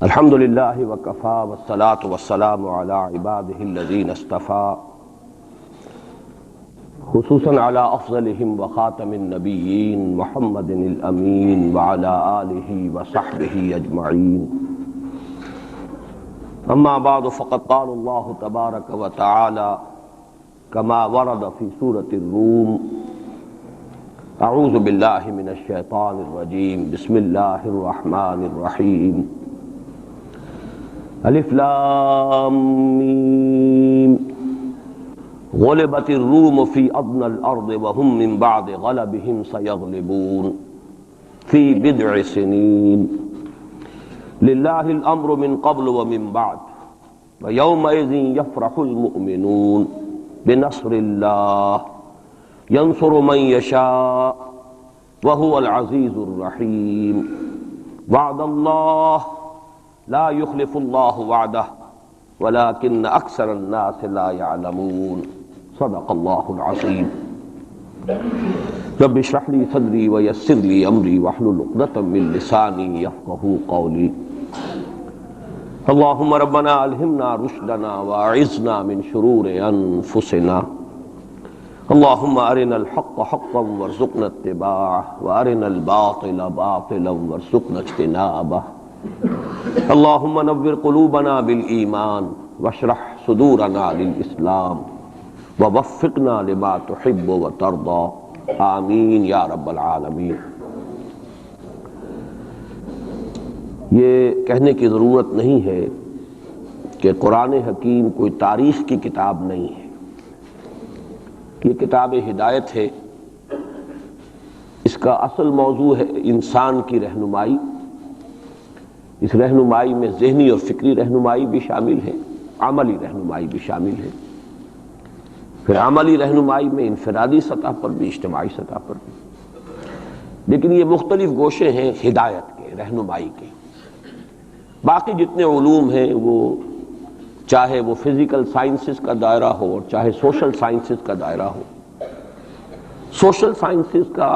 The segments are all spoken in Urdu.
الحمد للہ وکفا والصلاة والسلام علی عباده الذین اصطفى خصوصاً علی افضلهم وخاتم النبیین محمد الامین وعلی آلہ وصحبہ اجمعین اما بعد فقد قال اللہ تبارک وتعالی كما ورد في سورة الروم اعوذ باللہ من الشیطان الرجیم بسم اللہ الرحمن الرحیم الف لام میم غلبت الروم في ادنى الارض وهم من بعد غلبهم سيغلبون في بضع سنين لله الامر من قبل ومن بعد ويومئذ يفرح المؤمنون بنصر الله ينصر من يشاء وهو العزيز الرحيم وعد الله لا يخلف الله وعده ولكن اکثر الناس لا يعلمون صدق الله العظيم رب اشرح لي صدري ويسر لي امري واحلل عقدة من لساني يفقهوا قولي اللهم ربنا الهمنا رشدنا واعذنا من شرور انفسنا اللهم ارنا الحق حقا وارزقنا اتباعه وارنا الباطل باطلا وارزقنا اجتنابه اللهم نور قلوبنا بالایمان واشرح صدورنا للاسلام ووفقنا لما تحب وترضى آمین یا رب العالمین۔ یہ کہنے کی ضرورت نہیں ہے کہ قرآن حکیم کوئی تاریخ کی کتاب نہیں ہے، یہ کتاب ہدایت ہے۔ اس کا اصل موضوع ہے انسان کی رہنمائی۔ اس رہنمائی میں ذہنی اور فکری رہنمائی بھی شامل ہے، عملی رہنمائی بھی شامل ہے، پھر عملی رہنمائی میں انفرادی سطح پر بھی اجتماعی سطح پر بھی، لیکن یہ مختلف گوشے ہیں ہدایت کے، رہنمائی کے۔ باقی جتنے علوم ہیں وہ چاہے وہ فزیکل سائنسز کا دائرہ ہو اور چاہے سوشل سائنسز کا دائرہ ہو، سوشل سائنسز کا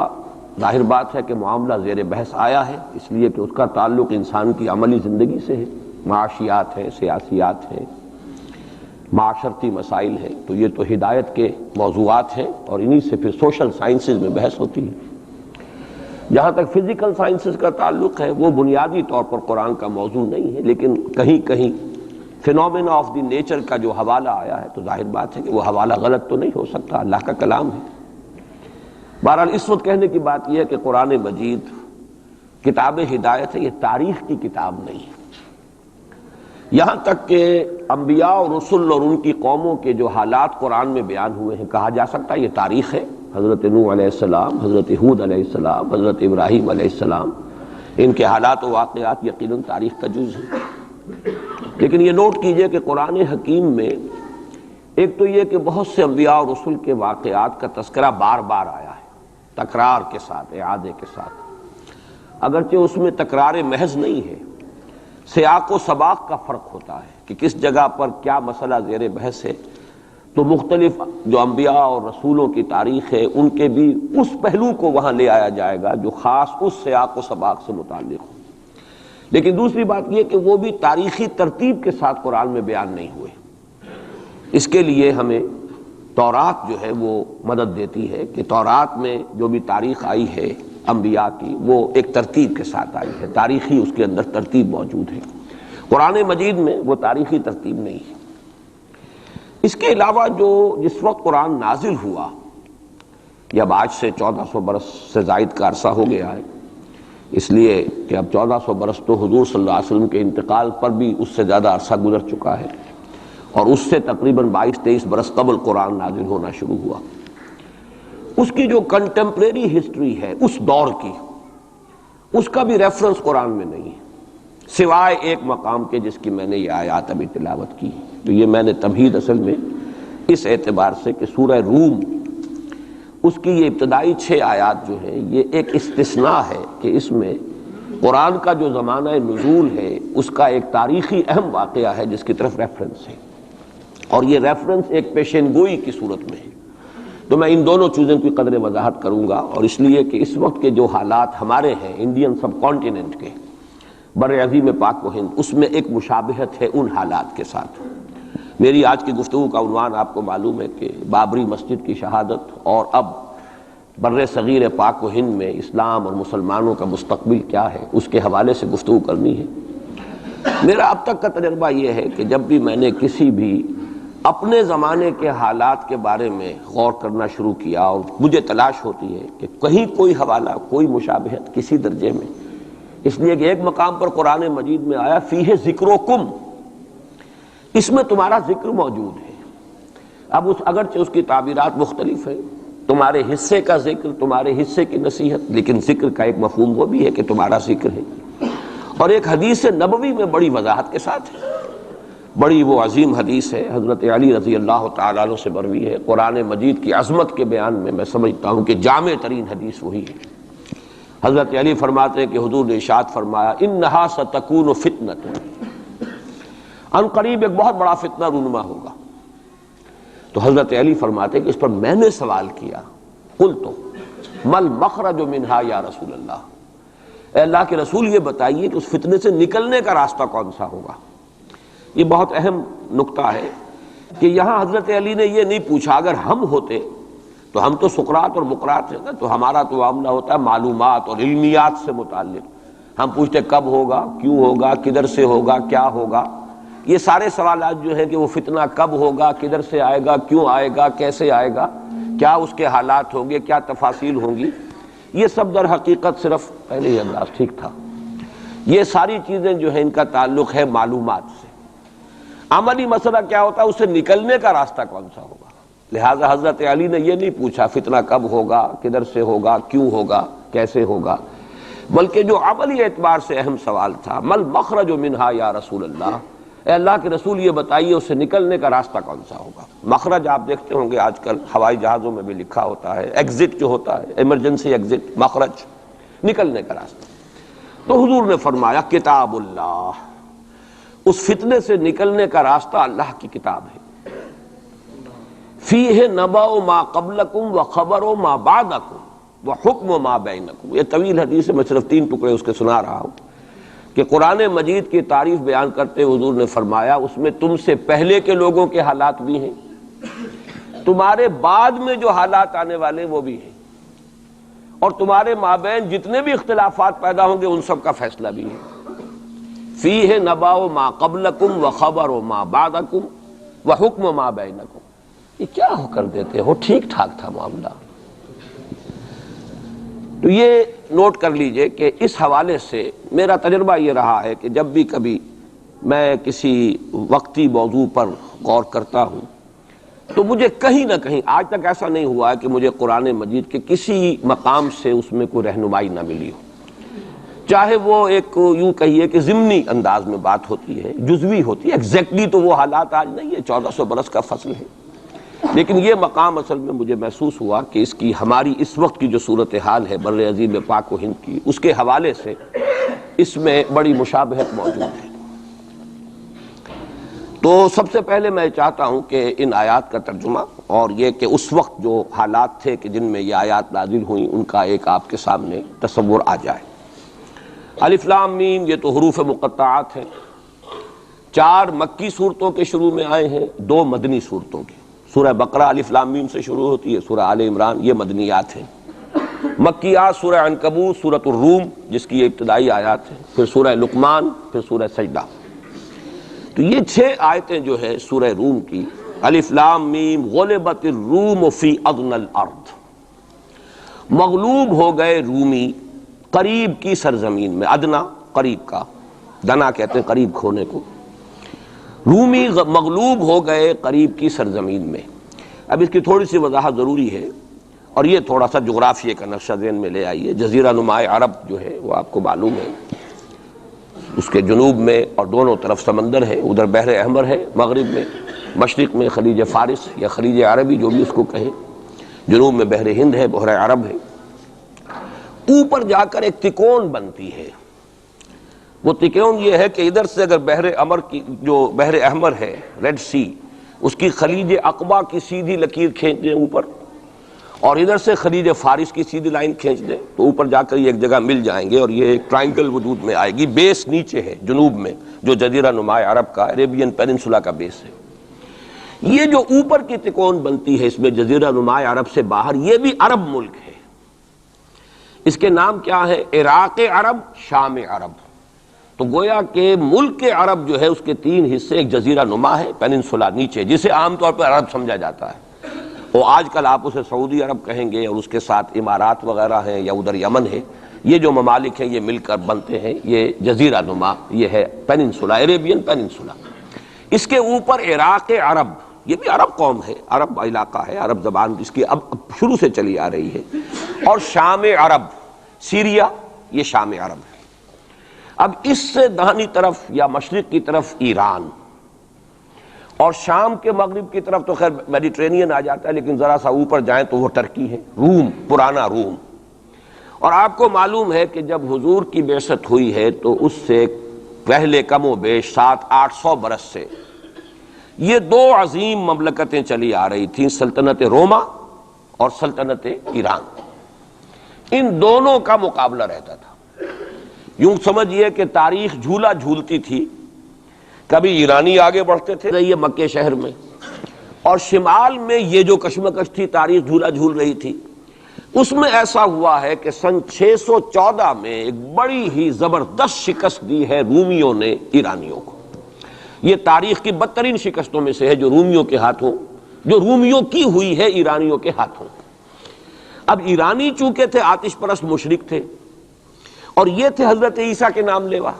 ظاہر بات ہے کہ معاملہ زیر بحث آیا ہے، اس لیے کہ اس کا تعلق انسان کی عملی زندگی سے ہے، معاشیات ہیں، سیاسیات ہیں، معاشرتی مسائل ہیں، تو یہ تو ہدایت کے موضوعات ہیں اور انہی سے پھر سوشل سائنسز میں بحث ہوتی ہے۔ جہاں تک فزیکل سائنسز کا تعلق ہے وہ بنیادی طور پر قرآن کا موضوع نہیں ہے، لیکن کہیں کہیں فینومینا آف دی نیچر کا جو حوالہ آیا ہے تو ظاہر بات ہے کہ وہ حوالہ غلط تو نہیں ہو سکتا، اللہ کا کلام ہے۔ بہرحال اس وقت کہنے کی بات یہ ہے کہ قرآن مجید کتاب ہدایت ہے، یہ تاریخ کی کتاب نہیں ہے۔ یہاں تک کہ انبیاء اور رسل اور ان کی قوموں کے جو حالات قرآن میں بیان ہوئے ہیں کہا جا سکتا ہے یہ تاریخ ہے۔ حضرت نوح علیہ السلام، حضرت ہود علیہ السلام، حضرت ابراہیم علیہ السلام، ان کے حالات و واقعات یقیناً تاریخ کا جز ہے۔ لیکن یہ نوٹ کیجئے کہ قرآن حکیم میں ایک تو یہ کہ بہت سے انبیاء اور رسل کے واقعات کا تذکرہ بار بار آیا ہے، تکرار کے ساتھ، اعادے کے ساتھ، اگرچہ اس میں تکرار محض نہیں ہے، سیاق و سباق کا فرق ہوتا ہے کہ کس جگہ پر کیا مسئلہ زیر بحث ہے، تو مختلف جو انبیاء اور رسولوں کی تاریخ ہے ان کے بھی اس پہلو کو وہاں لے آیا جائے گا جو خاص اس سیاق و سباق سے متعلق ہو۔ لیکن دوسری بات یہ کہ وہ بھی تاریخی ترتیب کے ساتھ قرآن میں بیان نہیں ہوئے۔ اس کے لیے ہمیں تورات جو ہے وہ مدد دیتی ہے کہ تورات میں جو بھی تاریخ آئی ہے انبیاء کی وہ ایک ترتیب کے ساتھ آئی ہے، تاریخی اس کے اندر ترتیب موجود ہے۔ قرآن مجید میں وہ تاریخی ترتیب نہیں ہے۔ اس کے علاوہ جس وقت قرآن نازل ہوا، یہ اب آج سے 1400 برس سے زائد کا عرصہ ہو گیا ہے، اس لیے کہ اب 1400 برس تو حضور صلی اللہ علیہ وسلم کے انتقال پر بھی اس سے زیادہ عرصہ گزر چکا ہے، اور اس سے تقریباً 22-23 برس قبل قرآن نازل ہونا شروع ہوا۔ اس کی جو کنٹمپریری ہسٹری ہے اس دور کی، اس کا بھی ریفرنس قرآن میں نہیں ہے، سوائے ایک مقام کے جس کی میں نے یہ آیات ابھی تلاوت کی۔ تو یہ میں نے تمہید اصل میں اس اعتبار سے کہ سورہ روم اس کی یہ ابتدائی 6 آیات جو ہیں یہ ایک استثناء ہے کہ اس میں قرآن کا جو زمانہ نزول ہے اس کا ایک تاریخی اہم واقعہ ہے جس کی طرف ریفرنس ہے، اور یہ ریفرنس ایک پیشین گوئی کی صورت میں ہے۔ تو میں ان دونوں چیزوں کی قدر وضاحت کروں گا، اور اس لیے کہ اس وقت کے جو حالات ہمارے ہیں انڈین سب کانٹیننٹ کے، بر عظیم پاک و ہند، اس میں ایک مشابہت ہے ان حالات کے ساتھ۔ میری آج کی گفتگو کا عنوان آپ کو معلوم ہے کہ بابری مسجد کی شہادت اور اب بر صغیر پاک و ہند میں اسلام اور مسلمانوں کا مستقبل کیا ہے، اس کے حوالے سے گفتگو کرنی ہے۔ میرا اب تک کا تجربہ یہ ہے کہ جب بھی میں نے کسی بھی اپنے زمانے کے حالات کے بارے میں غور کرنا شروع کیا اور مجھے تلاش ہوتی ہے کہ کہیں کوئی حوالہ، کوئی مشابہت کسی درجے میں، اس لیے کہ ایک مقام پر قرآن مجید میں آیا فیہ ذکرکم، اس میں تمہارا ذکر موجود ہے۔ اب اگرچہ اس کی تعبیرات مختلف ہیں، تمہارے حصے کا ذکر، تمہارے حصے کی نصیحت، لیکن ذکر کا ایک مفہوم وہ بھی ہے کہ تمہارا ذکر ہے۔ اور ایک حدیث نبوی میں بڑی وضاحت کے ساتھ ہے، بڑی وہ عظیم حدیث ہے، حضرت علی رضی اللہ تعالیٰ عنہ سے مروی ہے۔ قرآن مجید کی عظمت کے بیان میں سمجھتا ہوں کہ جامع ترین حدیث وہی ہے۔ حضرت علی فرماتے ہیں کہ حضور نے ارشاد فرمایا انہا ستکون فتنۃ، ان قریب ایک بہت بڑا فتنہ رونما ہوگا۔ تو حضرت علی فرماتے ہیں کہ اس پر میں نے سوال کیا، قلت مل مخرج منہا یا رسول اللہ، اے اللہ کے رسول یہ بتائیے کہ اس فتنے سے نکلنے کا راستہ کون سا ہوگا۔ یہ بہت اہم نقطہ ہے کہ یہاں حضرت علی نے یہ نہیں پوچھا، اگر ہم ہوتے تو ہم تو سقراط اور بقراط ہیں نا، تو ہمارا تو معاملہ ہوتا ہے معلومات اور علمیات سے متعلق، ہم پوچھتے کب ہوگا، کیوں ہوگا، کدھر سے ہوگا، کیا ہوگا۔ یہ سارے سوالات جو ہیں کہ وہ فتنہ کب ہوگا، کدھر سے آئے گا، کیوں آئے گا، کیسے آئے گا، کیا اس کے حالات ہوں گے، کیا تفاصیل ہوں گی، یہ سب در حقیقت صرف پہلے ہی انداز ٹھیک تھا۔ یہ ساری چیزیں جو ہیں ان کا تعلق ہے معلومات سے۔ عملی مسئلہ کیا ہوتا ہے، اس سے نکلنے کا راستہ کون سا ہوگا۔ لہذا حضرت علی نے یہ نہیں پوچھا فتنہ کب ہوگا، کدھر سے ہوگا، کیوں ہوگا، کیسے ہوگا، بلکہ جو عملی اعتبار سے اہم سوال تھا مل مخرج منہا یا رسول اللہ، اے اللہ کے رسول یہ بتائیے اس سے نکلنے کا راستہ کون سا ہوگا۔ مخرج آپ دیکھتے ہوں گے آج کل ہوائی جہازوں میں بھی لکھا ہوتا ہے، ایگزٹ جو ہوتا ہے، ایمرجنسی ایگزٹ، مخرج، نکلنے کا راستہ۔ تو حضور نے فرمایا کتاب اللہ، اس فتنے سے نکلنے کا راستہ اللہ کی کتاب ہے۔ فیہ نبأ ما قبلکم وخبر ما بعدکم وحکم ما بینکم۔ یہ طویل حدیث ہے، میں صرف 3 ٹکڑے اس کے سنا رہا ہوں کہ قرآن مجید کی تعریف بیان کرتے حضور نے فرمایا اس میں تم سے پہلے کے لوگوں کے حالات بھی ہیں، تمہارے بعد میں جو حالات آنے والے وہ بھی ہیں، اور تمہارے مابین جتنے بھی اختلافات پیدا ہوں گے ان سب کا فیصلہ بھی ہے۔ فیہ نبأ ما قبلکم وخبر ما بعدکم وحکم ما بینکم۔ یہ کیا ہو کر دیتے ہو، ٹھیک ٹھاک تھا معاملہ۔ تو یہ نوٹ کر لیجئے کہ اس حوالے سے میرا تجربہ یہ رہا ہے کہ جب بھی کبھی میں کسی وقتی موضوع پر غور کرتا ہوں تو مجھے کہیں نہ کہیں، آج تک ایسا نہیں ہوا ہے کہ مجھے قرآن مجید کے کسی مقام سے اس میں کوئی رہنمائی نہ ملی ہو، چاہے وہ ایک یوں کہیے کہ ضمنی انداز میں بات ہوتی ہے، جزوی ہوتی ہے، ایگزیکٹلی تو وہ حالات آج نہیں ہے، 1400 برس کا فصل ہے، لیکن یہ مقام اصل میں مجھے محسوس ہوا کہ اس کی ہماری اس وقت کی جو صورتحال ہے بر عظیم پاک و ہند کی، اس کے حوالے سے اس میں بڑی مشابہت موجود ہے۔ تو سب سے پہلے میں چاہتا ہوں کہ ان آیات کا ترجمہ اور یہ کہ اس وقت جو حالات تھے کہ جن میں یہ آیات نازل ہوئیں ان کا ایک آپ کے سامنے تصور آ جائے۔ الف لام میم یہ تو حروف مقطعات ہیں، 4 مکی صورتوں کے شروع میں آئے ہیں، 2 مدنی صورتوں کے۔ سورہ بقرہ الف لام میم سے شروع ہوتی ہے، سورہ آل عمران یہ مدنیات ہیں۔ مکیات سورہ عنکبوت، سورۃ الروم جس کی یہ ابتدائی آیات ہیں، پھر سورہ لقمان، پھر سورہ سجدہ۔ تو یہ 6 آیتیں جو ہے سورہ روم کی، الف لام میم غلبت الروم فی ادنی الارض، مغلوب ہو گئے رومی قریب کی سرزمین میں، ادنا قریب کا، دنا کہتے ہیں قریب کھونے کو، رومی مغلوب ہو گئے قریب کی سرزمین میں۔ اب اس کی تھوڑی سی وضاحت ضروری ہے، اور یہ تھوڑا سا جغرافیے کا نقشہ ذہن میں لے آئیے۔ جزیرہ نما عرب جو ہے وہ آپ کو معلوم ہے، اس کے جنوب میں اور دونوں طرف سمندر ہے، ادھر بحر احمر ہے مغرب میں، مشرق میں خلیج فارس یا خلیج عربی جو بھی اس کو کہیں، جنوب میں بحر ہند ہے، بحر عرب ہے۔ اوپر جا کر ایک تکون بنتی ہے، وہ تکون یہ ہے کہ ادھر سے اگر بحر احمر کی جو بحر احمر ہے، ریڈ سی، اس کی خلیج عقبہ کی سیدھی لکیر کھینچ دیں اوپر، اور ادھر سے خلیج فارس کی سیدھی لائن کھینچ دیں تو اوپر جا کر یہ ایک جگہ مل جائیں گے، اور یہ ایک ٹرائنگل وجود میں آئے گی۔ بیس نیچے ہے جنوب میں، جو جزیرہ نما عرب کا عربین پیننسولا کا بیس ہے۔ یہ جو اوپر کی تکون بنتی ہے اس میں جزیرہ نما عرب سے باہر، یہ بھی عرب ملک ہے۔ اس کے نام کیا ہے؟ عراق عرب، شام عرب۔ تو گویا کہ ملک عرب جو ہے اس کے 3 حصے، ایک جزیرہ نما ہے پیننسولا نیچے، جسے عام طور پر عرب سمجھا جاتا ہے، وہ آج کل آپ اسے سعودی عرب کہیں گے، اور اس کے ساتھ امارات وغیرہ ہیں، یا ادھر یمن ہے۔ یہ جو ممالک ہیں یہ مل کر بنتے ہیں یہ جزیرہ نما، یہ ہے پیننسولا، عربین پیننسولا۔ اس کے اوپر عراق عرب، یہ بھی عرب قوم ہے، عرب علاقہ ہے، عرب زبان اس کی اب شروع سے چلی آ رہی ہے۔ اور شام عرب، سیریا، یہ شام عرب ہے۔ اب اس سے داہنی طرف یا مشرق کی طرف ایران، اور شام کے مغرب کی طرف تو خیر میڈیٹرینین آ جاتا ہے، لیکن ذرا سا اوپر جائیں تو وہ ترکی ہے، روم، پرانا روم۔ اور آپ کو معلوم ہے کہ جب حضور کی بعثت ہوئی ہے تو اس سے پہلے کم و بیش 700-800 برس سے یہ 2 عظیم مملکتیں چلی آ رہی تھیں، سلطنت روما اور سلطنت ایران۔ ان دونوں کا مقابلہ رہتا تھا۔ یوں سمجھئے کہ تاریخ جھولا جھولتی تھی، کبھی ایرانی آگے بڑھتے تھے یہ مکے شہر میں، اور شمال میں یہ جو کشمکش تھی، تاریخ جھولا جھول رہی تھی۔ اس میں ایسا ہوا ہے کہ سن 614 میں ایک بڑی ہی زبردست شکست دی ہے رومیوں نے ایرانیوں کو۔ یہ تاریخ کی بدترین شکستوں میں سے ہے جو رومیوں کے ہاتھوں، جو رومیوں کی ہوئی ہے ایرانیوں کے ہاتھوں۔ اب ایرانی چونکہ تھے آتش پرست مشرک تھے، اور یہ تھے حضرت عیسیٰ کے نام لیوا،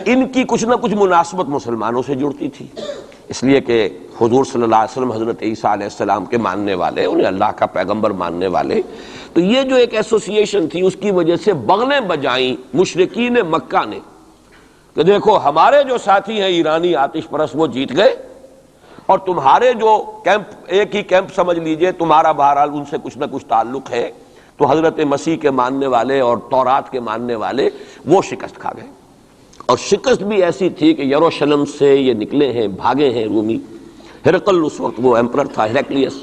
ان کی کچھ نہ کچھ مناسبت مسلمانوں سے جڑتی تھی، اس لیے کہ حضور صلی اللہ علیہ وسلم حضرت عیسیٰ علیہ السلام کے ماننے والے، انہیں اللہ کا پیغمبر ماننے والے، تو یہ جو ایک ایسوسییشن تھی اس کی وجہ سے بغلیں بجائیں مشرکین مکہ نے کہ دیکھو ہمارے جو ساتھی ہیں ایرانی آتش پرست وہ جیت گئے، اور تمہارے جو کیمپ، ایک ہی کیمپ سمجھ لیجئے، تمہارا بہرحال ان سے کچھ نہ کچھ تعلق ہے، تو حضرت مسیح کے ماننے والے اور تورات کے ماننے والے وہ شکست کھا گئے۔ اور شکست بھی ایسی تھی کہ یروشلم سے یہ نکلے ہیں، بھاگے ہیں رومی۔ ہرقل اس وقت وہ ایمپرر تھا، ہیرکلیس،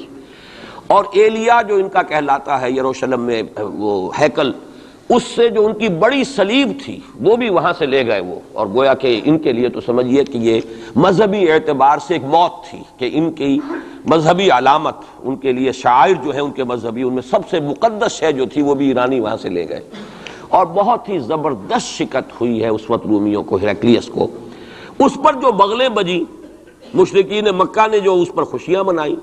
اور ایلیا جو ان کا کہلاتا ہے یروشلم میں وہ ہیکل، اس سے جو ان کی بڑی صلیب تھی وہ بھی وہاں سے لے گئے وہ، اور گویا کہ ان کے لیے تو سمجھیے کہ یہ مذہبی اعتبار سے ایک موت تھی کہ ان کی مذہبی علامت، ان کے لیے شاعر جو ہے ان کے مذہبی، ان میں سب سے مقدس شے جو تھی وہ بھی ایرانی وہاں سے لے گئے۔ اور بہت ہی زبردست شکست ہوئی ہے اس وقت رومیوں کو، ہیرکلیس کو۔ اس پر جو بغلیں بجی مشرکین مکہ نے، جو اس پر خوشیاں منائی،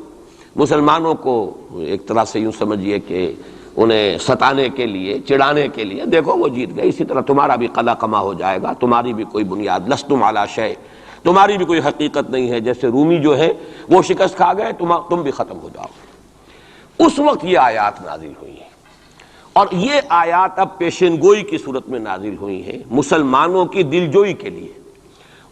مسلمانوں کو ایک طرح سے یوں سمجھیے کہ انہیں ستانے کے لیے، چڑھانے کے لیے، دیکھو وہ جیت گئے، اسی طرح تمہارا بھی قلع کما ہو جائے گا، تمہاری بھی کوئی بنیاد، لستم علی شیء، تمہاری بھی کوئی حقیقت نہیں ہے، جیسے رومی جو ہے وہ شکست کھا گئے، تم بھی ختم ہو جاؤ۔ اس وقت یہ آیات نازل ہوئی ہیں، اور یہ آیات اب پیشن گوئی کی صورت میں نازل ہوئی ہیں مسلمانوں کی دلجوئی کے لیے۔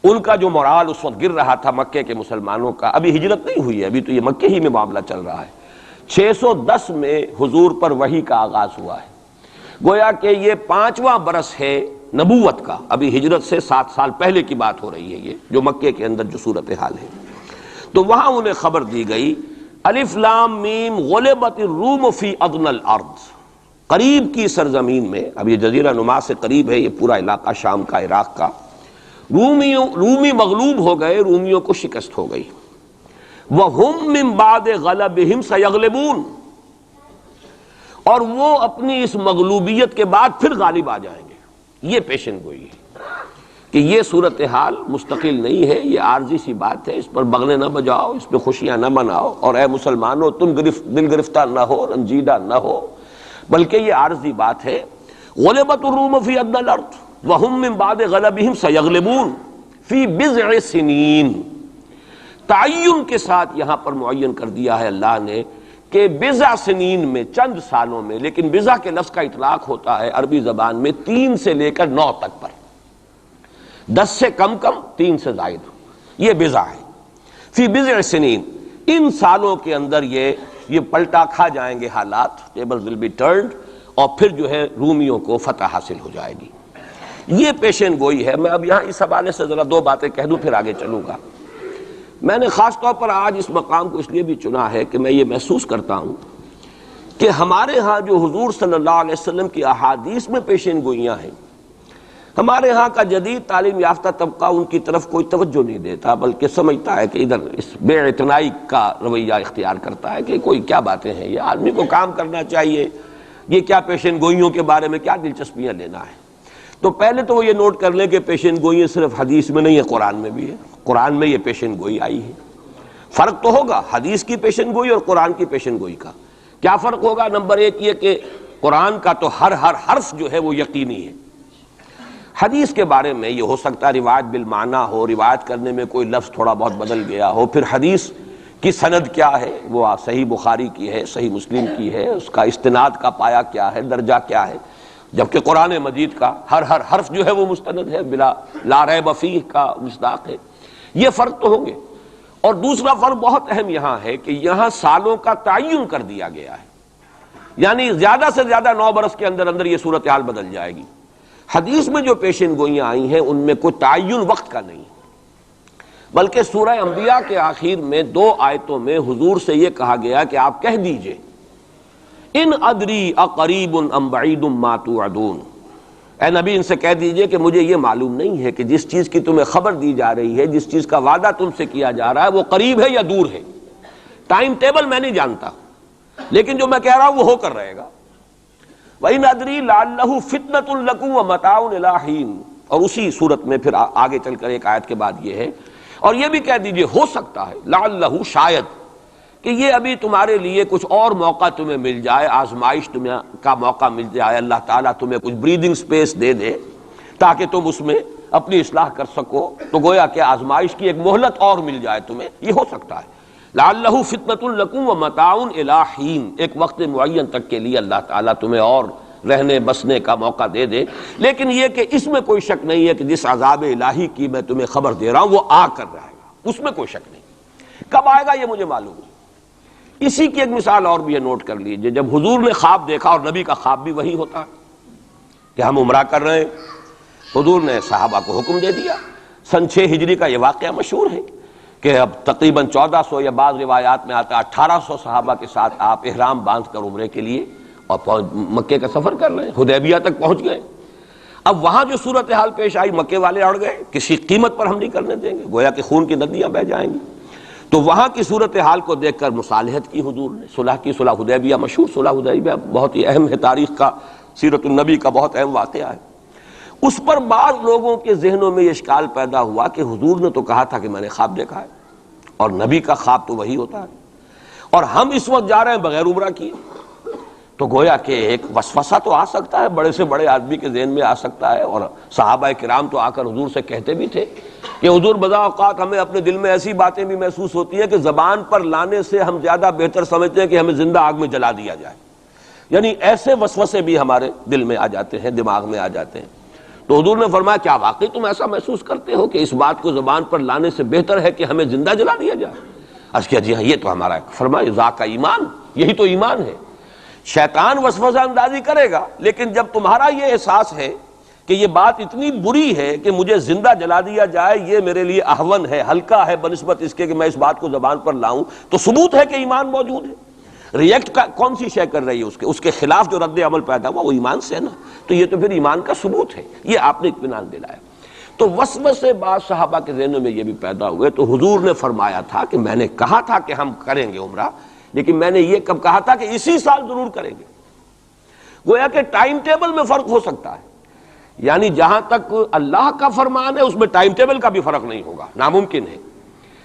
ان کا جو مورال اس وقت گر رہا تھا مکے کے مسلمانوں کا، ابھی ہجرت نہیں ہوئی ہے، ابھی تو یہ مکے ہی میں معاملہ چل رہا ہے۔ 610 میں حضور پر وحی کا آغاز ہوا ہے، گویا کہ یہ 5واں برس ہے نبوت کا، ابھی ہجرت سے 7 سال پہلے کی بات ہو رہی ہے یہ جو مکے کے اندر جو صورتحال ہے۔ تو وہاں انہیں خبر دی گئی، الف لام میم غلبت الروم فی ادنی الارض، قریب کی سرزمین میں، اب یہ جزیرہ نما سے قریب ہے یہ پورا علاقہ شام کا، عراق کا، رومی مغلوب ہو گئے، رومیوں کو شکست ہو گئی۔ وَهُمْ مِنْ بَعْدِ غَلَبِهِمْ سَيَغْلِبُونَ، اور وہ اپنی اس مغلوبیت کے بعد پھر غالب آ جائیں گے۔ یہ پیشن گوئی ہے کہ یہ صورتحال مستقل نہیں ہے، یہ عارضی سی بات ہے، اس پر بغلیں نہ بجاؤ، اس پہ خوشیاں نہ مناؤ، اور اے مسلمانوں تم دل گرفتہ نہ ہو، رنجیدہ نہ ہو، بلکہ یہ عارضی بات ہے۔ غلبت الروم فی ادنی الارض وَهُمْ مِنْ بَعْدِ غَلَبِهِمْ سَيَغْلِبُونَ فِي بِضْعِ سِنِينَ، تعین کے ساتھ یہاں پر معین کر دیا ہے اللہ نے کہ بضع سنین میں، چند سالوں میں، لیکن بضع کے لفظ کا اطلاق ہوتا ہے عربی زبان میں 3 سے لے کر 9 تک پر، 10 سے کم 3 سے زائد، یہ بضع ہے۔ فی بضع سنین، ان سالوں کے اندر یہ پلٹا کھا جائیں گے حالات، ٹیبل ول بی ٹرنڈ، اور پھر جو ہے رومیوں کو فتح حاصل ہو جائے گی۔ یہ پیشن گوئی ہے۔ میں اب یہاں اس حوالے سے ذرا 2 باتیں کہہ دوں پھر آگے چلوں گا۔ میں نے خاص طور پر آج اس مقام کو اس لیے بھی چنا ہے کہ میں یہ محسوس کرتا ہوں کہ ہمارے ہاں جو حضور صلی اللہ علیہ وسلم کی احادیث میں پیشین گوئیاں ہیں، ہمارے ہاں کا جدید تعلیم یافتہ طبقہ ان کی طرف کوئی توجہ نہیں دیتا، بلکہ سمجھتا ہے کہ ادھر اس بے اعتنائی کا رویہ اختیار کرتا ہے کہ کوئی کیا باتیں ہیں، یہ آدمی کو کام کرنا چاہیے، یہ کیا پیشین گوئیوں کے بارے میں کیا دلچسپیاں لینا ہے۔ تو پہلے تو وہ یہ نوٹ کر لیں کہ پیشین گوئی صرف حدیث میں نہیں ہے، قرآن میں بھی ہے، قرآن میں یہ پیشین گوئی آئی ہے۔ فرق تو ہوگا حدیث کی پیشین گوئی اور قرآن کی پیشین گوئی کا۔ کیا فرق ہوگا؟ نمبر ایک یہ کہ قرآن کا تو ہر حرف جو ہے وہ یقینی ہے۔ حدیث کے بارے میں یہ ہو سکتا ہے روایت بالمعنی ہو، روایت کرنے میں کوئی لفظ تھوڑا بہت بدل گیا ہو، پھر حدیث کی سند کیا ہے، وہ صحیح بخاری کی ہے، صحیح مسلم کی ہے، اس کا استناد کا پایا کیا ہے، درجہ کیا ہے، جبکہ قرآن مجید کا ہر حرف جو ہے وہ مستند ہے، بلا لا ریب فیہ کا مصداق ہے۔ یہ فرق تو ہوں گے۔ اور دوسرا فرق بہت اہم یہاں ہے کہ یہاں سالوں کا تعین کر دیا گیا ہے، یعنی زیادہ سے زیادہ 9 برس کے اندر اندر یہ صورتحال بدل جائے گی۔ حدیث میں جو پیشین گوئیاں آئی ہیں ان میں کوئی تعین وقت کا نہیں، بلکہ سورہ انبیاء کے آخر میں 2 آیتوں میں حضور سے یہ کہا گیا کہ آپ کہہ دیجئے ان ادری اقریب ام بعید ما توعدون، اے نبی ان سے کہہ دیجئے کہ مجھے یہ معلوم نہیں ہے کہ جس چیز کی تمہیں خبر دی جا رہی ہے، جس چیز کا وعدہ تم سے کیا جا رہا ہے وہ قریب ہے یا دور ہے، ٹائم ٹیبل میں نہیں جانتا، لیکن جو میں کہہ رہا ہوں وہ ہو کر رہے گا۔ وَإِنْ أَدْرِي لَعَلَّهُ فِتْنَةٌ لَكُمْ وَمَتَاعٌ إِلَىٰ حِينٍ، اور اسی صورت میں پھر آگے چل کر ایک آیت کے بعد یہ ہے، اور یہ بھی کہہ دیجئے ہو سکتا ہے لعلہ شاید کہ یہ ابھی تمہارے لیے کچھ اور موقع تمہیں مل جائے، آزمائش تمہیں کا موقع مل جائے، اللہ تعالیٰ تمہیں کچھ بریدنگ سپیس دے دے تاکہ تم اس میں اپنی اصلاح کر سکو، تو گویا کہ آزمائش کی ایک مہلت اور مل جائے تمہیں، یہ ہو سکتا ہے۔ لعلہ فتنۃ لکم ومتاع الی حین، ایک وقت معین تک کے لیے اللہ تعالیٰ تمہیں اور رہنے بسنے کا موقع دے دے، لیکن یہ کہ اس میں کوئی شک نہیں ہے کہ جس عذاب الہی کی میں تمہیں خبر دے رہا ہوں وہ آ کر رہے گا، اس میں کوئی شک نہیں۔ کب آئے گا یہ مجھے معلوم نہیں۔ اسی کی ایک مثال اور بھی ہے، نوٹ کر لیجئے، جب حضور نے خواب دیکھا، اور نبی کا خواب بھی وہی ہوتا ہے کہ ہم عمرہ کر رہے ہیں، حضور نے صحابہ کو حکم دے دیا۔ سن 6 ہجری کا یہ واقعہ مشہور ہے کہ اب تقریباً 1400 یا بعض روایات میں آتا 1800 صحابہ کے ساتھ آپ احرام باندھ کر عمرے کے لیے اور مکے کا سفر کر رہے ہیں، حدیبیہ تک پہنچ گئے۔ اب وہاں جو صورتحال پیش آئی، مکے والے اڑ گئے، کسی قیمت پر ہم نہیں کرنے دیں گے، گویا کہ خون کی ندیاں بہہ جائیں گی۔ تو وہاں کی صورتحال کو دیکھ کر مصالحت کی حضور نے، صلح کی، صلح حدیبیہ مشہور صلح حدیبیہ بہت ہی اہم ہے، تاریخ کا، سیرت النبی کا بہت اہم واقعہ ہے۔ اس پر بعض لوگوں کے ذہنوں میں یہ اشکال پیدا ہوا کہ حضور نے تو کہا تھا کہ میں نے خواب دیکھا ہے، اور نبی کا خواب تو وہی ہوتا ہے، اور ہم اس وقت جا رہے ہیں بغیر عمرہ کیے، تو گویا کہ ایک وسوسہ تو آ سکتا ہے، بڑے سے بڑے آدمی کے ذہن میں آ سکتا ہے۔ اور صحابہ کرام تو آ کر حضور سے کہتے بھی تھے کہ حضور بذا اوقات ہمیں اپنے دل میں ایسی باتیں بھی محسوس ہوتی ہیں کہ زبان پر لانے سے ہم زیادہ بہتر سمجھتے ہیں کہ ہمیں زندہ آگ میں جلا دیا جائے، یعنی ایسے وسوسے بھی ہمارے دل میں آ جاتے ہیں، دماغ میں آ جاتے ہیں۔ تو حضور نے فرمایا کیا واقعی تم ایسا محسوس کرتے ہو کہ اس بات کو زبان پر لانے سے بہتر ہے کہ ہمیں زندہ جلا دیا جائے؟ عرض کیا جی ہاں یہ تو ہمارا، فرمایا ذاک ایمان، یہی تو ایمان ہے۔ شیطان وسوسہ اندازی کرے گا، لیکن جب تمہارا یہ احساس ہے کہ یہ بات اتنی بری ہے کہ مجھے زندہ جلا دیا جائے، یہ میرے لیے اہون ہے، ہلکا ہے بنسبت اس کے کہ میں اس بات کو زبان پر لاؤں، تو ثبوت ہے کہ ایمان موجود ہے۔ ریئیکٹ کا کون سی شے کر رہی ہے اس کے خلاف جو رد عمل پیدا ہوا وہ ایمان سے ہے نا، تو یہ تو پھر ایمان کا ثبوت ہے، یہ آپ نے اطمینان دلایا۔ تو وسوسے بعض صحابہ کے ذہنوں میں یہ بھی پیدا ہوئے، تو حضور نے فرمایا تھا کہ میں نے کہا تھا کہ ہم کریں گے عمرہ، لیکن میں نے یہ کب کہا تھا کہ اسی سال ضرور کریں گے۔ گویا کہ ٹائم ٹیبل میں فرق ہو سکتا ہے، یعنی جہاں تک اللہ کا فرمان ہے اس میں ٹائم ٹیبل کا بھی فرق نہیں ہوگا، ناممکن ہے،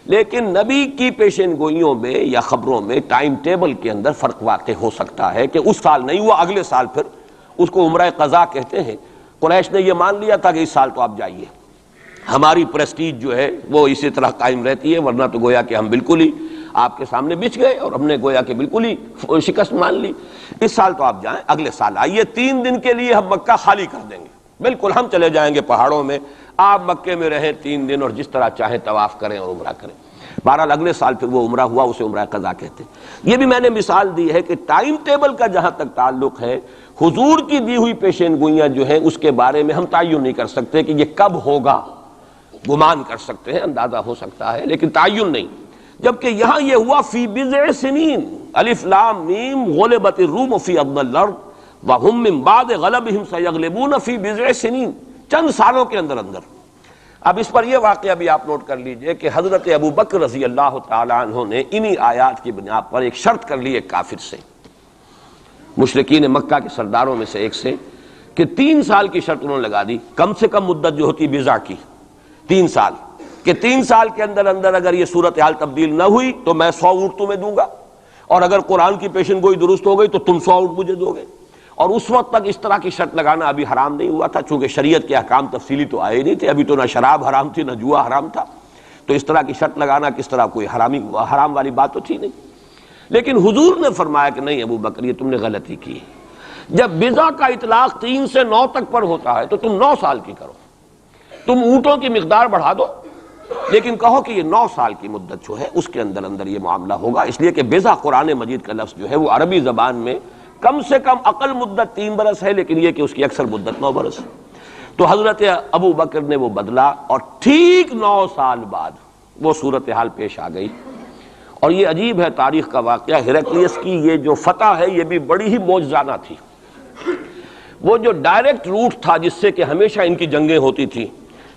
لیکن نبی کی پیشین گوئیوں میں یا خبروں میں ٹائم ٹیبل کے اندر فرق واقع ہو سکتا ہے کہ اس سال نہیں ہوا، اگلے سال پھر اس کو عمرہ قضا کہتے ہیں۔ قریش نے یہ مان لیا تھا کہ اس سال تو آپ جائیے، ہماری پریسٹیج جو ہے وہ اسی طرح قائم رہتی ہے، ورنہ تو گویا کہ ہم بالکل ہی آپ کے سامنے بچ گئے اور ہم نے گویا کہ بالکل ہی شکست مان لی۔ اس سال تو آپ جائیں، اگلے سال آئیے، 3 دن کے لیے ہم مکہ خالی کر دیں گے، بالکل ہم چلے جائیں گے پہاڑوں میں، آپ مکے میں رہیں 3 دن اور جس طرح چاہیں طواف کریں اور عمرہ کریں۔ بہرحال اگلے سال پھر وہ عمرہ ہوا، اسے عمرہ قضا کہتے ہیں۔ یہ بھی میں نے مثال دی ہے کہ ٹائم ٹیبل کا جہاں تک تعلق ہے، حضور کی دی ہوئی پیشین گوئیاں جو ہیں اس کے بارے میں ہم تعین نہیں کر سکتے کہ یہ کب ہوگا، گمان کر سکتے ہیں، اندازہ ہو سکتا ہے، لیکن تعین نہیں۔ جبکہ یہاں یہ ہوا فی بضع سنین، الف لام میم غلبت الروم فی ادنی الارض وہم من بعد غلبہم سیغلبون فی بضع سنین، چند سالوں کے اندر اندر۔ اب اس پر یہ واقعہ بھی آپ نوٹ کر لیجئے کہ حضرت ابو بکر رضی اللہ تعالی عنہ نے انہی آیات کی بنا پر ایک شرط کر لی ایک کافر سے، مشرکین مکہ کے سرداروں میں سے ایک سے، کہ 3 سال کی شرط انہوں نے لگا دی، کم سے کم مدت جو ہوتی بضع کی 3 سال، کہ 3 سال کے اندر اندر اگر یہ صورتحال تبدیل نہ ہوئی تو میں 100 اونٹ تمہیں دوں گا، اور اگر قرآن کی پیشن گوئی درست ہو گئی تو تم 100 اونٹ مجھے دو گے۔ اور اس وقت تک اس طرح کی شرط لگانا ابھی حرام نہیں ہوا تھا، چونکہ شریعت کے احکام تفصیلی تو آئے نہیں تھے، ابھی تو نہ شراب حرام تھی نہ جوا حرام تھا، تو اس طرح کی شرط لگانا کس طرح کوئی حرام والی بات تو تھی نہیں۔ لیکن حضور نے فرمایا کہ نہیں ابو بکر یہ تم نے غلطی کی، جب بضع کا اطلاق 3 سے 9 تک پر ہوتا ہے تو تم 9 سال کی کرو، تم اونٹوں کی مقدار بڑھا دو، لیکن کہو کہ یہ 9 سال کی مدت جو ہے اس کے اندر اندر یہ معاملہ ہوگا، اس لیے کہ بضع قرآن مجید کا لفظ جو ہے وہ عربی زبان میں کم سے کم اقل مدت 3 برس ہے، لیکن یہ کہ اس کی اکثر مدت 9 برس ہے۔ تو حضرت ابو بکر نے وہ بدلا، اور ٹھیک 9 سال بعد وہ صورتحال پیش آ گئی۔ اور یہ عجیب ہے تاریخ کا واقعہ، ہرقلیس کی یہ جو فتح ہے یہ بھی بڑی ہی معجزانہ تھی۔ وہ جو ڈائریکٹ روٹ تھا جس سے کہ ہمیشہ ان کی جنگیں ہوتی تھیں،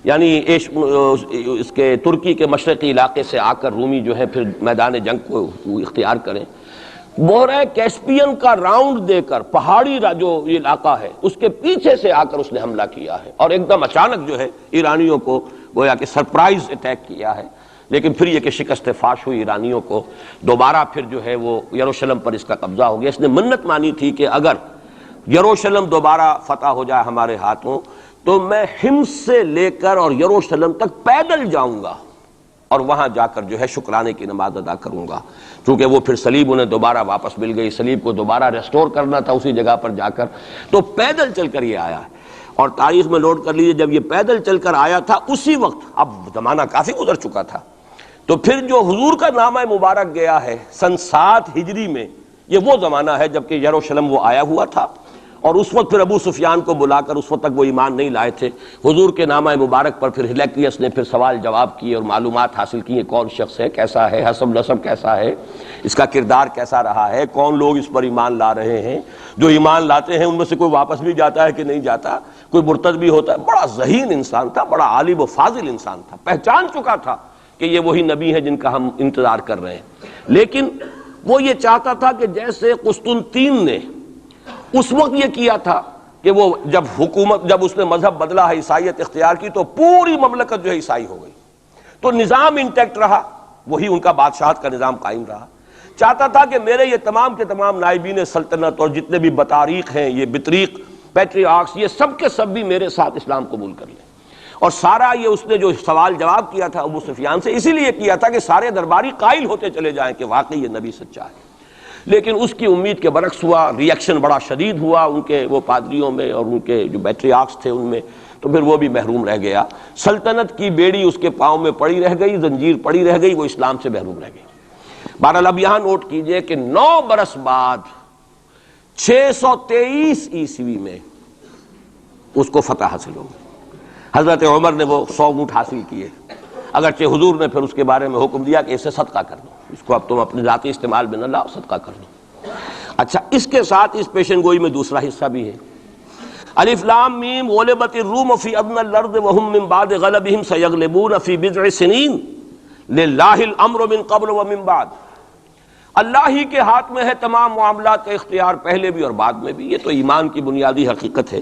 یعنی اس کے ترکی کے مشرقی علاقے سے آ کر رومی جو ہے پھر میدان جنگ کو اختیار کریں، بحیرہ کیسپین کا راؤنڈ دے کر پہاڑی جو یہ علاقہ ہے اس کے پیچھے سے آ کر اس نے حملہ کیا ہے، اور ایک دم اچانک جو ہے ایرانیوں کو گویا کہ سرپرائز اٹیک کیا ہے۔ لیکن پھر یہ کہ شکست فاش ہوئی ایرانیوں کو، دوبارہ پھر جو ہے وہ یروشلم پر اس کا قبضہ ہو گیا۔ اس نے منت مانی تھی کہ اگر یروشلم دوبارہ فتح ہو جائے ہمارے ہاتھوں تو میں حمص سے لے کر اور یروشلم تک پیدل جاؤں گا، اور وہاں جا کر جو ہے شکرانے کی نماز ادا کروں گا، چونکہ وہ پھر صلیب انہیں دوبارہ واپس مل گئی، صلیب کو دوبارہ ریسٹور کرنا تھا اسی جگہ پر جا کر، تو پیدل چل کر یہ آیا ہے۔ اور تاریخ میں نوٹ کر لیجیے جب یہ پیدل چل کر آیا تھا اسی وقت، اب زمانہ کافی گزر چکا تھا، تو پھر جو حضور کا نامہ مبارک گیا ہے سن 7 ہجری میں، یہ وہ زمانہ ہے جبکہ یروشلم وہ آیا ہوا تھا، اور اس وقت پھر ابو سفیان کو بلا کر، اس وقت تک وہ ایمان نہیں لائے تھے، حضور کے نامہ مبارک پر پھر ہرقلیس نے پھر سوال جواب کیے اور معلومات حاصل کی ہیں، کون شخص ہے، کیسا ہے، حسب نسب کیسا ہے، اس کا کردار کیسا رہا ہے، کون لوگ اس پر ایمان لا رہے ہیں، جو ایمان لاتے ہیں ان میں سے کوئی واپس بھی جاتا ہے کہ نہیں جاتا، کوئی مرتد بھی ہوتا ہے۔ بڑا ذہین انسان تھا، بڑا عالم و فاضل انسان تھا، پہچان چکا تھا کہ یہ وہی نبی ہے جن کا ہم انتظار کر رہے ہیں۔ لیکن وہ یہ چاہتا تھا کہ جیسے قسطنطین نے اس وقت یہ کیا تھا کہ وہ جب اس نے مذہب بدلا ہے، عیسائیت اختیار کی، تو پوری مملکت جو ہے عیسائی ہو گئی، تو نظام انٹیکٹ رہا، وہی ان کا بادشاہت کا نظام قائم رہا۔ چاہتا تھا کہ میرے یہ تمام کے تمام نائبین سلطنت اور جتنے بھی بطاریق ہیں، یہ بطریق پیٹریارکس، یہ سب کے سب بھی میرے ساتھ اسلام قبول کر لیں۔ اور سارا یہ اس نے جو سوال جواب کیا تھا ابو سفیان سے، اسی لیے کیا تھا کہ سارے درباری قائل ہوتے چلے جائیں کہ واقعی یہ نبی سچا ہے۔ لیکن اس کی امید کے برعکس ہوا، ریئیکشن بڑا شدید ہوا ان کے وہ پادریوں میں اور ان کے جو پیٹریارکس تھے ان میں، تو پھر وہ بھی محروم رہ گیا۔ سلطنت کی بیڑی اس کے پاؤں میں پڑی رہ گئی، زنجیر پڑی رہ گئی، وہ اسلام سے محروم رہ گئی۔ بہرحال اب یہاں نوٹ کیجئے کہ 9 برس بعد 623 عیسوی میں اس کو فتح حاصل ہو گئی۔ حضرت عمر نے وہ 100 اونٹ حاصل کیے، اگرچہ حضور نے پھر اس کے بارے میں حکم دیا کہ اسے صدقہ کر دو، اس کو اب تم اپنے ذاتی استعمال میں نہ لاؤ، صدقہ کر دو۔ اچھا، اس کے ساتھ اس پیشن گوئی میں دوسرا حصہ بھی ہے، الف لام میم غلبت الروم فی ادنی الارض وهم من بعد غلبهم سیغلبون فی بضع سنین للہ الامر من قبل ومن بعد۔ اللہ ہی کے ہاتھ میں ہے تمام معاملات کا اختیار، پہلے بھی اور بعد میں بھی، یہ تو ایمان کی بنیادی حقیقت ہے۔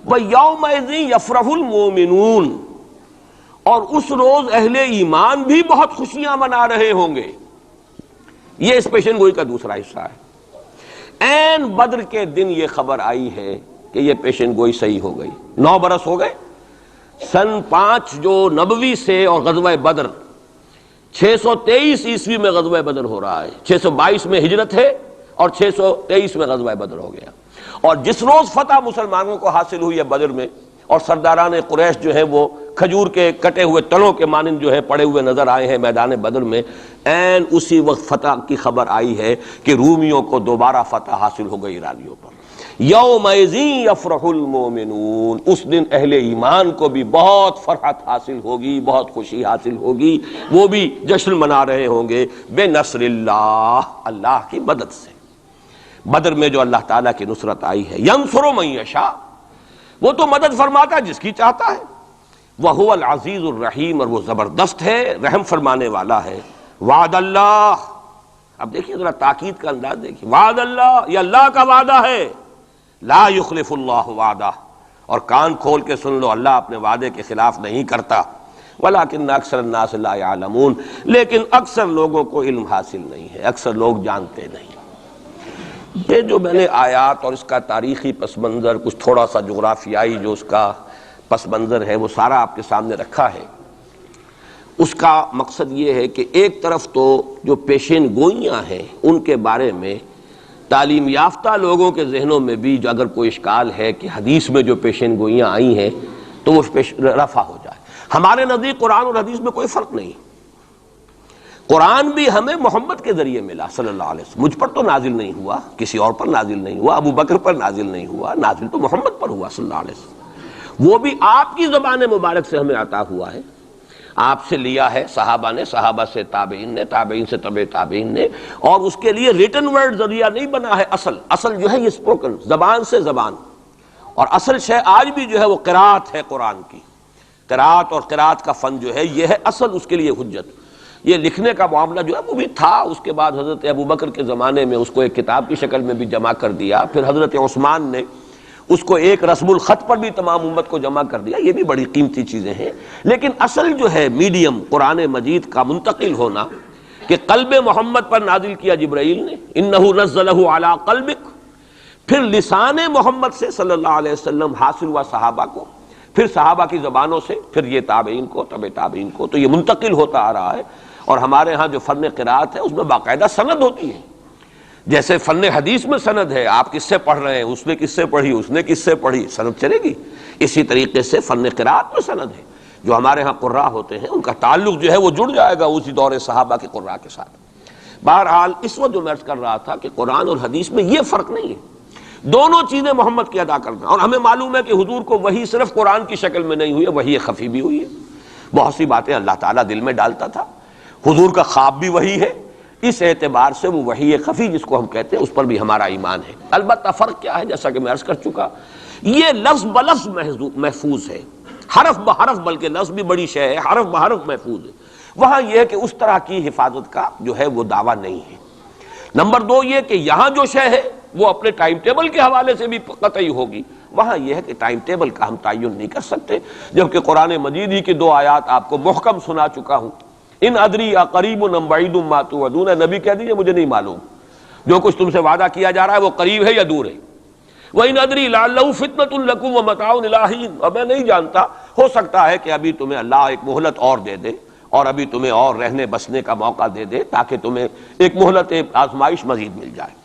وَيَوْمَئِذٍ يَفْرَحُ الْمُؤْمِنُونَ، اور اس روز اہل ایمان بھی بہت خوشیاں منا رہے ہوں گے۔ یہ اس پیشن گوئی کا دوسرا حصہ ہے۔ عین بدر کے دن یہ خبر آئی ہے کہ یہ پیشن گوئی صحیح ہو گئی۔ 9 برس ہو گئے، سن 5 جو نبوی سے اور غزوہ بدر 623 عیسوی میں غزوہ بدر ہو رہا ہے، 622 میں ہجرت ہے اور 623 میں غزوہ بدر ہو گیا۔ اور جس روز فتح مسلمانوں کو حاصل ہوئی ہے بدر میں، اور سرداران قریش جو ہیں وہ کھجور کے کٹے ہوئے تنوں کے مانند جو ہے پڑے ہوئے نظر آئے ہیں میدان بدر میں، عین اسی وقت فتح کی خبر آئی ہے کہ رومیوں کو دوبارہ فتح حاصل ہو گئی ایرانیوں پر۔ یومئذ یفرح المؤمنون، اس دن اہل ایمان کو بھی بہت فرحت حاصل ہوگی، بہت خوشی حاصل ہوگی، وہ بھی جشن منا رہے ہوں گے بنصر اللہ، اللہ کی مدد سے۔ بدر میں جو اللہ تعالیٰ کی نصرت آئی ہے، ینصر من یشاء، وہ تو مدد فرماتا ہے جس کی چاہتا ہے، وہو العزیز الرحیم، اور وہ زبردست ہے، رحم فرمانے والا ہے۔ وعد اللہ، اب دیکھیے ذرا تاکید کا انداز دیکھیے، وعد اللہ، یہ اللہ کا وعدہ ہے، لا یخلف اللہ وعدہ، اور کان کھول کے سن لو، اللہ اپنے وعدے کے خلاف نہیں کرتا۔ ولکن اکثر الناس لا یعلمون، لیکن اکثر لوگوں کو علم حاصل نہیں ہے، اکثر لوگ جانتے نہیں۔ یہ جو میں نے آیات اور اس کا تاریخی پس منظر، کچھ تھوڑا سا جغرافیائی جو اس کا پس منظر ہے، وہ سارا آپ کے سامنے رکھا ہے۔ اس کا مقصد یہ ہے کہ ایک طرف تو جو پیشین گوئیاں ہیں ان کے بارے میں تعلیم یافتہ لوگوں کے ذہنوں میں بھی جو اگر کوئی اشکال ہے کہ حدیث میں جو پیشین گوئیاں آئی ہیں تو وہ رفع ہو جائے۔ ہمارے نزدیک قرآن اور حدیث میں کوئی فرق نہیں، قرآن بھی ہمیں محمد کے ذریعے ملا صلی اللہ علیہ وسلم، مجھ پر تو نازل نہیں ہوا، کسی اور پر نازل نہیں ہوا، ابو بکر پر نازل نہیں ہوا، نازل تو محمد پر ہوا صلی اللہ علیہ وسلم، وہ بھی آپ کی زبان مبارک سے ہمیں عطا ہوا ہے، آپ سے لیا ہے صحابہ نے، صحابہ سے تابعین نے، تابعین سے تبع تابعین نے، اور اس کے لیے ریٹن ورڈ ذریعہ نہیں بنا ہے، اصل جو ہے یہ اسپوکن، زبان سے زبان، اور اصل شے آج بھی جو ہے وہ قرات ہے قرآن کی، قرات اور قرات کا فن جو ہے یہ ہے اصل اس کے لیے حجت۔ یہ لکھنے کا معاملہ جو ہے وہ بھی تھا، اس کے بعد حضرت ابو بکر کے زمانے میں اس کو ایک کتاب کی شکل میں بھی جمع کر دیا، پھر حضرت عثمان نے اس کو ایک رسم الخط پر بھی تمام امت کو جمع کر دیا، یہ بھی بڑی قیمتی چیزیں ہیں۔ لیکن اصل جو ہے میڈیم قرآن مجید کا منتقل ہونا کہ قلب محمد پر نازل کیا جبرائیل نے، انہ نزلہ علی قلبک، پھر لسان محمد سے صلی اللہ علیہ وسلم حاصل ہوا صحابہ کو، پھر صحابہ کی زبانوں سے، پھر یہ تابعین کو، تبع تابعین کو، تو یہ منتقل ہوتا آ رہا ہے۔ اور ہمارے ہاں جو فن قرات ہے اس میں باقاعدہ سند ہوتی ہے، جیسے فن حدیث میں سند ہے، آپ کس سے پڑھ رہے ہیں، اس نے کس سے پڑھی، اس نے کس سے پڑھی، سند چلے گی۔ اسی طریقے سے فن قرات میں سند ہے، جو ہمارے ہاں قراء ہوتے ہیں ان کا تعلق جو ہے وہ جڑ جائے گا اسی دور صحابہ کے قراء کے ساتھ۔ بہرحال اس وقت جو میں عرض کر رہا تھا کہ قرآن اور حدیث میں یہ فرق نہیں ہے، دونوں چیزیں محمد کی ادا کرنا، اور ہمیں معلوم ہے کہ حضور کو وحی صرف قرآن کی شکل میں نہیں ہوئی ہے، وحی خفی بھی ہوئی ہے، بہت سی باتیں اللہ تعالیٰ دل میں ڈالتا تھا، حضور کا خواب بھی وحی ہے، اس اعتبار سے وہ وحی خفی جس کو ہم کہتے ہیں اس پر بھی ہمارا ایمان ہے۔ البتہ فرق کیا ہے، جیسا کہ میں عرض کر چکا، یہ لفظ بلفظ محفوظ ہے، حرف بحرف، بلکہ لفظ بھی بڑی شے ہے، حرف بحرف محفوظ ہے، وہاں یہ ہے کہ اس طرح کی حفاظت کا جو ہے وہ دعویٰ نہیں ہے۔ نمبر دو یہ کہ یہاں جو شے ہے وہ اپنے ٹائم ٹیبل کے حوالے سے بھی قطعی ہوگی، وہاں یہ ہے کہ ٹائم ٹیبل کا ہم تعین نہیں کر سکتے، جبکہ قرآن مجید ہی کی 2 آیات آپ کو محکم سنا چکا ہوں، ان ادری اقریب ام بعید ما توعدون، نبی کہہ دیجئے مجھے نہیں معلوم، جو کچھ تم سے وعدہ کیا جا رہا ہے وہ قریب ہے یا دور ہے، وَإِنْ أَدْرِي لَعَلَّهُ فِتْنَةٌ لَكُمْ وَمَتَاعٌ إِلَىٰ حِينٍ، اور میں نہیں جانتا، ہو سکتا ہے کہ ابھی تمہیں اللہ ایک مہلت اور دے دے، اور ابھی تمہیں اور رہنے بسنے کا موقع دے دے، تاکہ تمہیں ایک مہلت آزمائش مزید مل جائے۔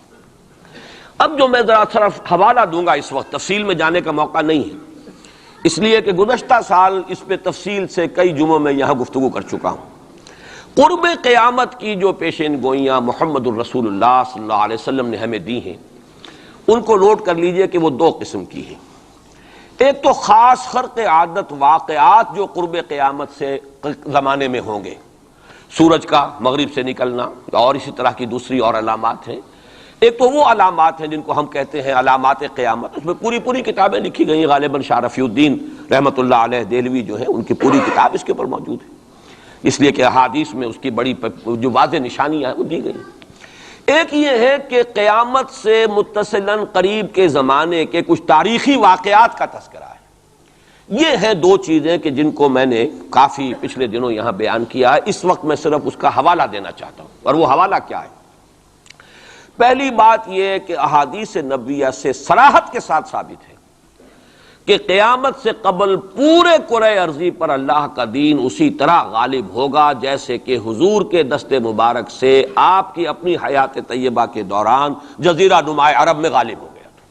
اب جو میں ذرا صرف حوالہ دوں گا، اس وقت تفصیل میں جانے کا موقع نہیں ہے، اس لیے کہ گزشتہ سال اس پہ تفصیل سے کئی جمعوں میں یہاں گفتگو کر چکا ہوں۔ قرب قیامت کی جو پیشین گوئیاں محمد الرسول اللہ صلی اللہ علیہ وسلم نے ہمیں دی ہیں، ان کو نوٹ کر لیجئے کہ وہ 2 قسم کی ہیں۔ ایک تو خاص خرق عادت واقعات جو قرب قیامت سے زمانے میں ہوں گے، سورج کا مغرب سے نکلنا اور اسی طرح کی دوسری اور علامات ہیں۔ ایک تو وہ علامات ہیں جن کو ہم کہتے ہیں علامات قیامت، اس میں پوری کتابیں لکھی گئی ہیں، غالباً شاہ رفیع الدین رحمۃ اللہ علیہ دہلوی جو ہیں ان کی پوری کتاب اس کے اوپر موجود ہے، اس لیے کہ احادیث میں اس کی بڑی جو واضح نشانیاں ہیں وہ دی گئی۔ ایک یہ ہے کہ قیامت سے متصلاً قریب کے زمانے کے کچھ تاریخی واقعات کا تذکرہ ہے۔ یہ ہیں 2 چیزیں کہ جن کو میں نے کافی پچھلے دنوں یہاں بیان کیا ہے، اس وقت میں صرف اس کا حوالہ دینا چاہتا ہوں، اور وہ حوالہ کیا ہے؟ پہلی بات یہ ہے کہ احادیث نبویہ سے صراحت کے ساتھ ثابت ہے کہ قیامت سے قبل پورے کرۂ ارضی پر اللہ کا دین اسی طرح غالب ہوگا جیسے کہ حضور کے دست مبارک سے آپ کی اپنی حیات طیبہ کے دوران جزیرہ نما عرب میں غالب ہو گیا تھا۔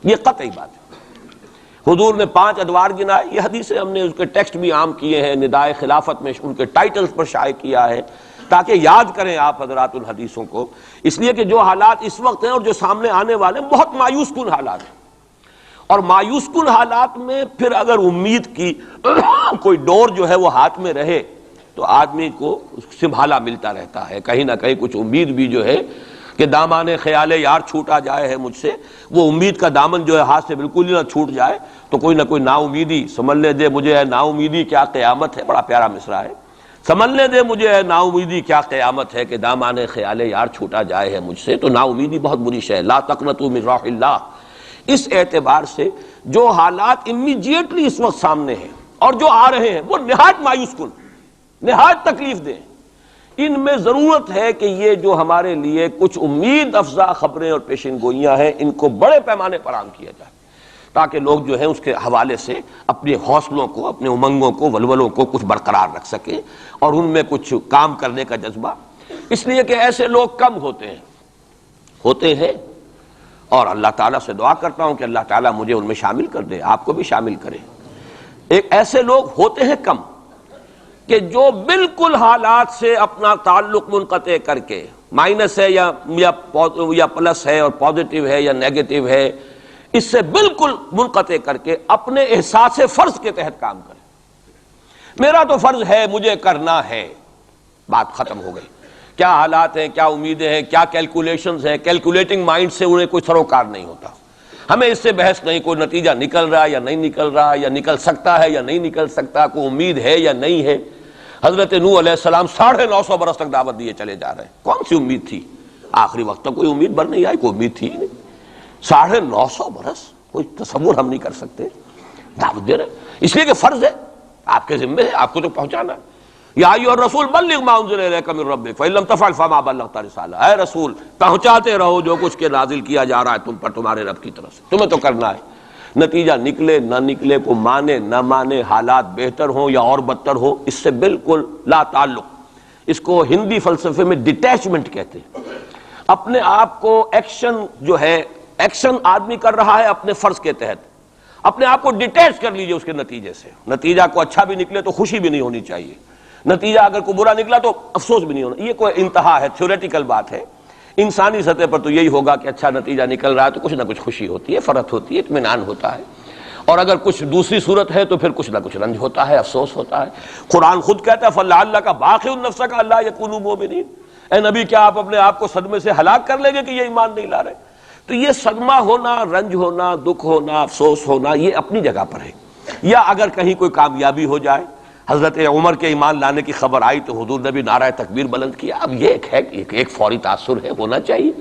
یہ قطعی بات ہے۔ حضور نے 5 ادوار گنائے، یہ حدیثیں ہم نے اس کے ٹیکسٹ بھی عام کیے ہیں، ندائے خلافت میں ان کے ٹائٹلز پر شائع کیا ہے، تاکہ یاد کریں آپ حضرات ان حدیثوں کو، اس لیے کہ جو حالات اس وقت ہیں اور جو سامنے آنے والے ہیں بہت مایوس کن حالات ہیں، اور مایوس کن حالات میں پھر اگر امید کی کوئی ڈور جو ہے وہ ہاتھ میں رہے تو آدمی کو سنبھالا ملتا رہتا ہے، کہیں نہ کہیں کچھ امید بھی جو ہے کہ دامان خیال یار چھوٹا جائے ہے مجھ سے، وہ امید کا دامن جو ہے ہاتھ سے بالکل ہی نہ چھوٹ جائے تو کوئی نہ کوئی نا امیدی سنبھلنے دے مجھے، ہے نا امیدی کیا قیامت ہے، بڑا پیارا مصرع ہے، سنبھلنے دے مجھے ہے نا امیدی کیا قیامت ہے کہ دامان خیال یار چھوٹا جائے ہے مجھ سے، تو نا امیدی بہت بری شے ہے، لا تقنطوا من رحمۃ اللہ۔ اس اعتبار سے جو حالات امیڈیٹلی اس وقت سامنے ہیں اور جو آ رہے ہیں وہ نہایت مایوس کن، نہایت تکلیف دہ، ان میں ضرورت ہے کہ یہ جو ہمارے لیے کچھ امید افزا خبریں اور پیشن گوئیاں ہیں ان کو بڑے پیمانے پر عام کیا جائے، تاکہ لوگ جو ہیں اس کے حوالے سے اپنے حوصلوں کو، اپنے امنگوں کو، ولولوں کو کچھ برقرار رکھ سکیں اور ان میں کچھ کام کرنے کا جذبہ، اس لیے کہ ایسے لوگ کم ہوتے ہیں اور اللہ تعالیٰ سے دعا کرتا ہوں کہ اللہ تعالیٰ مجھے ان میں شامل کر دے، آپ کو بھی شامل کرے۔ ایسے لوگ ہوتے ہیں کم کہ جو بالکل حالات سے اپنا تعلق منقطع کر کے، مائنس ہے یا پلس ہے اور پازیٹیو ہے یا نیگیٹو ہے، اس سے بالکل منقطع کر کے اپنے احساس فرض کے تحت کام کرے، میرا تو فرض ہے مجھے کرنا ہے، بات ختم ہو گئی۔ کیا حالات ہیں، کیا امیدیں ہیں، کیا کیلکولیشنز ہیں، کیلکولیٹنگ مائنڈ سے انہیں کوئی سروکار نہیں ہوتا، ہمیں اس سے بحث نہیں، کوئی نتیجہ نکل رہا ہے یا نہیں نکل رہا، یا نکل سکتا ہے یا نہیں نکل سکتا، کوئی امید ہے یا نہیں ہے۔ حضرت نوح علیہ السلام 950 برس تک دعوت دیے چلے جا رہے ہیں، کون سی امید تھی؟ آخری وقت تک کوئی امید بر نہیں آئی، کوئی امید تھی ہی نہیں۔ 950 برس کوئی تصور ہم نہیں کر سکتے، دعوت دے رہے، اس لیے کہ فرض ہے، آپ کے ذمہ ہے، آپ کو تو پہنچانا ہے۔ یا ایھا الرسول بلغ ما انزل الیک من ربک فإن لم تفعل فما بلغت رسالہ، اے رسول پہنچاتے رہو جو کچھ کے نازل کیا جا رہا ہے تم پر تمہارے رب کی طرف سے، تمہیں تو کرنا ہے۔ نتیجہ نکلے نہ نکلے، کو مانے نہ مانے، حالات بہتر ہوں یا اور بدتر ہو، اس سے بالکل لا تعلق۔ اس کو ہندی فلسفے میں ڈیٹیچمنٹ کہتے ہیں، اپنے آپ کو ایکشن جو ہے، ایکشن آدمی کر رہا ہے اپنے فرض کے تحت، اپنے آپ کو ڈیٹیچ کر لیجئے اس کے نتیجے سے۔ نتیجہ کو اچھا بھی نکلے تو خوشی بھی نہیں ہونی چاہیے، نتیجہ اگر کوئی برا نکلا تو افسوس بھی نہیں ہونا، یہ کوئی انتہا ہے، تھیوریٹیکل بات ہے۔ انسانی سطح پر تو یہی ہوگا کہ اچھا نتیجہ نکل رہا ہے تو کچھ نہ کچھ خوشی ہوتی ہے، فرحت ہوتی ہے، اطمینان ہوتا ہے، اور اگر کچھ دوسری صورت ہے تو پھر کچھ نہ کچھ رنج ہوتا ہے، افسوس ہوتا ہے۔ قرآن خود کہتا ہے فَلَعَلَّكَ بَاخِعٌ نَفْسَكَ أَلَّا يَكُونُوا مُؤْمِنِينَ، اے نبی کیا آپ اپنے آپ کو صدمے سے ہلاک کر لیں گے کہ یہ ایمان نہیں لا رہے؟ تو یہ صدمہ ہونا، رنج ہونا، دکھ ہونا، افسوس ہونا، یہ اپنی جگہ پر ہے۔ یا اگر کہیں کوئی کامیابی ہو جائے، حضرت عمر کے ایمان لانے کی خبر آئی تو حضور نے بھی نعرہ تکبیر بلند کیا، اب یہ ایک فوری تاثر ہے، ہونا چاہیے۔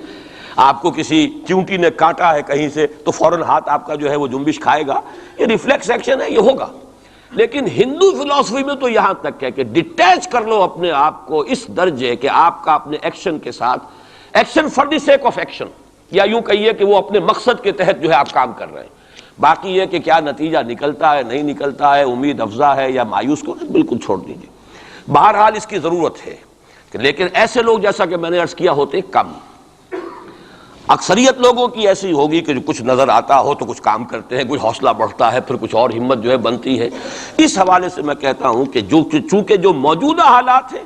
آپ کو کسی چیونٹی نے کاٹا ہے کہیں سے تو فوراً ہاتھ آپ کا جو ہے وہ جنبش کھائے گا، یہ ریفلیکس ایکشن ہے، یہ ہوگا۔ لیکن ہندو فلسفی میں تو یہاں تک ہے کہ ڈیٹیچ کر لو اپنے آپ کو اس درجے کہ آپ کا اپنے ایکشن کے ساتھ، action for the sake of action, یا یوں کہیے کہ وہ اپنے مقصد کے تحت جو ہے آپ کام کر رہے ہیں۔ باقی یہ کہ کیا نتیجہ نکلتا ہے نہیں نکلتا ہے، امید افزا ہے یا مایوس کو، بالکل چھوڑ دیجیے۔ بہرحال اس کی ضرورت ہے، لیکن ایسے لوگ جیسا کہ میں نے عرض کیا ہوتے کم، اکثریت لوگوں کی ایسی ہوگی کہ جو کچھ نظر آتا ہو تو کچھ کام کرتے ہیں، کچھ حوصلہ بڑھتا ہے، پھر کچھ اور ہمت جو ہے بنتی ہے۔ اس حوالے سے میں کہتا ہوں کہ چونکہ جو موجودہ حالات ہیں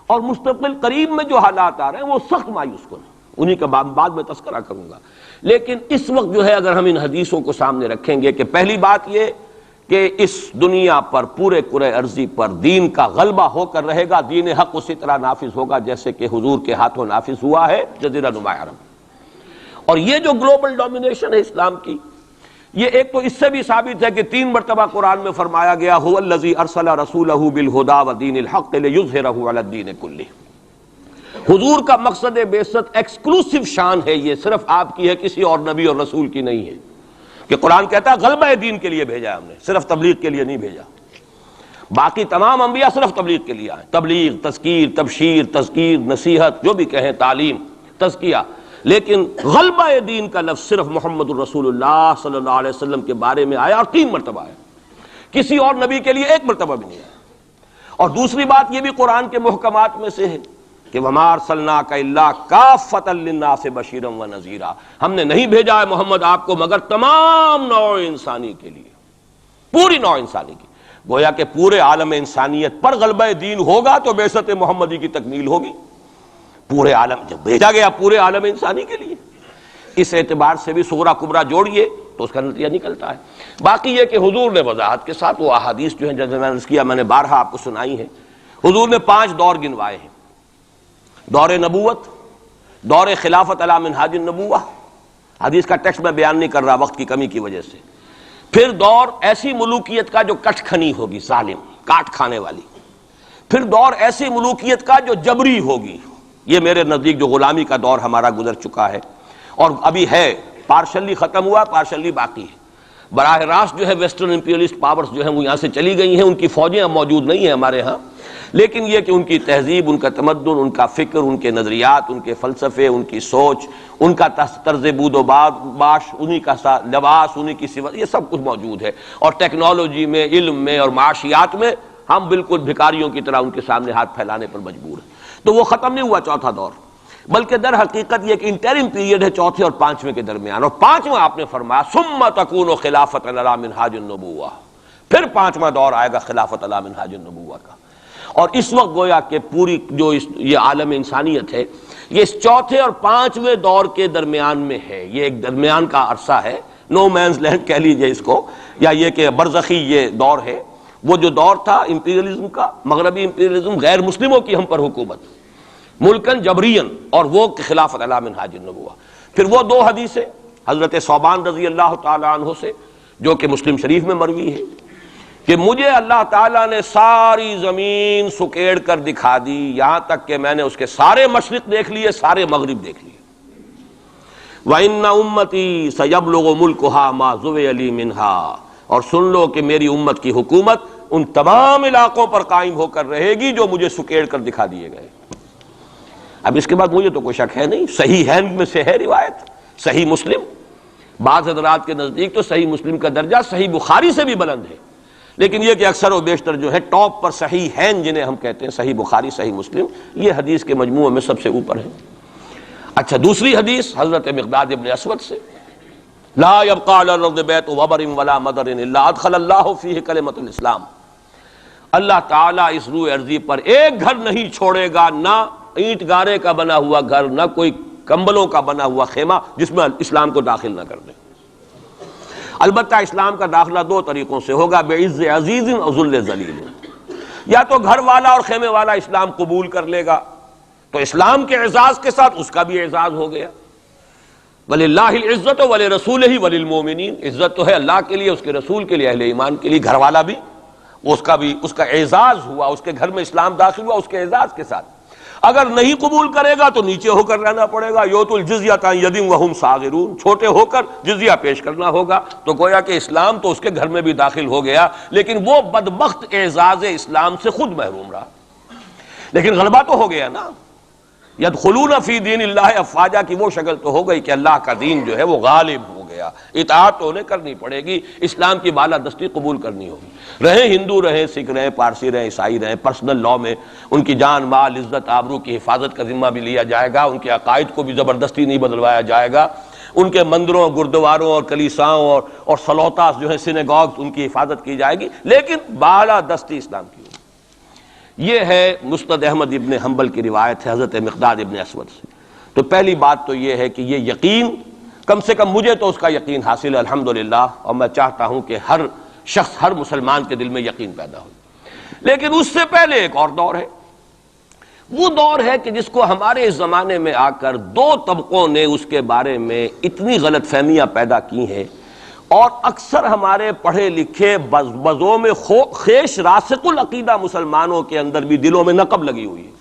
اور مستقبل قریب میں جو حالات آ رہے ہیں وہ سخت مایوس کن ہیں، انہی کا بعد میں تذکرہ کروں گا۔ لیکن اس وقت جو ہے اگر ہم ان حدیثوں کو سامنے رکھیں گے کہ پہلی بات یہ کہ اس دنیا پر، پورے کرۂ ارضی پر دین کا غلبہ ہو کر رہے گا، دین حق اسی طرح نافذ ہوگا جیسے کہ حضور کے ہاتھوں نافذ ہوا ہے جزیرہ نما عرب۔ اور یہ جو گلوبل ڈومینیشن ہے اسلام کی، یہ ایک تو اس سے بھی ثابت ہے کہ 3 مرتبہ قرآن میں فرمایا گیا هو الذی ارسل رسولہ بالہدی ودین الحق لیظہرہ علی الدین کلہ۔ حضور کا مقصد بعثت ایکسکلوسیو شان ہے، یہ صرف آپ کی ہے، کسی اور نبی اور رسول کی نہیں ہے، کہ قرآن کہتا ہے غلبہ دین کے لیے بھیجا ہم نے، صرف تبلیغ کے لیے نہیں بھیجا۔ باقی تمام انبیاء صرف تبلیغ کے لیے آئے، تبلیغ، تذکیر، تبشیر، تذکیر، نصیحت، جو بھی کہیں، تعلیم، تزکیہ، لیکن غلبہ دین کا لفظ صرف محمد الرسول اللہ صلی اللہ علیہ وسلم کے بارے میں آیا، اور 3 مرتبہ آیا، کسی اور نبی کے لیے 1 مرتبہ بھی نہیں آیا۔ اور دوسری بات یہ بھی قرآن کے محکمات میں سے ہے کہ وَمَا أَرْسَلْنَاكَ إِلَّا كَافَّةً لِلنَّاسِ بَشِيرًا وَنَذِيرًا، ہم نے نہیں بھیجا ہے محمد آپ کو مگر تمام نوع انسانی کے لیے، پوری نوع انسانی کی۔ گویا کہ پورے عالم انسانیت پر غلبہ دین ہوگا تو بعثت محمدی کی تکمیل ہوگی، پورے عالم جب بھیجا گیا پورے عالم انسانی کے لیے۔ اس اعتبار سے بھی صغرا کبرا جوڑیے تو اس کا نتیجہ نکلتا ہے۔ باقی یہ کہ حضور نے وضاحت کے ساتھ وہ احادیث جو ہیں جیسے میں نے عرض کیا، میں نے بارہا آپ کو سنائی ہیں، حضور نے 5 دور گنوائے ہیں: دور نبوت، دور خلافت علی منہاج النبوہ، حدیث کا ٹیکسٹ میں بیان نہیں کر رہا وقت کی کمی کی وجہ سے، پھر دور ایسی ملوکیت کا جو کٹ کھنی ہوگی، ظالم کاٹ کھانے والی، پھر دور ایسی ملوکیت کا جو جبری ہوگی، یہ میرے نزدیک جو غلامی کا دور ہمارا گزر چکا ہے اور ابھی ہے، پارشلی ختم ہوا، پارشلی باقی ہے۔ براہ راست جو ہے ویسٹرن امپیریلسٹ پاورز جو ہیں وہ یہاں سے چلی گئی ہیں، ان کی فوجیں اب موجود نہیں ہیں ہمارے ہاں، لیکن یہ کہ ان کی تہذیب، ان کا تمدن، ان کا فکر، ان کے نظریات، ان کے فلسفے، ان کی سوچ، ان کا طرز بود و باش، انہی کا لباس، انہی کی صفت، یہ سب کچھ موجود ہے۔ اور ٹیکنالوجی میں، علم میں اور معاشیات میں ہم بالکل بھکاریوں کی طرح ان کے سامنے ہاتھ پھیلانے پر مجبور ہیں۔ تو وہ ختم نہیں ہوا چوتھا دور، بلکہ در حقیقت یہ کہ انٹرم پیریڈ ہے چوتھے اور 5ویں کے درمیان، اور 5واں آپ نے فرمایا ثم تکون خلافت علی منہاج النبوہ، پھر 5واں دور آئے گا خلافت علی منہاج النبوہ کا۔ اور اس وقت گویا کہ پوری جو یہ عالم انسانیت ہے یہ اس چوتھے اور 5ویں دور کے درمیان میں ہے، یہ ایک درمیان کا عرصہ ہے، نو مینز لینڈ کہہ لیجئے اس کو، یا یہ کہ برزخی یہ دور ہے۔ وہ جو دور تھا امپیریلزم کا، مغربی امپیریلزم، غیر مسلموں کی ہم پر حکومت، ملکن جبرین، اور وہ خلافت علی منہاج النبوہ۔ پھر وہ 2 حدیثیں حضرت ثوبان رضی اللہ تعالی عنہ سے جو کہ مسلم شریف میں مروی ہے کہ مجھے اللہ تعالیٰ نے ساری زمین سکیڑ کر دکھا دی، یہاں تک کہ میں نے اس کے سارے مشرق دیکھ لیے، سارے مغرب دیکھ لیے۔ وَإِنَّ أُمَّتِي سَيَبْلُغُ مُلْكُهَا مَا زُوِيَ لِي مِنْهَا، اور سن لو کہ میری امت کی حکومت ان تمام علاقوں پر قائم ہو کر رہے گی جو مجھے سکیڑ کر دکھا دیے گئے۔ اب اس کے بعد مجھے تو کوئی شک ہے نہیں، صحیح ہے میں سے ہے روایت، صحیح مسلم، بعض حضرات کے نزدیک تو صحیح مسلم کا درجہ صحیح بخاری سے بھی بلند ہے، لیکن یہ کہ اکثر و بیشتر جو ہے ٹاپ پر صحیح ہیں جنہیں ہم کہتے ہیں صحیح بخاری، صحیح مسلم، یہ حدیث کے مجموعے میں سب سے اوپر ہے۔ اچھا، دوسری حدیث حضرت مقداد ابن اسود سے، لا يبقى على الارض بیت وبر ولا مدر الا ادخل اللہ فیہ کلمۃ الاسلام، اللہ تعالیٰ اس روئے ارضی پر ایک گھر نہیں چھوڑے گا، نہ اینٹ گارے کا بنا ہوا گھر، نہ کوئی کمبلوں کا بنا ہوا خیمہ جس میں اسلام کو داخل نہ کر دیں۔ البتہ اسلام کا داخلہ 2 طریقوں سے ہوگا، بعز عزیز و ذل ذلیل، یا تو گھر والا اور خیمے والا اسلام قبول کر لے گا تو اسلام کے اعزاز کے ساتھ اس کا بھی اعزاز ہو گیا، وَلِلَّهِ الْعِزَّةُ وَلِرَسُولِهِ وَلِلْمُؤْمِنِينَ، عزت تو ہے اللہ کے لیے، اس کے رسول کے لیے، اہل ایمان کے لیے، گھر والا بھی اس کا اعزاز ہوا، اس کے گھر میں اسلام داخل ہوا اس کے اعزاز کے ساتھ۔ اگر نہیں قبول کرے گا تو نیچے ہو کر رہنا پڑے گا، یؤت الجزیۃ عن ید وہم صاغرون، چھوٹے ہو کر جزیہ پیش کرنا ہوگا۔ تو گویا کہ اسلام تو اس کے گھر میں بھی داخل ہو گیا، لیکن وہ بدبخت اعزاز اسلام سے خود محروم رہا، لیکن غلبہ تو ہو گیا نا۔ یدخلون فی دین اللہ افواجا کی وہ شکل تو ہو گئی کہ اللہ کا دین جو ہے وہ غالب ہو گیا، اطاعت تو انہیں کرنی پڑے گی، اسلام کی بالادستی قبول کرنی ہوگی، رہیں ہندو رہیں سکھ رہیں پارسی رہیں عیسائی رہیں، پرسنل لاء میں ان کی جان مال عزت آبرو کی حفاظت کا ذمہ بھی لیا جائے گا، ان کے عقائد کو بھی زبردستی نہیں بدلوایا جائے گا، ان کے مندروں گردواروں اور کلیساؤں اور سلوتاس جو ہیں سینیگاگز ان کی حفاظت کی جائے گی، لیکن بالادستی اسلام کی ہوگی۔ یہ ہے مسند احمد ابن حنبل کی روایت ہے حضرت مقداد ابن اسود سے۔ تو پہلی بات تو یہ ہے کہ یہ یقین، کم سے کم مجھے تو اس کا یقین حاصل ہے الحمدللہ، اور میں چاہتا ہوں کہ ہر شخص، ہر مسلمان کے دل میں یقین پیدا ہو۔ لیکن اس سے پہلے ایک اور دور ہے، وہ دور ہے کہ جس کو ہمارے اس زمانے میں آ کر 2 طبقوں نے اس کے بارے میں اتنی غلط فہمیاں پیدا کی ہیں، اور اکثر ہمارے پڑھے لکھے بزوں میں خیش راسخ العقیدہ مسلمانوں کے اندر بھی دلوں میں نقب لگی ہوئی ہے۔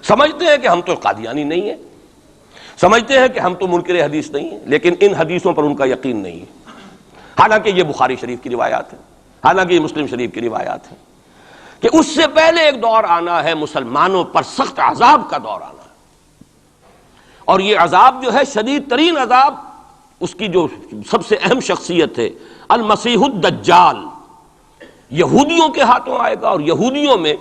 سمجھتے ہیں کہ ہم تو قادیانی نہیں ہیں، سمجھتے ہیں کہ ہم تو منکر حدیث نہیں ہیں، لیکن ان حدیثوں پر ان کا یقین نہیں ہے، حالانکہ یہ بخاری شریف کی روایات ہیں، حالانکہ یہ مسلم شریف کی روایات ہیں کہ اس سے پہلے ایک دور آنا ہے، مسلمانوں پر سخت عذاب کا دور آنا ہے، اور یہ عذاب جو ہے شدید ترین عذاب، اس کی جو سب سے اہم شخصیت ہے المسیح الدجال، یہودیوں کے ہاتھوں آئے گا، اور یہودیوں میں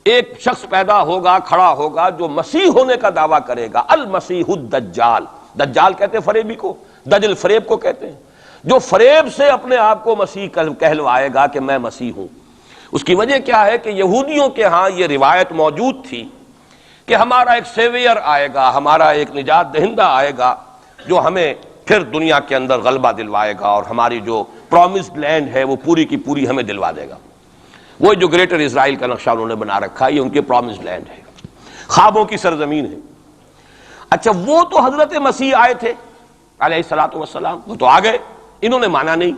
ایک شخص پیدا ہوگا، کھڑا ہوگا جو مسیح ہونے کا دعویٰ کرے گا، المسیح الدجال، دجال کہتے ہیں فریبی کو، دجل فریب کو کہتے ہیں، جو فریب سے اپنے آپ کو مسیح کہلوائے گا کہ میں مسیح ہوں۔ اس کی وجہ کیا ہے کہ یہودیوں کے ہاں یہ روایت موجود تھی کہ ہمارا ایک سیویئر آئے گا، ہمارا ایک نجات دہندہ آئے گا جو ہمیں پھر دنیا کے اندر غلبہ دلوائے گا اور ہماری جو پرومسڈ لینڈ ہے وہ پوری کی پوری ہمیں دلوا دے گا۔ وہ جو گریٹر اسرائیل کا نقشہ انہوں نے بنا رکھا ہے، یہ ان کے پرومسڈ لینڈ ہے، خوابوں کی سرزمین ہے۔ اچھا، وہ تو حضرت مسیح آئے تھے علیہ الصلوۃ والسلام، وہ تو آ گئے، انہوں نے مانا نہیں۔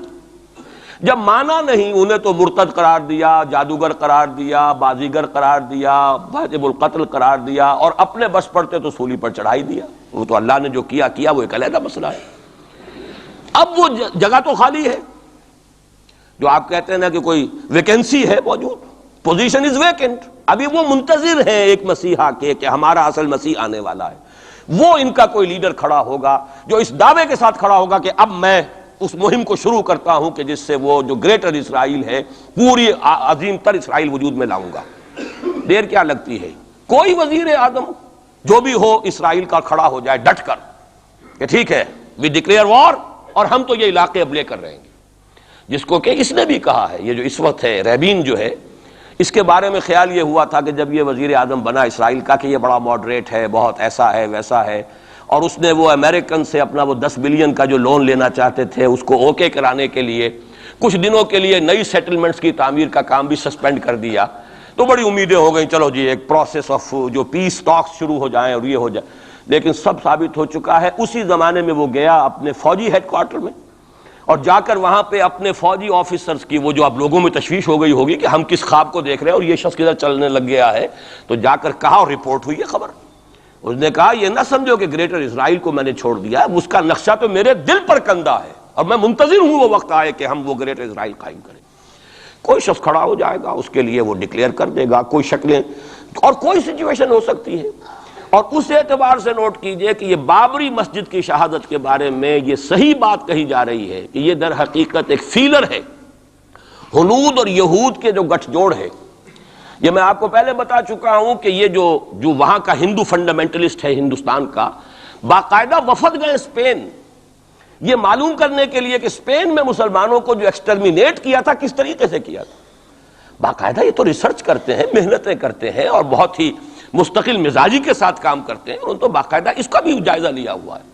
جب مانا نہیں، انہیں تو مرتد قرار دیا، جادوگر قرار دیا، بازیگر قرار دیا، واجب القتل قرار دیا، اور اپنے بس پڑتے تو سولی پر چڑھائی دیا۔ وہ تو اللہ نے جو کیا وہ ایک علیحدہ مسئلہ ہے۔ اب وہ جگہ تو خالی ہے، جو آپ کہتے ہیں نا کہ کوئی ویکینسی ہے موجود، پوزیشن از ویکنٹ۔ ابھی وہ منتظر ہیں ایک مسیحا کے کہ ہمارا اصل مسیح آنے والا ہے۔ وہ ان کا کوئی لیڈر کھڑا ہوگا جو اس دعوے کے ساتھ کھڑا ہوگا کہ اب میں اس مہم کو شروع کرتا ہوں کہ جس سے وہ جو گریٹر اسرائیل ہے، پوری عظیم تر اسرائیل وجود میں لاؤں گا۔ دیر کیا لگتی ہے؟ کوئی وزیر اعظم جو بھی ہو اسرائیل کا کھڑا ہو جائے ڈٹ کر کہ ٹھیک ہے، وی ڈکلیئر وار، اور ہم تو یہ علاقے اب لے کر رہیں گے۔ جس کو کہ اس نے بھی کہا ہے، یہ جو اس وقت ہے ریبین جو ہے، اس کے بارے میں خیال یہ ہوا تھا کہ جب یہ وزیر اعظم بنا اسرائیل کا کہ یہ بڑا ماڈریٹ ہے، بہت ایسا ہے ویسا ہے، اور اس نے وہ امریکن سے اپنا وہ 10 بلین کا جو لون لینا چاہتے تھے اس کو اوکے کرانے کے لیے کچھ دنوں کے لیے نئی سیٹلمنٹس کی تعمیر کا کام بھی سسپینڈ کر دیا، تو بڑی امیدیں ہو گئیں، چلو جی ایک پروسیس آف جو پیس ٹاکس شروع ہو جائیں اور یہ ہو جائے۔ لیکن سب ثابت ہو چکا ہے۔ اسی زمانے میں وہ گیا اپنے فوجی ہیڈ کوارٹر میں، اور جا کر وہاں پہ اپنے فوجی آفیسرز کی وہ جو اب لوگوں میں تشویش ہو گئی ہوگی کہ ہم کس خواب کو دیکھ رہے ہیں اور یہ شخص کدھر چلنے لگ گیا ہے، تو جا کر کہا، اور رپورٹ ہوئی ہے خبر، اس نے کہا یہ نہ سمجھو کہ گریٹر اسرائیل کو میں نے چھوڑ دیا، اس کا نقشہ تو میرے دل پر کندہ ہے اور میں منتظر ہوں وہ وقت آئے کہ ہم وہ گریٹر اسرائیل قائم کریں۔ کوئی شخص کھڑا ہو جائے گا، اس کے لیے وہ ڈکلیئر کر دے گا، کوئی شکلیں اور کوئی سچویشن ہو سکتی ہے۔ اور اس اعتبار سے نوٹ کیجئے کہ یہ بابری مسجد کی شہادت کے بارے میں یہ صحیح بات کہی جا رہی ہے کہ یہ در حقیقت ایک فیلر ہے، ہنود اور یہود کے جو گٹھ جوڑ ہے۔ یہ میں آپ کو پہلے بتا چکا ہوں کہ یہ جو وہاں کا ہندو فنڈامنٹلسٹ ہے ہندوستان کا، باقاعدہ وفد گئے اسپین، یہ معلوم کرنے کے لیے کہ اسپین میں مسلمانوں کو جو ایکسٹرمینیٹ کیا تھا کس طریقے سے کیا تھا۔ باقاعدہ یہ تو ریسرچ کرتے ہیں، محنتیں کرتے ہیں اور بہت ہی مستقل مزاجی کے ساتھ کام کرتے ہیں، انہوں نے تو باقاعدہ اس کا بھی جائزہ لیا ہوا ہے۔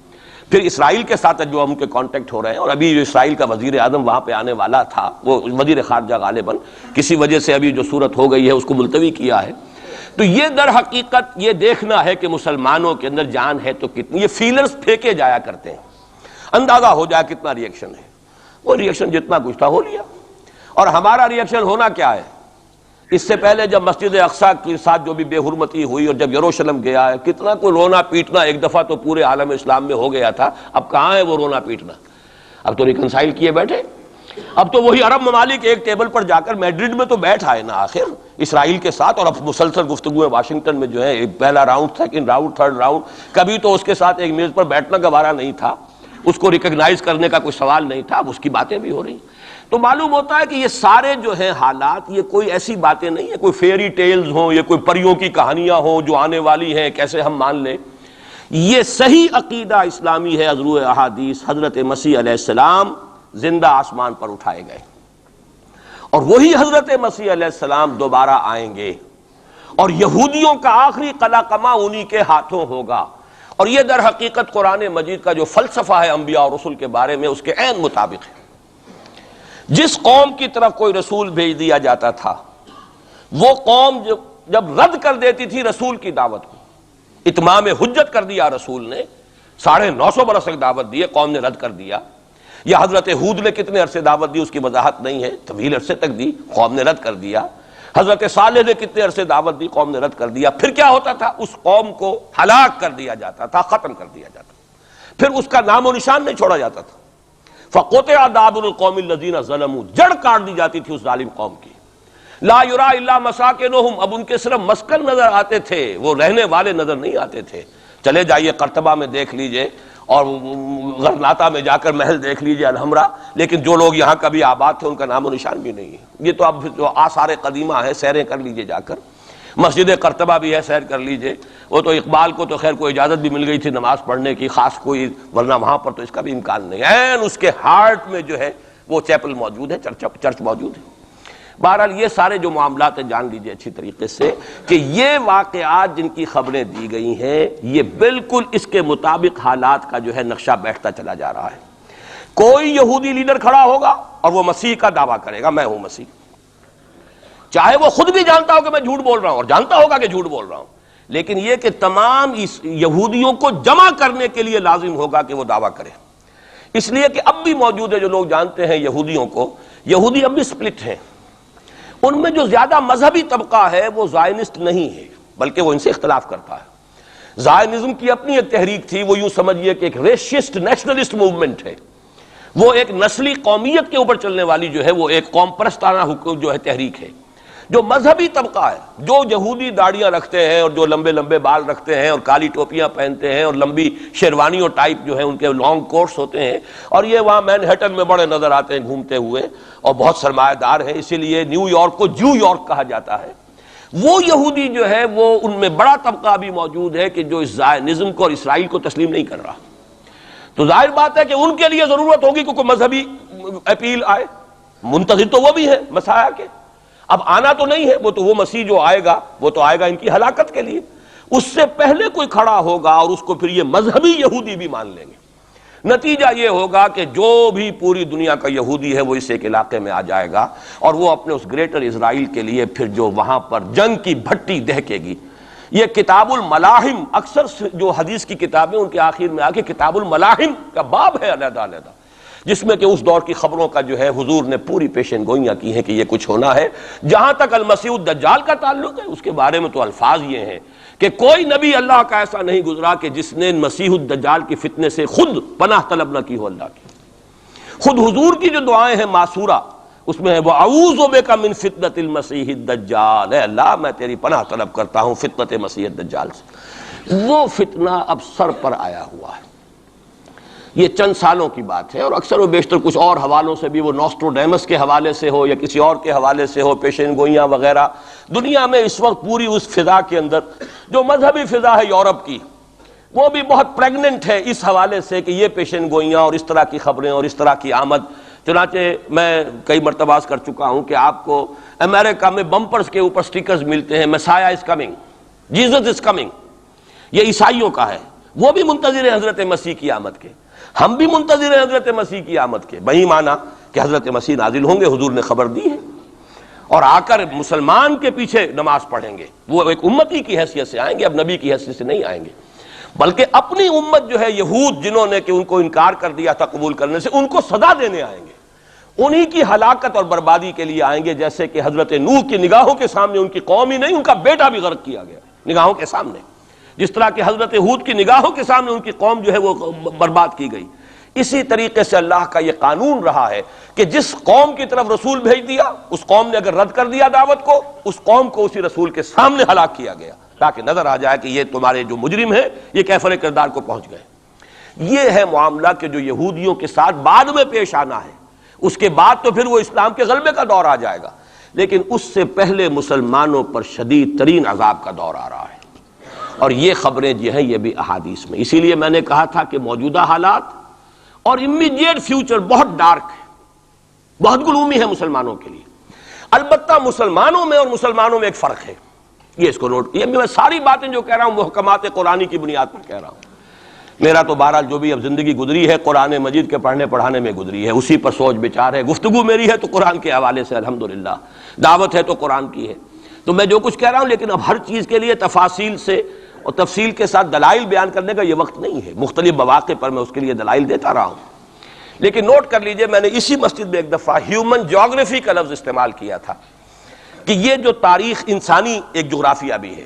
پھر اسرائیل کے ساتھ جو ہم کے کانٹیکٹ ہو رہے ہیں، اور ابھی جو اسرائیل کا وزیر اعظم وہاں پہ آنے والا تھا، وہ وزیر خارجہ غالباً کسی وجہ سے ابھی جو صورت ہو گئی ہے اس کو ملتوی کیا ہے، تو یہ در حقیقت یہ دیکھنا ہے کہ مسلمانوں کے اندر جان ہے تو کتنی۔ یہ فیلرز پھینکے جایا کرتے ہیں، اندازہ ہو جائے کتنا ری ایکشن ہے۔ وہ ری ایکشن جتنا کچھ تھا ہو لیا، اور ہمارا ری ایکشن ہونا کیا ہے؟ اس سے پہلے جب مسجد اقصیٰ کے ساتھ جو بھی بے حرمتی ہوئی اور جب یروشلم گیا ہے، کتنا کوئی رونا پیٹنا ایک دفعہ تو پورے عالم اسلام میں ہو گیا تھا۔ اب کہاں ہے وہ رونا پیٹنا؟ اب تو ریکنسائل کیے بیٹھے، اب تو وہی عرب ممالک ایک ٹیبل پر جا کر میڈرڈ میں تو بیٹھ آئے نا آخر اسرائیل کے ساتھ، اور اب مسلسل گفتگویں واشنگٹن میں جو ہے، پہلا round, second round, third round, کبھی تو اس کے ساتھ ایک میز پر بیٹھنا گوارا نہیں تھا، اس کو ریکگنائز کرنے کا کوئی سوال نہیں تھا، اب اس کی باتیں بھی ہو رہی۔ تو معلوم ہوتا ہے کہ یہ سارے جو ہیں حالات، یہ کوئی ایسی باتیں نہیں ہیں، کوئی فیری ٹیلز ہوں، یہ کوئی پریوں کی کہانیاں ہوں جو آنے والی ہیں کیسے ہم مان لیں۔ یہ صحیح عقیدہ اسلامی ہے، ازروع احادیث، حضرت مسیح علیہ السلام زندہ آسمان پر اٹھائے گئے، اور وہی حضرت مسیح علیہ السلام دوبارہ آئیں گے، اور یہودیوں کا آخری قلع قمع انہی کے ہاتھوں ہوگا۔ اور یہ در حقیقت قرآن مجید کا جو فلسفہ ہے انبیاء اور رسل کے بارے میں، اس کے عین مطابق ہے۔ جس قوم کی طرف کوئی رسول بھیج دیا جاتا تھا، وہ قوم جب رد کر دیتی تھی رسول کی دعوت کو، اتمام حجت کر دیا رسول نے، 950 برس تک دعوت دی، قوم نے رد کر دیا، یا حضرت ہود نے کتنے عرصے دعوت دی اس کی وضاحت نہیں ہے، طویل عرصے تک دی، قوم نے رد کر دیا۔ حضرت صالح نے کتنے عرصے دعوت دی، قوم نے رد کر دیا۔ پھر کیا ہوتا تھا؟ اس قوم کو ہلاک کر دیا جاتا تھا، ختم کر دیا جاتا تھا، پھر اس کا نام و نشان نہیں چھوڑا جاتا تھا۔ فَقُطِعَ دَابِرُ الْقَوْمِ الَّذِينَ ظَلَمُوا، جڑ کاٹ دی جاتی تھی اس ظالم قوم کی۔ لا یرا الا مساکنہم، اب ان کے صرف مسکن نظر آتے تھے، وہ رہنے والے نظر نہیں آتے تھے۔ چلے جائیے قرطبہ میں دیکھ لیجئے، اور غرناطہ میں جا کر محل دیکھ لیجئے الحمرا، لیکن جو لوگ یہاں کبھی آباد تھے ان کا نام و نشان بھی نہیں ہے۔ یہ تو اب جو آثار قدیمہ ہے، سیریں کر لیجئے جا کر، مسجد قرطبہ بھی ہے، سیر کر لیجئے، وہ تو اقبال کو تو خیر کوئی اجازت بھی مل گئی تھی نماز پڑھنے کی خاص کوئی، ورنہ وہاں پر تو اس کا بھی امکان نہیں ہے، اس کے ہارٹ میں جو ہے وہ چیپل موجود ہے، چرچ موجود ہے۔ بہرحال یہ سارے جو معاملات ہیں جان لیجئے اچھی طریقے سے کہ یہ واقعات جن کی خبریں دی گئی ہیں یہ بالکل اس کے مطابق حالات کا جو ہے نقشہ بیٹھتا چلا جا رہا ہے۔ کوئی یہودی لیڈر کھڑا ہوگا اور وہ مسیح کا دعویٰ کرے گا، میں ہوں مسیح، چاہے وہ خود بھی جانتا ہو کہ میں جھوٹ بول رہا ہوں اور جانتا ہوگا کہ جھوٹ بول رہا ہوں، لیکن یہ کہ تمام اس یہودیوں کو جمع کرنے کے لیے لازم ہوگا کہ وہ دعویٰ کرے۔ اس لیے کہ اب بھی موجود ہے جو لوگ جانتے ہیں یہودیوں کو، یہودی اب بھی سپلٹ ہیں، ان میں جو زیادہ مذہبی طبقہ ہے وہ زائنسٹ نہیں ہے بلکہ وہ ان سے اختلاف کرتا ہے۔ زائنزم کی اپنی ایک تحریک تھی، وہ یوں سمجھیے کہ ایک ریشسٹ نیشنلسٹ موومنٹ ہے، وہ ایک نسلی قومیت کے اوپر چلنے والی جو ہے وہ ایک قوم پرستانہ جو ہے تحریک ہے۔ جو مذہبی طبقہ ہے، جو یہودی داڑیاں رکھتے ہیں اور جو لمبے لمبے بال رکھتے ہیں اور کالی ٹوپیاں پہنتے ہیں اور لمبی شیروانیوں ٹائپ جو ہے ان کے لانگ کوٹس ہوتے ہیں، اور یہ وہاں مینہٹن میں بڑے نظر آتے ہیں گھومتے ہوئے اور بہت سرمایہ دار ہیں، اسی لیے نیو یارک کو جو یارک کہا جاتا ہے، وہ یہودی جو ہے وہ ان میں بڑا طبقہ بھی موجود ہے کہ جو اس زائنزم کو اور اسرائیل کو تسلیم نہیں کر رہا۔ تو ظاہر بات ہے کہ ان کے لیے ضرورت ہوگی کہ کوئی مذہبی اپیل آئے، منتظر تو وہ بھی ہے مسیح کے، اب آنا تو نہیں ہے، وہ مسیح جو آئے گا وہ تو آئے گا ان کی ہلاکت کے لیے، اس سے پہلے کوئی کھڑا ہوگا اور اس کو پھر یہ مذہبی یہودی بھی مان لیں گے۔ نتیجہ یہ ہوگا کہ جو بھی پوری دنیا کا یہودی ہے وہ اس ایک علاقے میں آ جائے گا اور وہ اپنے اس گریٹر اسرائیل کے لیے پھر جو وہاں پر جنگ کی بھٹی دہکے گی۔ یہ کتاب الملاحم، اکثر جو حدیث کی کتابیں ان کے آخر میں آ کے کتاب الملاحم کا باب ہے علیحدہ علیحدہ، جس میں کہ اس دور کی خبروں کا جو ہے حضور نے پوری پیشن گوئیاں کی ہیں کہ یہ کچھ ہونا ہے۔ جہاں تک المسیح الدجال کا تعلق ہے اس کے بارے میں تو الفاظ یہ ہیں کہ کوئی نبی اللہ کا ایسا نہیں گزرا کہ جس نے مسیح الدجال کی فتنے سے خود پناہ طلب نہ کی ہو اللہ کی۔ خود حضور کی جو دعائیں ہیں معصورہ اس میں ہے وَأَعُوذُ بِكَ مِن فِتْنَةِ الْمَسِيحِ الدَّجَّالِ، اے اللہ میں تیری پناہ طلب کرتا ہوں فتنت مسیح الدجال سے۔ وہ فتنہ اب سر پر آیا ہوا ہے، یہ چند سالوں کی بات ہے، اور اکثر و بیشتر کچھ اور حوالوں سے بھی، وہ نوسٹروڈیمس کے حوالے سے ہو یا کسی اور کے حوالے سے ہو، پیشین گوئیاں وغیرہ، دنیا میں اس وقت پوری اس فضا کے اندر جو مذہبی فضا ہے یورپ کی وہ بھی بہت پریگننٹ ہے اس حوالے سے کہ یہ پیشین گوئیاں اور اس طرح کی خبریں اور اس طرح کی آمد۔ چنانچہ میں کئی مرتبہ کر چکا ہوں کہ آپ کو امریکہ میں بمپرز کے اوپر سٹیکرز ملتے ہیں مسیح is coming, Jesus is coming, یہ عیسائیوں کا ہے، وہ بھی منتظر ہیں حضرت مسیح کی آمد کے، ہم بھی منتظر ہیں حضرت مسیح کی آمد کے، وہی مانا کہ حضرت مسیح نازل ہوں گے، حضور نے خبر دی ہے، اور آ کر مسلمان کے پیچھے نماز پڑھیں گے، وہ ایک امتی کی حیثیت سے آئیں گے، اب نبی کی حیثیت سے نہیں آئیں گے، بلکہ اپنی امت جو ہے یہود جنہوں نے کہ ان کو انکار کر دیا تھا قبول کرنے سے، ان کو سزا دینے آئیں گے، انہی کی ہلاکت اور بربادی کے لیے آئیں گے، جیسے کہ حضرت نوح کی نگاہوں کے سامنے ان کی قوم ہی نہیں ان کا بیٹا بھی غرق کیا گیا نگاہوں کے سامنے، جس طرح کہ حضرت ہود کی نگاہوں کے سامنے ان کی قوم جو ہے وہ برباد کی گئی۔ اسی طریقے سے اللہ کا یہ قانون رہا ہے کہ جس قوم کی طرف رسول بھیج دیا اس قوم نے اگر رد کر دیا دعوت کو، اس قوم کو اسی رسول کے سامنے ہلاک کیا گیا تاکہ نظر آ جائے کہ یہ تمہارے جو مجرم ہیں یہ کیفر کردار کو پہنچ گئے۔ یہ ہے معاملہ کہ جو یہودیوں کے ساتھ بعد میں پیش آنا ہے، اس کے بعد تو پھر وہ اسلام کے غلبے کا دور آ جائے گا، لیکن اس سے پہلے مسلمانوں پر شدید ترین عذاب کا دور آ رہا ہے، اور یہ خبریں جو ہیں یہ بھی احادیث میں۔ اسی لیے میں نے کہا تھا کہ موجودہ حالات اور امیڈیٹ فیوچر بہت ڈارک ہے، بہت گلومی ہے مسلمانوں کے لیے۔ البتہ مسلمانوں میں اور مسلمانوں میں ایک فرق ہے، یہ اس کو نوٹ، یہ میں ساری باتیں جو کہہ رہا ہوں محکمات قرآنی کی بنیاد پر کہہ رہا ہوں۔ میرا تو بہرحال جو بھی اب زندگی گزری ہے قرآن مجید کے پڑھنے پڑھانے میں گزری ہے، اسی پر سوچ بچار ہے، گفتگو میری ہے تو قرآن کے حوالے سے الحمدللہ، دعوت ہے تو قرآن کی ہے، تو میں جو کچھ کہہ رہا ہوں، لیکن اب ہر چیز کے لیے تفاصیل سے اور تفصیل کے ساتھ دلائل بیان کرنے کا یہ وقت نہیں ہے، مختلف مواقع پر میں اس کے لیے دلائل دیتا رہا ہوں۔ لیکن نوٹ کر لیجئے، میں نے اسی مسجد میں ایک دفعہ ہیومن جیوگرافی کا لفظ استعمال کیا تھا کہ یہ جو تاریخ انسانی ایک جغرافیہ بھی ہے،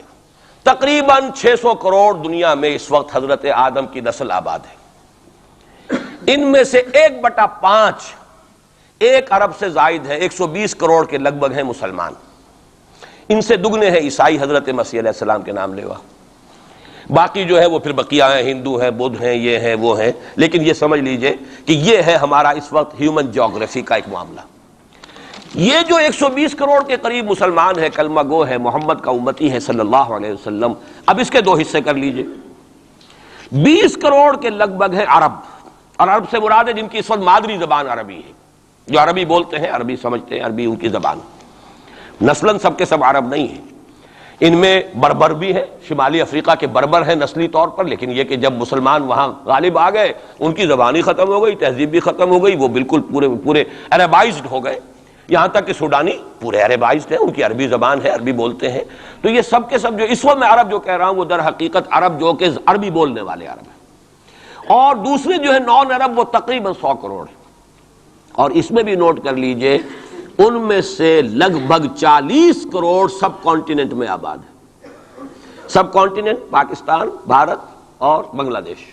تقریباً 600 کروڑ دنیا میں اس وقت حضرت آدم کی نسل آباد ہے، ان میں سے 1/5 1 ارب سے زائد ہے، 120 کروڑ کے لگ بھگ ہیں مسلمان، ان سے دگنے ہیں عیسائی حضرت مسیح علیہ السلام کے نام لیوا، باقی جو ہے وہ پھر بقیہ ہیں، ہندو ہیں، بدھ ہیں، یہ ہیں وہ ہیں، لیکن یہ سمجھ لیجئے کہ یہ ہے ہمارا اس وقت ہیومن جیوگرافی کا ایک معاملہ۔ یہ جو 120 کروڑ کے قریب مسلمان ہے، کلمہ گو ہے، محمد کا امتی ہے صلی اللہ علیہ وسلم، اب اس کے دو حصے کر لیجئے۔ 20 کروڑ کے لگ بھگ ہے عرب، اور عرب سے مراد ہے جن کی اس وقت مادری زبان عربی ہے، جو عربی بولتے ہیں، عربی سمجھتے ہیں، عربی ان کی زبان۔ نسلاً سب کے سب عرب نہیں ہیں، ان میں بربر بھی ہیں، شمالی افریقہ کے بربر ہیں نسلی طور پر، لیکن یہ کہ جب مسلمان وہاں غالب آ گئے ان کی زبان ہی ختم ہو گئی، تہذیب بھی ختم ہو گئی، وہ بالکل پورے عربائزڈ ہو گئے، یہاں تک کہ سوڈانی پورے عربائزڈ ہیں، ان کی عربی زبان ہے، عربی بولتے ہیں۔ تو یہ سب کے سب جو اس وقت میں عرب جو کہہ رہا ہوں وہ در حقیقت عرب جو کہ عربی بولنے والے عرب ہیں، اور دوسرے جو ہے نان عرب وہ تقریباً 100 کروڑ ہیں۔ اور اس میں بھی نوٹ کر لیجئے ان میں سے لگ بھگ 40 کروڑ سب کانٹیننٹ میں آباد ہے، سب کانٹیننٹ پاکستان، بھارت اور بنگلہ دیش،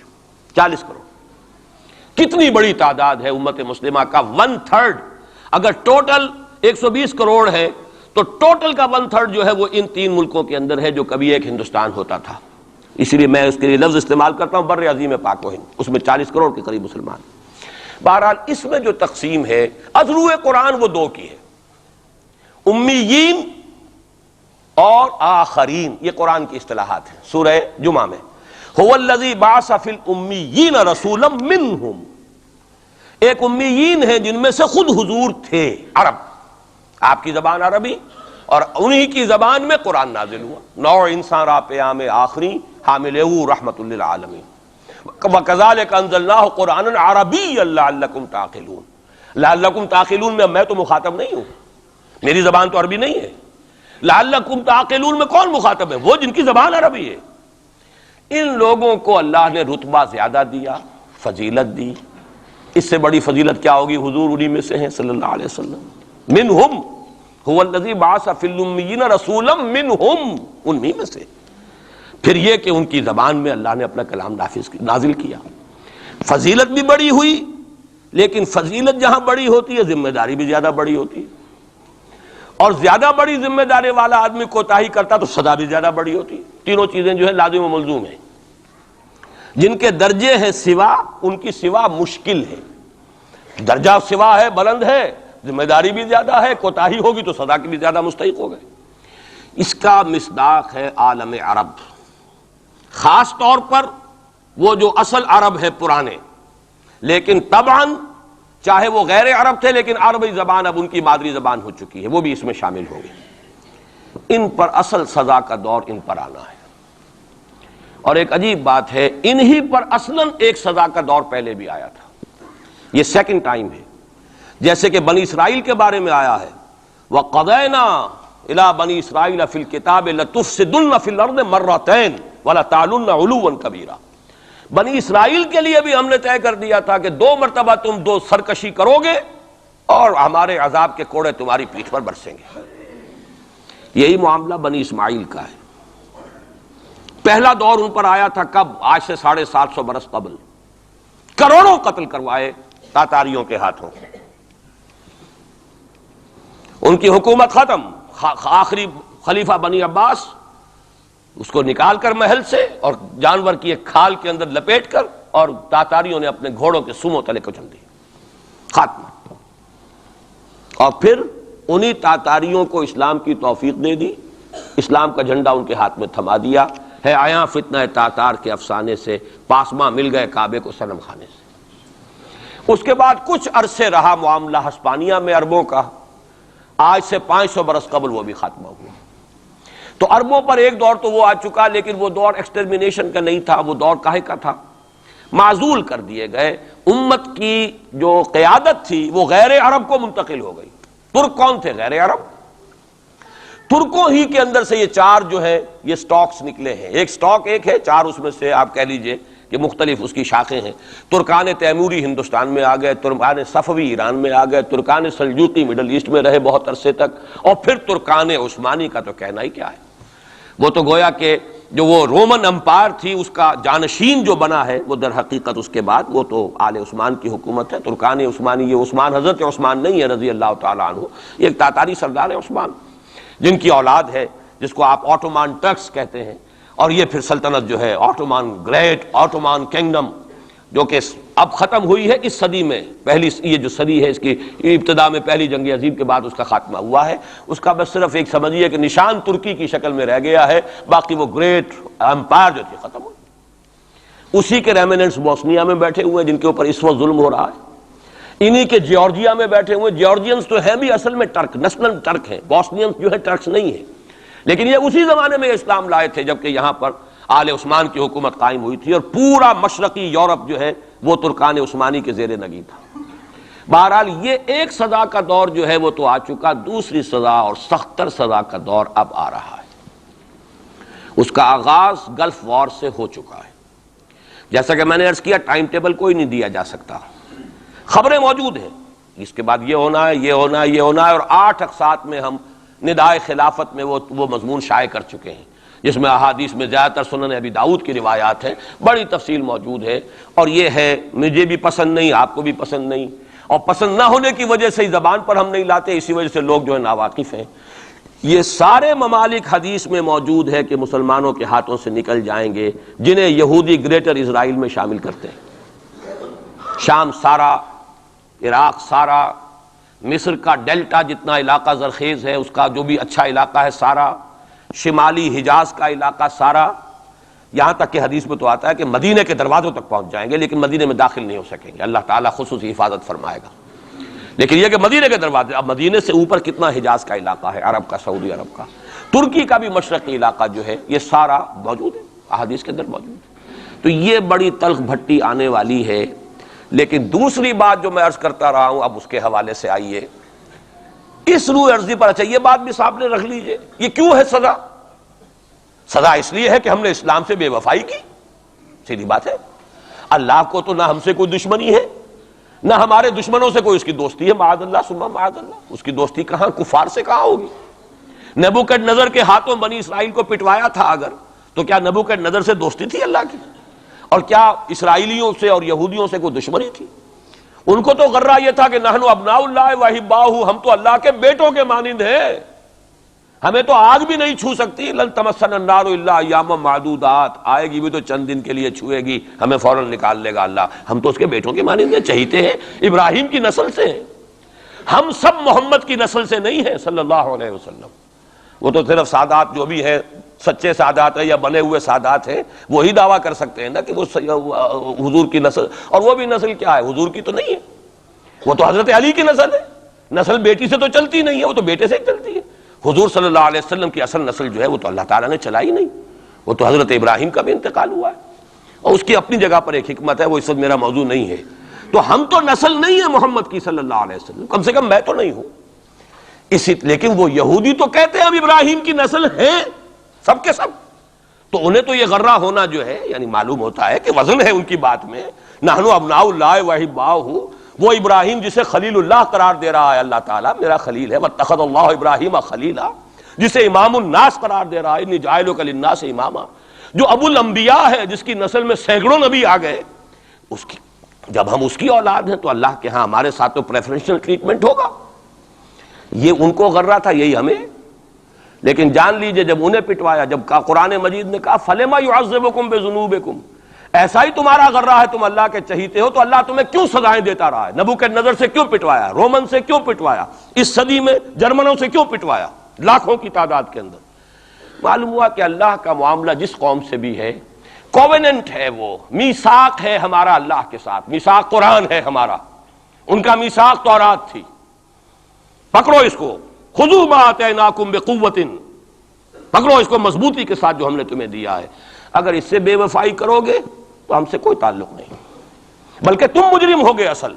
40 کروڑ۔ کتنی بڑی تعداد ہے امت مسلمہ کا 1/3۔ اگر ٹوٹل 120 کروڑ ہے تو ٹوٹل کا 1/3 جو ہے وہ ان 3 ملکوں کے اندر ہے جو کبھی ایک ہندوستان ہوتا تھا، اسی لیے میں اس کے لیے لفظ استعمال کرتا ہوں بر عظیم پاک و ہند، اس میں 40 کروڑ کے قریب مسلمان۔ بہرحال اس میں جو تقسیم ہے اذرو قرآن وہ دو کی ہے، امیین اور آخرین، یہ قرآن کی اصطلاحات ہیں۔ سورہ جمعہ میں هو الذی بعث فی الامیین رسولا منہم، ایک امیین ہیں جن میں سے خود حضور تھے، عرب، آپ کی زبان عربی، اور انہی کی زبان میں قرآن نازل ہوا، نوع انسان را پیام آخری حامل رحمت للعالمین، وَكَذَلِكَ أَنزَلْنَاهُ قُرْآنًا عَرَبِيًّا لَعَلَّكُمْ تَعْقِلُونَ۔ لَعَلَّكُمْ تَعْقِلُونَ میں تو مخاطب نہیں ہوں، میری زبان تو عربی نہیں ہے۔ لَعَلَّكُمْ تَعْقِلُونَ میں کون مخاطب ہے؟ وہ جن کی زبان عربی ہے۔ ان لوگوں کو اللہ نے رتبہ زیادہ دیا، فضیلت دی، اس سے بڑی فضیلت کیا ہوگی؟ حضور انہی میں سے ہیں صلی اللہ علیہ وسلم۔ منہم هو الذی بعث فی الامیین رسولا منہم، انہی میں سے۔ پھر یہ کہ ان کی زبان میں اللہ نے اپنا کلام نازل کیا، فضیلت بھی بڑی ہوئی، لیکن فضیلت جہاں بڑی ہوتی ہے ذمہ داری بھی زیادہ بڑی ہوتی ہے، اور زیادہ بڑی ذمہ داری والا آدمی کوتاہی کرتا تو سزا بھی زیادہ بڑی ہوتی ہے۔ تینوں چیزیں جو ہے لازم و ملزوم ہیں۔ جن کے درجے ہیں سوا، ان کی سوا مشکل ہے، درجہ سوا ہے، بلند ہے، ذمہ داری بھی زیادہ ہے، کوتاہی ہوگی تو سزا کی بھی زیادہ مستحق ہو گئے۔ اس کا مصداق ہے عالم عرب، خاص طور پر وہ جو اصل عرب ہے پرانے، لیکن طبعاً چاہے وہ غیر عرب تھے لیکن عربی زبان اب ان کی مادری زبان ہو چکی ہے، وہ بھی اس میں شامل ہو گئی۔ ان پر اصل سزا کا دور ان پر آنا ہے، اور ایک عجیب بات ہے انہی پر اصلاً ایک سزا کا دور پہلے بھی آیا تھا، یہ سیکنڈ ٹائم ہے، جیسے کہ بنی اسرائیل کے بارے میں آیا ہے وَقَضَيْنَا إِلَىٰ بَنِي إِسْرَائِيلَ فِي الْكِتَابِ لَتُفْسِدُنَّ فِي الْأَرْضِ مَرَّتَيْنِ وَلَتَعْلُنَّ عُلُوًّا كَبِيرًا۔ بنی اسرائیل کے لیے بھی ہم نے طے کر دیا تھا کہ 2 مرتبہ تم 2 سرکشی کرو گے اور ہمارے عذاب کے کوڑے تمہاری پیٹھ پر برسیں گے۔ یہی معاملہ بنی اسماعیل کا ہے۔ پہلا دور ان پر آیا تھا کب؟ آج سے 750 برس قبل، کروڑوں قتل کروائے تاتاریوں کے ہاتھوں، ان کی حکومت ختم، آخری خلیفہ بنی عباس اس کو نکال کر محل سے اور جانور کی ایک کھال کے اندر لپیٹ کر، اور تاتاریوں نے اپنے گھوڑوں کے سموں تلے کچل دی، خاتمہ۔ اور پھر انہی تاتاریوں کو اسلام کی توفیق دے دی، اسلام کا جھنڈا ان کے ہاتھ میں تھما دیا ہے۔ آیا فتنہ تاتار کے افسانے سے پاسماں مل گئے کعبے کو صنم خانے سے۔ اس کے بعد کچھ عرصے رہا معاملہ ہسپانیہ میں عربوں کا، آج سے 500 برس قبل وہ بھی خاتمہ ہوا۔ تو عربوں پر ایک دور تو وہ آ چکا، لیکن وہ دور ایکسٹرمینیشن کا نہیں تھا، وہ دور کاہے کا تھا؟ معزول کر دیے گئے، امت کی جو قیادت تھی وہ غیر عرب کو منتقل ہو گئی۔ ترک کون تھے؟ غیر عرب۔ ترکوں ہی کے اندر سے یہ 4 جو ہے یہ سٹاکس نکلے ہیں، ایک سٹاک ایک ہے، 4 اس میں سے آپ کہہ لیجئے کہ مختلف اس کی شاخیں ہیں۔ ترکان تیموری ہندوستان میں آ گئے، ترکان صفوی ایران میں آ گئے، ترکان سلجوقی مڈل ایسٹ میں رہے بہت عرصے تک، اور پھر ترکان عثمانی کا تو کہنا ہی کیا ہے، وہ تو گویا کہ جو وہ رومن امپائر تھی اس کا جانشین جو بنا ہے، وہ در حقیقت اس کے بعد وہ تو آل عثمان کی حکومت ہے۔ ترکان عثمانی، یہ عثمان حضرت عثمان نہیں ہے رضی اللہ تعالیٰ عنہ، یہ ایک تاتاری سردار ہے عثمان، جن کی اولاد ہے جس کو آپ آٹومان ٹرکس کہتے ہیں، اور یہ پھر سلطنت جو ہے آٹومان، گریٹ آٹومان کنگڈم جو کہ اب ختم ہوئی ہے اس صدی میں. پہلی یہ جو صدی ہے اس کی ابتدا میں پہلی جنگ عظیم کے بعد اس کا خاتمہ ہوا ہے. اس کا بس صرف ایک سمجھیے کہ نشان ترکی کی شکل میں رہ گیا ہے، باقی وہ گریٹ امپائر جو تھی ختم ہوئی. اسی کے ریمیننٹس بوسنیا میں بیٹھے ہوئے ہیں جن کے اوپر اس وقت ظلم ہو رہا ہے. انہی کے جیورجیا میں بیٹھے ہوئے. جیورجینز تو ہیں بھی اصل میں ٹرک، نسلن ٹرک ہیں. بوسنینز جو ہے ٹرکس نہیں ہیں، لیکن یہ اسی زمانے میں اسلام لائے تھے جبکہ یہاں پر آل عثمان کی حکومت قائم ہوئی تھی اور پورا مشرقی یورپ جو ہے وہ ترکان عثمانی کے زیر نگین تھا. بہرحال یہ ایک سزا کا دور جو ہے وہ تو آ چکا، دوسری سزا اور سختر سزا کا دور اب آ رہا ہے. اس کا آغاز گلف وار سے ہو چکا ہے. جیسا کہ میں نے عرض کیا ٹائم ٹیبل کوئی نہیں دیا جا سکتا، خبریں موجود ہیں اس کے بعد یہ ہونا ہے، یہ ہونا ہے، یہ ہونا ہے. اور 8 اقساط میں ہم ندائے خلافت میں وہ مضمون شائع کر چکے ہیں جس میں احادیث میں زیادہ تر سنن ابی داؤد کی روایات ہیں، بڑی تفصیل موجود ہے. اور یہ ہے مجھے بھی پسند نہیں، آپ کو بھی پسند نہیں، اور پسند نہ ہونے کی وجہ سے زبان پر ہم نہیں لاتے، اسی وجہ سے لوگ جو ہے ناواقف ہیں. یہ سارے ممالک حدیث میں موجود ہے کہ مسلمانوں کے ہاتھوں سے نکل جائیں گے جنہیں یہودی گریٹر اسرائیل میں شامل کرتے ہیں. شام سارا، عراق سارا، مصر کا ڈیلٹا جتنا علاقہ زرخیز ہے اس کا جو بھی اچھا علاقہ ہے سارا، شمالی حجاز کا علاقہ سارا، یہاں تک کہ حدیث میں تو آتا ہے کہ مدینے کے دروازوں تک پہنچ جائیں گے لیکن مدینے میں داخل نہیں ہو سکیں گے. اللہ تعالیٰ خصوصی حفاظت فرمائے گا. لیکن یہ کہ مدینے کے دروازے، اب مدینے سے اوپر کتنا حجاز کا علاقہ ہے، عرب کا، سعودی عرب کا، ترکی کا بھی مشرقی علاقہ جو ہے یہ سارا موجود ہے، احادیث کے اندر موجود ہے. تو یہ بڑی تلخ بھٹی آنے والی ہے. لیکن دوسری بات جو میں عرض کرتا رہا ہوں اب اس کے حوالے سے آئیے اس روح عرضی پر. اچھا یہ بات بھی سامنے رکھ لیجئے، یہ کیوں ہے سزا؟ سزا اس لیے ہے کہ ہم نے اسلام سے بے وفائی کی. سیدھی بات ہے. اللہ کو تو نہ ہم سے کوئی دشمنی ہے نہ ہمارے دشمنوں سے کوئی اس کی دوستی ہے، معاذ اللہ ثم معاذ اللہ. اس کی دوستی کہاں، کفار سے کہاں ہوگی؟ نبوکدنضر کے ہاتھوں بنی اسرائیل کو پٹوایا تھا اگر، تو کیا نبوکدنضر سے دوستی تھی اللہ کی؟ اور کیا اسرائیلیوں سے اور یہودیوں سے کوئی دشمنی تھی؟ ان کو تو غرہ یہ تھا کہ نحن ابناء اللہ واحباؤہ، ہم تو اللہ کے بیٹوں کے مانند ہیں، ہمیں تو آگ بھی نہیں چھو سکتی. لن تمسنا النار الا ایاما معدودات، آئے گی بھی تو چند دن کے لیے چھوئے گی، ہمیں فوراً نکال لے گا اللہ. ہم تو اس کے بیٹوں کے مانند ہیں، چہیتے ہیں، ابراہیم کی نسل سے ہیں. ہم سب محمد کی نسل سے نہیں ہیں صلی اللہ علیہ وسلم. وہ تو صرف سادات جو بھی ہیں، سچے سادات ہیں یا بنے ہوئے سادات ہیں، وہی دعویٰ کر سکتے ہیں نا کہ وہ حضور کی نسل. اور وہ بھی نسل کیا ہے، حضور کی تو نہیں ہے، وہ تو حضرت علی کی نسل ہے. نسل بیٹی سے تو چلتی نہیں ہے، وہ تو بیٹے سے ہی چلتی ہے. حضور صلی اللہ علیہ وسلم کی اصل نسل جو ہے وہ تو اللہ تعالیٰ نے چلائی نہیں، وہ تو حضرت ابراہیم کا بھی انتقال ہوا ہے اور اس کی اپنی جگہ پر ایک حکمت ہے، وہ اس وقت میرا موضوع نہیں ہے. تو ہم تو نسل نہیں ہے محمد کی صلی اللہ علیہ وسلم، کم سے کم میں تو نہیں ہوں. لیکن وہ یہودی تو کہتے ہیں ہم ابراہیم کی نسل ہیں سب کے سب. تو انہیں تو یہ غرہ ہونا جو ہے یعنی معلوم ہوتا ہے کہ وزن ہے ان کی بات میں. نحن ابناء اللہ واحباؤہ، وہ ابراہیم جسے خلیل اللہ قرار دے رہا ہے اللہ تعالیٰ، میرا خلیل ہے. واتخذ اللہ ابراہیم خلیلا، جسے امام الناس قرار دے رہا ہے، انی جاعلک للناس اماما، جو ابو الانبیاء ہے جس کی نسل میں سینکڑوں نبی آ گئے. اس کی جب ہم اس کی اولاد ہیں تو اللہ کے ہاں ہمارے ساتھ تو پریفرنشل ٹریٹمنٹ ہوگا. یہ ان کو غرہ تھا، یہی ہمیں. لیکن جان لیجئے جب انہیں پٹوایا، جب قرآن مجید نے کہا فَلِمَا يُعَذِّبُكُم بِذُنُوبِكُم، ایسا ہی تمہارا غرہ ہے، تم اللہ کے چہیتے ہو تو اللہ تمہیں کیوں سزائیں دیتا رہا ہے؟ نبوکدنضر سے کیوں پٹوایا، رومن سے کیوں پٹوایا، اس صدی میں جرمنوں سے کیوں پٹوایا، لاکھوں کی تعداد کے اندر. معلوم ہوا کہ اللہ کا معاملہ جس قوم سے بھی ہے کووننٹ ہے، وہ میثاق ہے ہمارا اللہ کے ساتھ. میثاق قرآن ہے ہمارا، ان کا میثاق تورات تھی. پکڑو اس کو، خذوا ما آتیناکم بقوۃ، پکڑو اس کو مضبوطی کے ساتھ جو ہم نے تمہیں دیا ہے. اگر اس سے بے وفائی کرو گے تو ہم سے کوئی تعلق نہیں، بلکہ تم مجرم ہوگے اصل.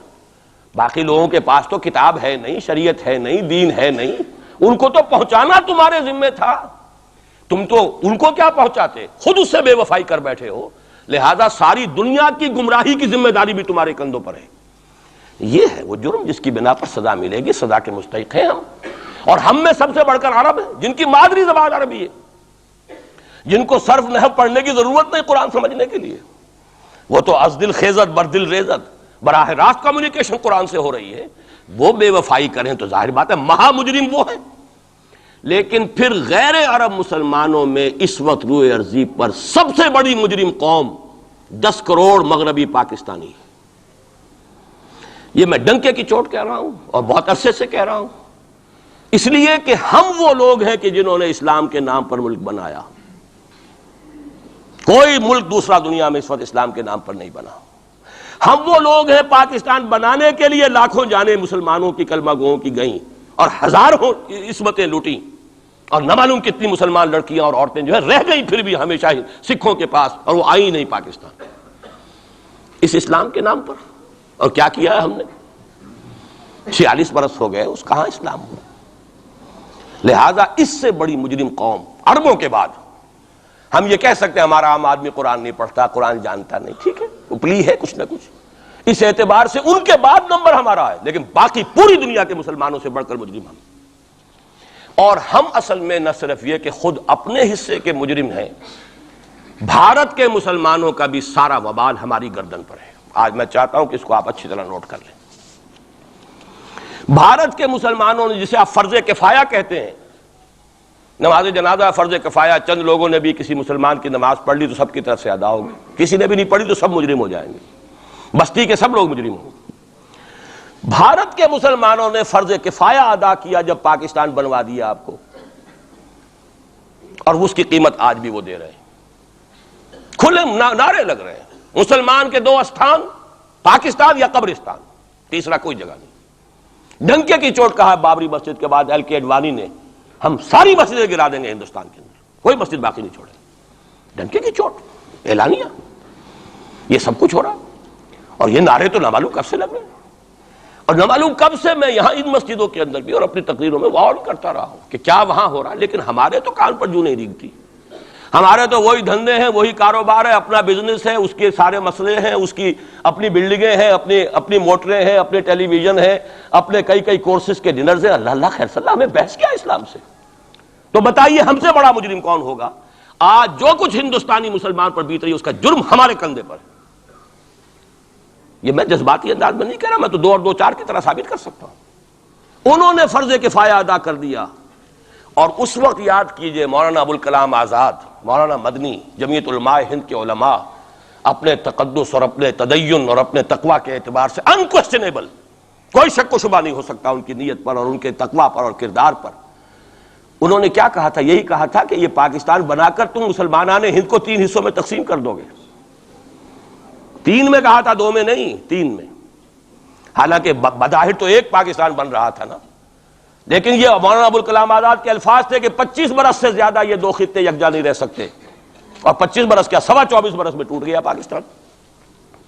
باقی لوگوں کے پاس تو کتاب ہے نہیں، شریعت ہے نہیں، دین ہے نہیں، ان کو تو پہنچانا تمہارے ذمہ تھا. تم تو ان کو کیا پہنچاتے، خود اس سے بے وفائی کر بیٹھے ہو. لہذا ساری دنیا کی گمراہی کی ذمہ داری بھی تمہارے کندھوں پر ہے. یہ ہے وہ جرم جس کی بنا پر سزا ملے گی. سزا کے مستحق ہیں ہم، اور ہم میں سب سے بڑھ کر عرب ہیں جن کی مادری زبان عربی ہے، جن کو صرف نحو پڑھنے کی ضرورت نہیں قرآن سمجھنے کے لیے. وہ تو از دل خیزت بر دل ریزت، براہ راست کمیونیکیشن قرآن سے ہو رہی ہے. وہ بے وفائی کریں تو ظاہر بات ہے مہا مجرم وہ ہیں. لیکن پھر غیر عرب مسلمانوں میں اس وقت روئے ارضی پر سب سے بڑی مجرم قوم 10 کروڑ مغربی پاکستانی. یہ میں ڈنکے کی چوٹ کہہ رہا ہوں اور بہت عرصے سے کہہ رہا ہوں، اس لیے کہ ہم وہ لوگ ہیں کہ جنہوں نے اسلام کے نام پر ملک بنایا. کوئی ملک دوسرا دنیا میں اس وقت اسلام کے نام پر نہیں بنا. ہم وہ لوگ ہیں پاکستان بنانے کے لیے لاکھوں جانیں مسلمانوں کی کلمہ گوؤں کی گئیں اور ہزاروں عصمتیں لوٹیں، اور نہ معلوم کتنی مسلمان لڑکیاں اور عورتیں جو ہے رہ گئیں پھر بھی ہمیشہ سکھوں کے پاس، اور وہ آئی نہیں پاکستان اس اسلام کے نام پر. اور کیا کیا ہے ہم نے؟ 46 برس ہو گئے، اس کہاں اسلام ہوا. لہذا اس سے بڑی مجرم قوم عربوں کے بعد ہم یہ کہہ سکتے ہیں ہمارا عام آدمی قرآن نہیں پڑھتا، قرآن جانتا نہیں، ٹھیک ہے، اپلی ہے کچھ نہ کچھ، اس اعتبار سے ان کے بعد نمبر ہمارا ہے، لیکن باقی پوری دنیا کے مسلمانوں سے بڑھ کر مجرم ہم. اور ہم اصل میں نہ صرف یہ کہ خود اپنے حصے کے مجرم ہیں، بھارت کے مسلمانوں کا بھی سارا وبال ہماری گردن پر ہے. آج میں چاہتا ہوں کہ اس کو آپ اچھی طرح نوٹ کر لیں. بھارت کے مسلمانوں نے، جسے آپ فرض کفایہ کہتے ہیں، نماز جنازہ فرض کفایہ، چند لوگوں نے بھی کسی مسلمان کی نماز پڑھ لی تو سب کی طرف سے ادا ہوگی، کسی نے بھی نہیں پڑھی تو سب مجرم ہو جائیں گے، بستی کے سب لوگ مجرم ہوں گے. بھارت کے مسلمانوں نے فرض کفایہ ادا کیا جب پاکستان بنوا دیا آپ کو، اور اس کی قیمت آج بھی وہ دے رہے ہیں. کھلے نعرے لگ رہے ہیں مسلمان کے 2 استھان، پاکستان یا قبرستان، تیسرا کوئی جگہ نہیں. ڈنکے کی چوٹ کہا بابری مسجد کے بعد ایل کے اڈوانی نے، ہم ساری مسجدیں گرا دیں گے ہندوستان کے اندر، کوئی مسجد باقی نہیں چھوڑے. ڈنکے کی چوٹ اعلانیہ، یہ سب کچھ ہو رہا. اور یہ نعرے تو نہ معلوم کب سے لگ رہے ہیں، اور نہ معلوم کب سے میں یہاں ان مسجدوں کے اندر بھی اور اپنی تقریروں میں غور کرتا رہا ہوں کہ کیا وہاں ہو رہا ہے. لیکن ہمارے تو کان پر جوں نہیں ریگتی. ہمارے تو وہی دھندے ہیں، وہی کاروبار ہے، اپنا بزنس ہے، اس کے سارے مسئلے ہیں، اس کی اپنی بلڈنگیں ہیں، اپنی موٹریں ہیں، اپنے ٹیلی ویژن ہیں، اپنے کئی کورسز کے ڈنرز ہیں. اللہ خیر صلی اللہ، ہمیں بحث کیا اسلام سے؟ تو بتائیے ہم سے بڑا مجرم کون ہوگا؟ آج جو کچھ ہندوستانی مسلمان پر بیت رہی ہے اس کا جرم ہمارے کندھے پر ہے. یہ میں جذباتی انداز میں نہیں کہہ رہا، میں تو 2 اور 2 4 کی طرح ثابت کر سکتا ہوں. انہوں نے فرض کفایہ ادا کر دیا، اور اس وقت یاد کیجئے مولانا ابوالکلام آزاد، مولانا مدنی، جمعیت علماء ہند کے علماء اپنے تقدس اور اپنے تدین اور اپنے تقوی کے اعتبار سے انکویسچنیبل، کوئی شک و شبہ نہیں ہو سکتا ان کی نیت پر اور ان کے تقوی پر اور کردار پر. انہوں نے کیا کہا تھا؟ یہی کہا تھا کہ یہ پاکستان بنا کر تم مسلمانان ہند کو 3 حصوں میں تقسیم کر دو گے. 3 میں کہا تھا، 2 میں نہیں، 3 میں. حالانکہ بظاہر تو ایک پاکستان بن رہا تھا نا، لیکن یہ مولانا ابوالکلام آزاد کے الفاظ تھے کہ 25 برس سے زیادہ یہ 2 خطے یکجا نہیں رہ سکتے. اور 25 برس کیا، 24.25 برس میں ٹوٹ گیا پاکستان.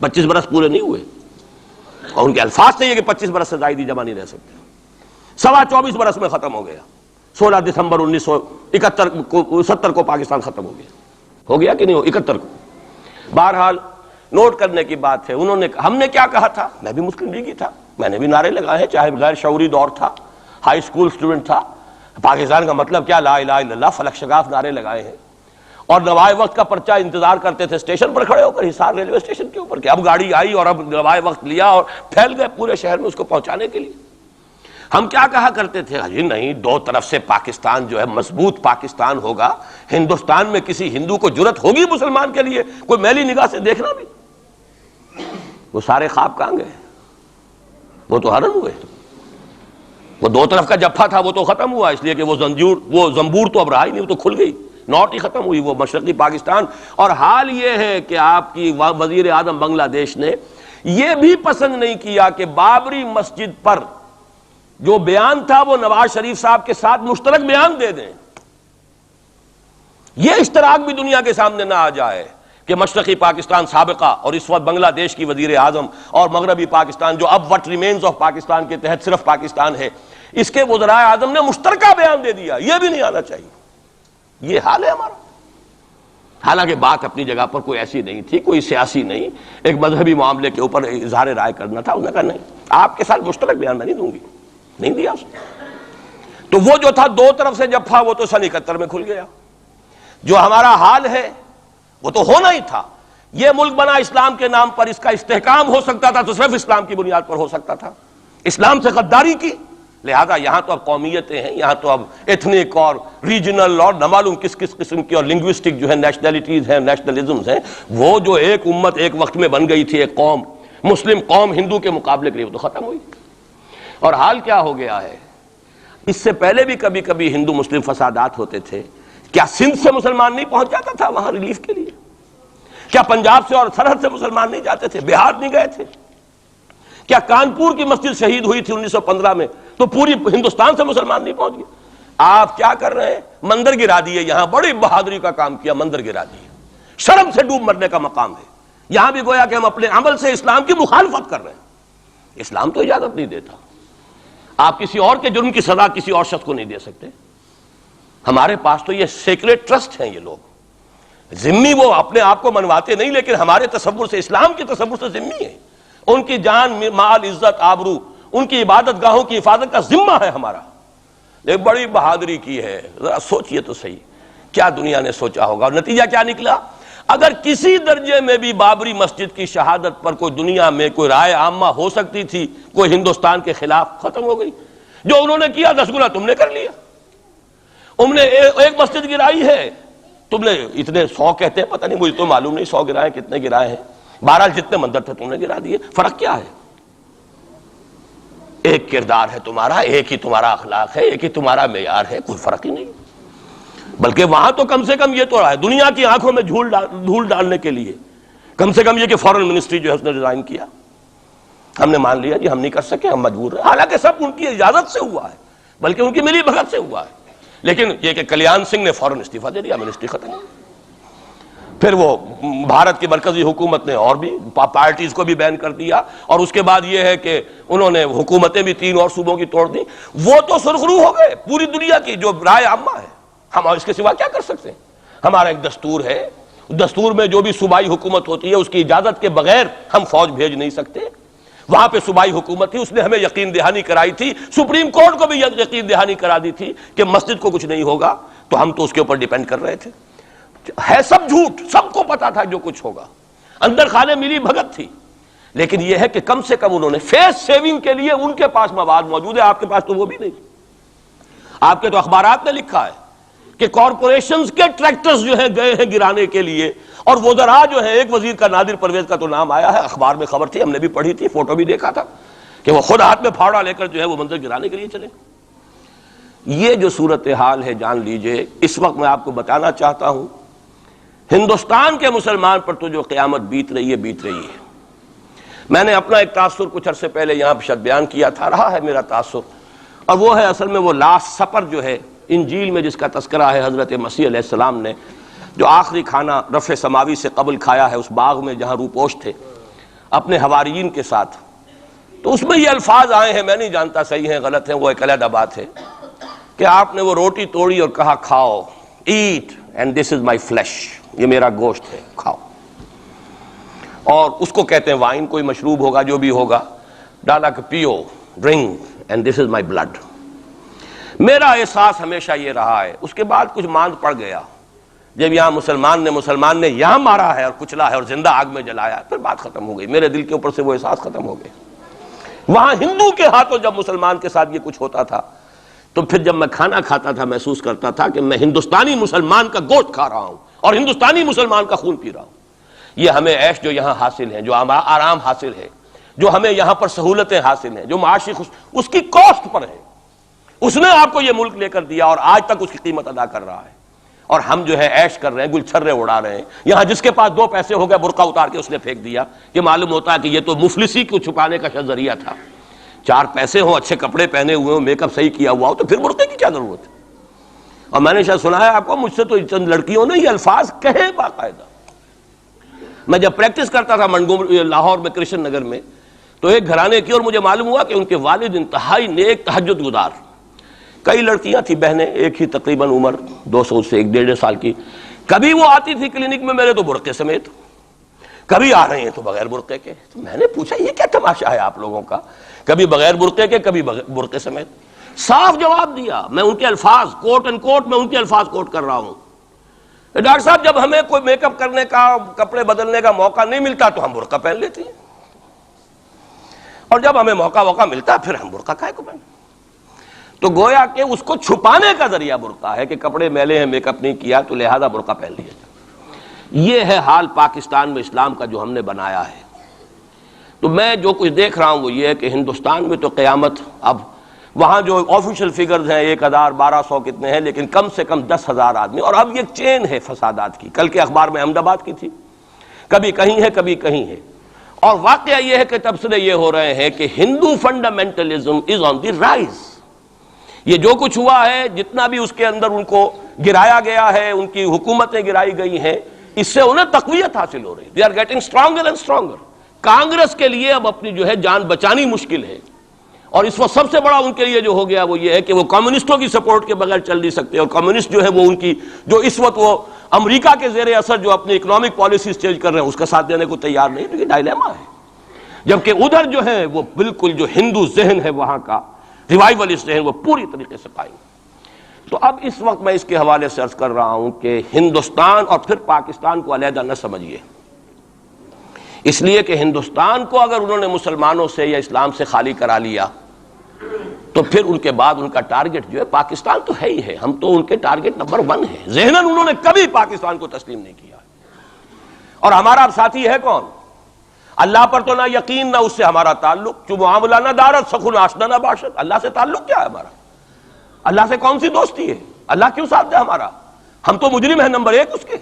25 برس پورے نہیں ہوئے، اور ان کے الفاظ تھے یہ کہ 25 برس سے زائد جمع نہیں رہ سکتے. 24.25 برس میں ختم ہو گیا. 16 دسمبر 1970 کو پاکستان ختم ہو گیا کہ نہیں ہو 71 کو. بہرحال نوٹ کرنے کی بات ہے. ہم نے کیا کہا تھا؟ میں بھی مسلم لیگی تھا، میں نے بھی نعرے لگائے ہیں، چاہے غیر شعوری دور تھا، ہائی اسکول اسٹوڈنٹ تھا. پاکستان کا مطلب کیا، لا الہ الا اللہ، فلک شگاف نعرے لگائے ہیں. اور نوائے وقت کا پرچہ انتظار کرتے تھے اسٹیشن پر کھڑے ہو کر، حصار ریلوے اسٹیشن کے اوپر، کہ اب گاڑی آئی اور اب نوائے وقت لیا اور پھیل گئے پورے شہر میں اس کو پہنچانے کے لیے. ہم کیا کہا کرتے تھے؟ جی نہیں، 2 طرف سے پاکستان جو ہے مضبوط پاکستان ہوگا. ہندوستان میں کسی ہندو کو جرت ہوگی مسلمان کے لیے کوئی میلی نگاہ سے دیکھنا بھی؟ وہ سارے خواب کہاں گئے؟ وہ تو حرم ہوئے. وہ 2 طرف کا جفا تھا وہ تو ختم ہوا، اس لیے کہ وہ زنبور تو اب رہا ہی نہیں، وہ تو کھل گئی، نوٹ ہی ختم ہوئی وہ مشرقی پاکستان. اور حال یہ ہے کہ آپ کی وزیر اعظم بنگلہ دیش نے یہ بھی پسند نہیں کیا کہ بابری مسجد پر جو بیان تھا وہ نواز شریف صاحب کے ساتھ مشترک بیان دے دیں. یہ اشتراک بھی دنیا کے سامنے نہ آ جائے کہ مشرقی پاکستان سابقہ اور اس وقت بنگلہ دیش کی وزیر اعظم اور مغربی پاکستان جو اب وٹ ریمینز آف پاکستان کے تحت صرف پاکستان ہے، اس کے وزرائے اعظم نے مشترکہ بیان دے دیا. یہ بھی نہیں آنا چاہیے. یہ حال ہے ہمارا. حالانکہ بات اپنی جگہ پر کوئی ایسی نہیں تھی، کوئی سیاسی نہیں، ایک مذہبی معاملے کے اوپر اظہار رائے کرنا تھا. انہوں نے کہا نہیں، آپ کے ساتھ مشترک بیان میں نہیں دوں گی. نہیں دیا اس نے. تو وہ جو تھا 2 طرف سے جفا وہ تو سن 71 میں کھل گیا. جو ہمارا حال ہے وہ تو ہونا ہی تھا. یہ ملک بنا اسلام کے نام پر، اس کا استحکام ہو سکتا تھا تو صرف اسلام کی بنیاد پر ہو سکتا تھا. اسلام سے غداری کی لہذا یہاں تو اب قومیتیں ہیں، یہاں تو اب ایتھنک اور ریجنل اور نہ معلوم کس کس قسم کی اور لنگوسٹک جو ہے نیشنلٹیز ہیں، نیشنلزمز ہیں، وہ جو ایک امت ایک وقت میں بن گئی تھی، ایک قوم مسلم قوم ہندو کے مقابلے کے لیے، وہ تو ختم ہوئی۔ اور حال کیا ہو گیا ہے، اس سے پہلے بھی کبھی کبھی ہندو مسلم فسادات ہوتے تھے، کیا سندھ سے مسلمان نہیں پہنچ جاتا تھا وہاں ریلیف کے لیے؟ کیا پنجاب سے اور سرحد سے مسلمان نہیں جاتے تھے؟ بہار نہیں گئے تھے؟ کیا کانپور کی مسجد شہید ہوئی تھی 1915 میں تو پوری ہندوستان سے مسلمان نہیں پہنچ گئے؟ آپ کیا کر رہے ہیں؟ مندر گرا دیے، یہاں بڑی بہادری کا کام کیا، مندر گرا دیے، شرم سے ڈوب مرنے کا مقام ہے۔ یہاں بھی گویا کہ ہم اپنے عمل سے اسلام کی مخالفت کر رہے ہیں۔ اسلام تو اجازت نہیں دیتا، آپ کسی اور کے جرم کی سزا کسی اور شخص کو نہیں دے سکتے۔ ہمارے پاس تو یہ سیکریٹ ٹرسٹ ہیں، یہ لوگ ذمی وہ اپنے آپ کو منواتے نہیں، لیکن ہمارے تصور سے، اسلام کے تصور سے ذمی ہیں۔ ان کی جان، مال، عزت، آبرو، ان کی عبادت گاہوں کی حفاظت کا ذمہ ہے ہمارا۔ لیکن بڑی بہادری کی ہے، ذرا سوچئے تو صحیح کیا دنیا نے سوچا ہوگا، اور نتیجہ کیا نکلا؟ اگر کسی درجے میں بھی بابری مسجد کی شہادت پر کوئی دنیا میں کوئی رائے عامہ ہو سکتی تھی کوئی ہندوستان کے خلاف، ختم ہو گئی۔ جو انہوں نے کیا 10 گنا تم نے کر لیا۔ انہوں نے ایک مسجد گرائی ہے، تم نے اتنے 100 کہتے ہیں، پتہ نہیں مجھے تو معلوم نہیں 100 گرائے کتنے گرائے ہیں، بہرحال جتنے مندر تھے تم نے گرا دیے۔ فرق کیا ہے؟ ایک کردار ہے تمہارا، ایک ہی تمہارا اخلاق ہے، ایک ہی تمہارا معیار ہے، کوئی فرق ہی نہیں۔ بلکہ وہاں تو کم سے کم یہ تو رہا ہے، دنیا کی آنکھوں میں دھول ڈالنے کے لیے کم سے کم یہ کہ فورن منسٹری جو ہے اس نے ریزائن کیا، ہم نے مان لیا جی ہم نہیں کر سکے، ہم مجبور ہیں، حالانکہ سب ان کی اجازت سے ہوا ہے، بلکہ ان کی ملی بھگت سے ہوا ہے۔ لیکن یہ کہ کلیان سنگھ نے فوراً استعفیٰ دے دیا، منسٹری ختم۔ پھر وہ بھارت کی مرکزی حکومت نے اور بھی پارٹیز کو بھی بین کر دیا، اور اس کے بعد یہ ہے کہ انہوں نے حکومتیں بھی 3 اور صوبوں کی توڑ دی۔ وہ تو سرخرو ہو گئے پوری دنیا کی جو رائے عامہ ہے، ہم اس کے سوا کیا کر سکتے ہیں؟ ہمارا ایک دستور ہے، دستور میں جو بھی صوبائی حکومت ہوتی ہے اس کی اجازت کے بغیر ہم فوج بھیج نہیں سکتے۔ وہاں پہ صوبائی حکومت تھی، اس نے ہمیں یقین دہانی کرائی تھی، سپریم کورٹ کو بھی یقین دہانی کرا دی تھی کہ مسجد کو کچھ نہیں ہوگا، تو ہم تو اس کے اوپر ڈیپینڈ کر رہے تھے۔ ہے سب جھوٹ، سب کو پتا تھا جو کچھ ہوگا، اندر خانے ملی بھگت تھی، لیکن یہ ہے کہ کم سے کم انہوں نے فیس سیونگ کے لیے ان کے پاس مواد موجود ہے، آپ کے پاس تو وہ بھی نہیں۔ آپ کے تو اخبارات نے لکھا ہے کہ کارپوریشنز کے ٹریکٹرز جو ہیں گئے ہیں گرانے کے لیے، اور وزراء جو ہیں، ایک وزیر کا نادر پرویز کا تو نام آیا ہے، اخبار میں خبر تھی، ہم نے بھی پڑھی تھی، فوٹو بھی دیکھا تھا کہ وہ خود ہاتھ میں پھاوڑا لے کر جو ہے وہ منظر گرانے کے لیے چلے۔ یہ جو صورتحال ہے جان لیجئے، اس وقت میں آپ کو بتانا چاہتا ہوں ہندوستان کے مسلمان پر تو جو قیامت بیت رہی ہے۔ میں نے اپنا ایک تاثر کچھ عرصے پہلے یہاں شد بیان کیا تھا، رہا ہے میرا تاثر، اور وہ ہے اصل میں وہ لاسٹ سپر جو ہے انجیل میں جس کا تذکرہ ہے حضرت مسیح علیہ السلام نے جو آخری کھانا رفع سماوی سے قبل کھایا ہے اس باغ میں جہاں روپوش تھے اپنے حواریین کے ساتھ۔ تو اس میں یہ الفاظ آئے ہیں، میں نہیں جانتا صحیح ہیں غلط ہیں، وہ ایک علیحدہ بات ہے، کہ آپ نے وہ روٹی توڑی اور کہا کھاؤ، eat and this is my flesh, یہ میرا گوشت ہے، کھاؤ۔ اور اس کو کہتے ہیں وائن، کوئی مشروب ہوگا جو بھی ہوگا، ڈالا کہ پیو، drink and this is my blood. میرا احساس ہمیشہ یہ رہا ہے، اس کے بعد کچھ ماند پڑ گیا، جب یہاں مسلمان نے یہاں مارا ہے اور کچلا ہے اور زندہ آگ میں جلایا ہے، پھر بات ختم ہو گئی، میرے دل کے اوپر سے وہ احساس ختم ہو گئے۔ وہاں ہندو کے ہاتھوں جب مسلمان کے ساتھ یہ کچھ ہوتا تھا تو پھر جب میں کھانا کھاتا تھا محسوس کرتا تھا کہ میں ہندوستانی مسلمان کا گوشت کھا رہا ہوں اور ہندوستانی مسلمان کا خون پی رہا ہوں۔ یہ ہمیں عیش جو یہاں حاصل ہے، جو آرام حاصل ہے، جو ہمیں یہاں پر سہولتیں حاصل ہیں، جو معاشی اس کی کاسٹ پر ہے۔ اس نے آپ کو یہ ملک لے کر دیا اور آج تک اس کی قیمت ادا کر رہا ہے، اور ہم جو ہے عیش کر رہے ہیں، گل چھرے اڑا رہے ہیں۔ یہاں جس کے پاس 2 پیسے ہو گئے برقع اتار کے اس نے پھینک دیا، یہ معلوم ہوتا ہے کہ یہ تو مفلسی کو چھپانے کا ذریعہ تھا۔ 4 پیسے ہوں، اچھے کپڑے پہنے ہوئے ہوں، میک اپ صحیح کیا ہوا ہو، تو پھر برقعے کی کیا ضرورت ہے؟ اور میں نے شاید سنا ہے آپ کو، مجھ سے تو چند لڑکیوں نے یہ الفاظ کہے باقاعدہ۔ میں جب پریکٹس کرتا تھا لاہور میں کرشن نگر میں، تو ایک گھرانے کی، اور مجھے معلوم ہوا کہ ان کے والد انتہائی نیک تہجد گزار، کئی لڑکیاں تھیں بہنیں، ایک ہی تقریباً عمر 200 سے 1.5 سال کی، کبھی وہ آتی تھی کلینک میں میرے تو برقعے سمیت، کبھی آ رہے ہیں تو بغیر برقعے کے۔ تو میں نے پوچھا یہ کیا تماشا ہے آپ لوگوں کا، کبھی بغیر برقعے کے کبھی برقعے سمیت۔ صاف جواب دیا، میں ان کے الفاظ کوٹ اینڈ کوٹ میں ان کے الفاظ کوٹ کر رہا ہوں، ڈاکٹر صاحب جب ہمیں کوئی میک اپ کرنے کا، کپڑے بدلنے کا موقع نہیں ملتا تو ہم برقع پہن لیتے ہیں، اور جب ہمیں موقع ملتا پھر ہم برقع کائے کو پہن۔ تو گویا کہ اس کو چھپانے کا ذریعہ برقع ہے کہ کپڑے میلے ہیں، میک اپ نہیں کیا تو لہذا برقع پہن لیا جائے۔ یہ ہے حال پاکستان میں اسلام کا جو ہم نے بنایا ہے۔ تو میں جو کچھ دیکھ رہا ہوں وہ یہ ہے کہ ہندوستان میں تو قیامت، اب وہاں جو آفیشیل فگرز ہیں 1000 1200 کتنے ہیں، لیکن کم سے کم 10,000 آدمی، اور اب یہ چین ہے فسادات کی۔ کل کے اخبار میں احمد آباد کی تھی، کبھی کہیں ہے کبھی کہیں ہے، اور واقعہ یہ ہے کہ تبصرے یہ ہو رہے ہیں کہ ہندو فنڈامنٹلزم از آن دی رائز۔ یہ جو کچھ ہوا ہے، جتنا بھی اس کے اندر ان کو گرایا گیا ہے، ان کی حکومتیں گرائی گئی ہیں، اس سے انہیں تقویت حاصل ہو رہی ہے۔ They are getting stronger and stronger. Congress کے لیے اب اپنی جو ہے جان بچانی مشکل ہے، اور اس وقت سب سے بڑا ان کے لیے جو ہو گیا وہ یہ ہے کہ وہ کمیونسٹوں کی سپورٹ کے بغیر چل نہیں سکتے، اور کمیونسٹ جو ہے وہ ان کی جو اس وقت وہ امریکہ کے زیر اثر جو اپنی اکنامک پالیسیز چینج کر رہے ہیں اس کا ساتھ دینے کو تیار نہیں، تو یہ ڈائلیما ہے۔ جبکہ ادھر جو ہے وہ بالکل جو ہندو ذہن ہے وہاں کا ریوائولسٹ ذہن وہ پوری طریقے سے قائم۔ تو اب اس وقت میں اس کے حوالے سے عرض کر رہا ہوں کہ ہندوستان اور پھر پاکستان کو علیحدہ نہ سمجھیے، اس لیے کہ ہندوستان کو اگر انہوں نے مسلمانوں سے یا اسلام سے خالی کرا لیا تو پھر ان کے بعد ان کا ٹارگٹ جو ہے پاکستان تو ہے ہی ہے، ہم تو ان کے ٹارگٹ نمبر 1 ہیں۔ ذہناً انہوں نے کبھی پاکستان کو تسلیم نہیں کیا، اور ہمارا اب ساتھی ہے کون؟ اللہ پر تو نہ یقین نہ اس سے ہمارا تعلق، جو معاملہ نہ دارت سخن آشنا نہ باشد۔ اللہ سے تعلق کیا ہے ہمارا؟ اللہ سے کون سی دوستی ہے؟ اللہ کیوں ساتھ دے ہمارا؟ ہم تو مجرم ہیں نمبر 1 اس کے،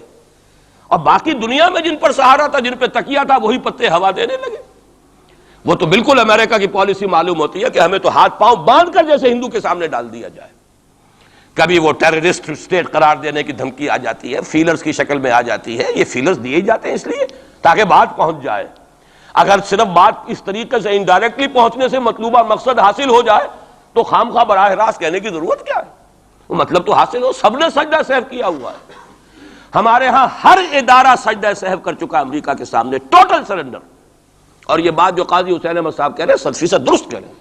اور باقی دنیا میں جن پر سہارا تھا، جن پہ تکیہ تھا، وہی پتے ہوا دینے لگے۔ وہ تو بالکل امریکہ کی پالیسی معلوم ہوتی ہے کہ ہمیں تو ہاتھ پاؤں باندھ کر جیسے ہندو کے سامنے ڈال دیا جائے۔ کبھی وہ ٹیررسٹ اسٹیٹ قرار دینے کی دھمکی آ جاتی ہے، فیلرز کی شکل میں آ جاتی ہے۔ یہ فیلرز دیے جاتے ہیں اس لیے تاکہ بات پہنچ جائے۔ اگر صرف بات اس طریقے سے انڈائریکٹلی پہنچنے سے مطلوبہ مقصد حاصل ہو جائے تو خام خواہ براہ راست کہنے کی ضرورت کیا ہے؟ وہ مطلب تو حاصل ہو۔ سب نے سجدہ سہو کیا ہوا ہے، ہمارے ہاں ہر ادارہ سجدہ سہو کر چکا امریکہ کے سامنے، ٹوٹل سرنڈر۔ اور یہ بات جو قاضی حسین احمد صاحب کہہ رہے ہیں 100% درست کہہ رہے ہیں،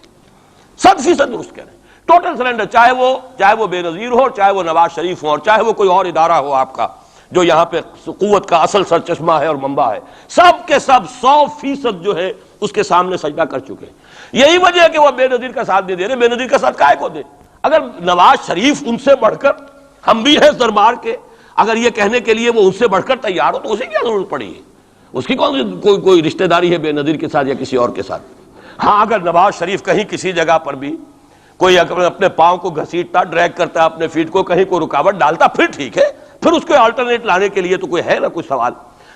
100% درست کہہ رہے ہیں۔ ٹوٹل سرنڈر، چاہے وہ بے نظیر ہو، چاہے وہ نواز شریف ہو، اور چاہے وہ کوئی اور ادارہ ہو آپ کا جو یہاں پہ قوت کا اصل سرچشمہ ہے اور منبع ہے، سب کے سب 100% جو ہے اس کے سامنے سجدہ کر چکے ہیں۔ یہی وجہ ہے کہ وہ بے نظیر کا ساتھ دے رہے۔ بے نظیر کا ساتھ کائے کو دے؟ اگر نواز شریف ان سے بڑھ کر، ہم بھی ہیں اس دربار کے، اگر یہ کہنے کے لیے وہ ان سے بڑھ کر تیار ہو تو اسے کیا ضرورت پڑی ہے؟ اس کی کون سی کوئی رشتہ داری ہے بے نظیر کے ساتھ یا کسی اور کے ساتھ؟ ہاں، اگر نواز شریف کہیں کسی جگہ پر بھی کوئی اپنے پاؤں کو گھسیٹتا، ڈریگ کرتا اپنے فیٹ کو، کہیں کوئی رکاوٹ ڈالتا، پھر ٹھیک ہے، پھر اس کو آلٹرنیٹ لانے کے لیے تو کوئی ہے نہ کوئی سوال۔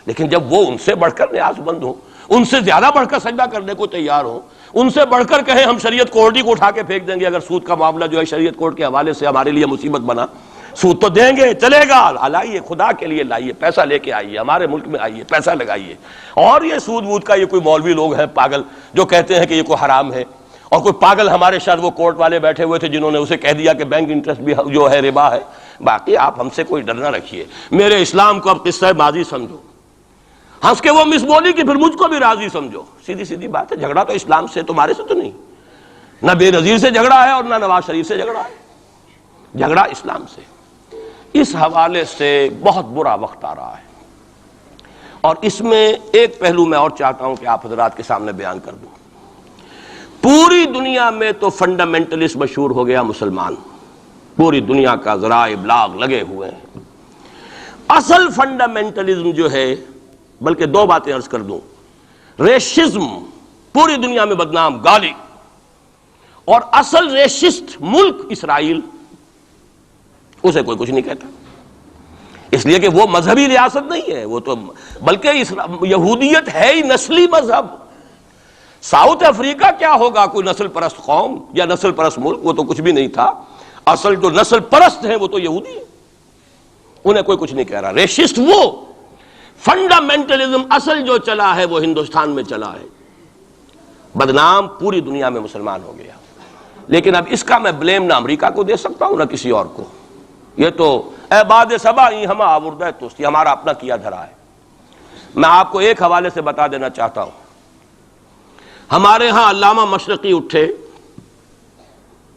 لیکن جب وہ ان سے بڑھ کر نیاز مند ہوں، ان سے زیادہ بڑھ کر سجدہ کرنے کو تیار ہوں، ان سے بڑھ کر کہیں ہم شریعت کورٹ ہی کو اٹھا کے پھینک دیں گے اگر سود کا معاملہ جو ہے شریعت کورٹ کے حوالے سے ہمارے لیے مصیبت بنا، سود تو دیں گے، چلے گا، لائیے، خدا کے لیے لائیے، پیسہ لے کے آئیے، ہمارے ملک میں آئیے، پیسہ لگائیے۔ اور یہ سود وود کا یہ کوئی مولوی لوگ ہیں پاگل جو کہتے ہیں کہ یہ کوئی حرام ہے، اور کوئی پاگل ہمارے شاید وہ کورٹ والے بیٹھے ہوئے تھے جنہوں نے اسے کہہ دیا کہ بینک انٹرسٹ بھی جو ہے ربا ہے۔ باقی آپ ہم سے کوئی ڈر نہ رکھیے، میرے اسلام کو اب قصہ ماضی سمجھو، ہنس کے وہ مس بولی کہ پھر مجھ کو بھی راضی سمجھو۔ سیدھی سیدھی بات ہے، جھگڑا تو اسلام سے تمہارے سے تو نہیں، نہ بے نظیر سے جھگڑا ہے اور نہ نواز شریف سے جھگڑا ہے، جھگڑا اسلام سے۔ اس حوالے سے بہت برا وقت آ رہا ہے، اور اس میں ایک پہلو میں اور چاہتا ہوں کہ آپ حضرات کے سامنے بیان کر دوں۔ پوری دنیا میں تو فنڈامنٹلسٹ مشہور ہو گیا مسلمان، پوری دنیا کا ذرائع ابلاغ لگے ہوئے ہیں۔ اصل فنڈامنٹلزم جو ہے، بلکہ 2 باتیں عرض کر دوں، ریشزم پوری دنیا میں بدنام گالی، اور اصل ریشسٹ ملک اسرائیل، اسے کوئی کچھ نہیں کہتا، اس لیے کہ وہ مذہبی ریاست نہیں ہے، وہ تو بلکہ یہودیت ہے ہی نسلی مذہب۔ ساؤتھ افریقہ کیا ہوگا کوئی نسل پرست قوم یا نسل پرست ملک؟ وہ تو کچھ بھی نہیں تھا۔ اصل جو نسل پرست ہیں وہ تو یہودی ہیں، انہیں کوئی کچھ نہیں کہہ رہا۔ ریشسٹ وہ فنڈامنٹلزم اصل جو چلا ہے وہ ہندوستان میں چلا ہے، بدنام پوری دنیا میں مسلمان ہو گیا۔ لیکن اب اس کا میں بلیم نہ امریکہ کو دے سکتا ہوں نہ کسی اور کو، یہ تو اے باد سبا ہی ہم آوردہ توستی، ہمارا اپنا کیا دھرا ہے۔ میں آپ کو ایک حوالے سے بتا دینا چاہتا ہوں، ہمارے ہاں علامہ مشرقی اٹھے،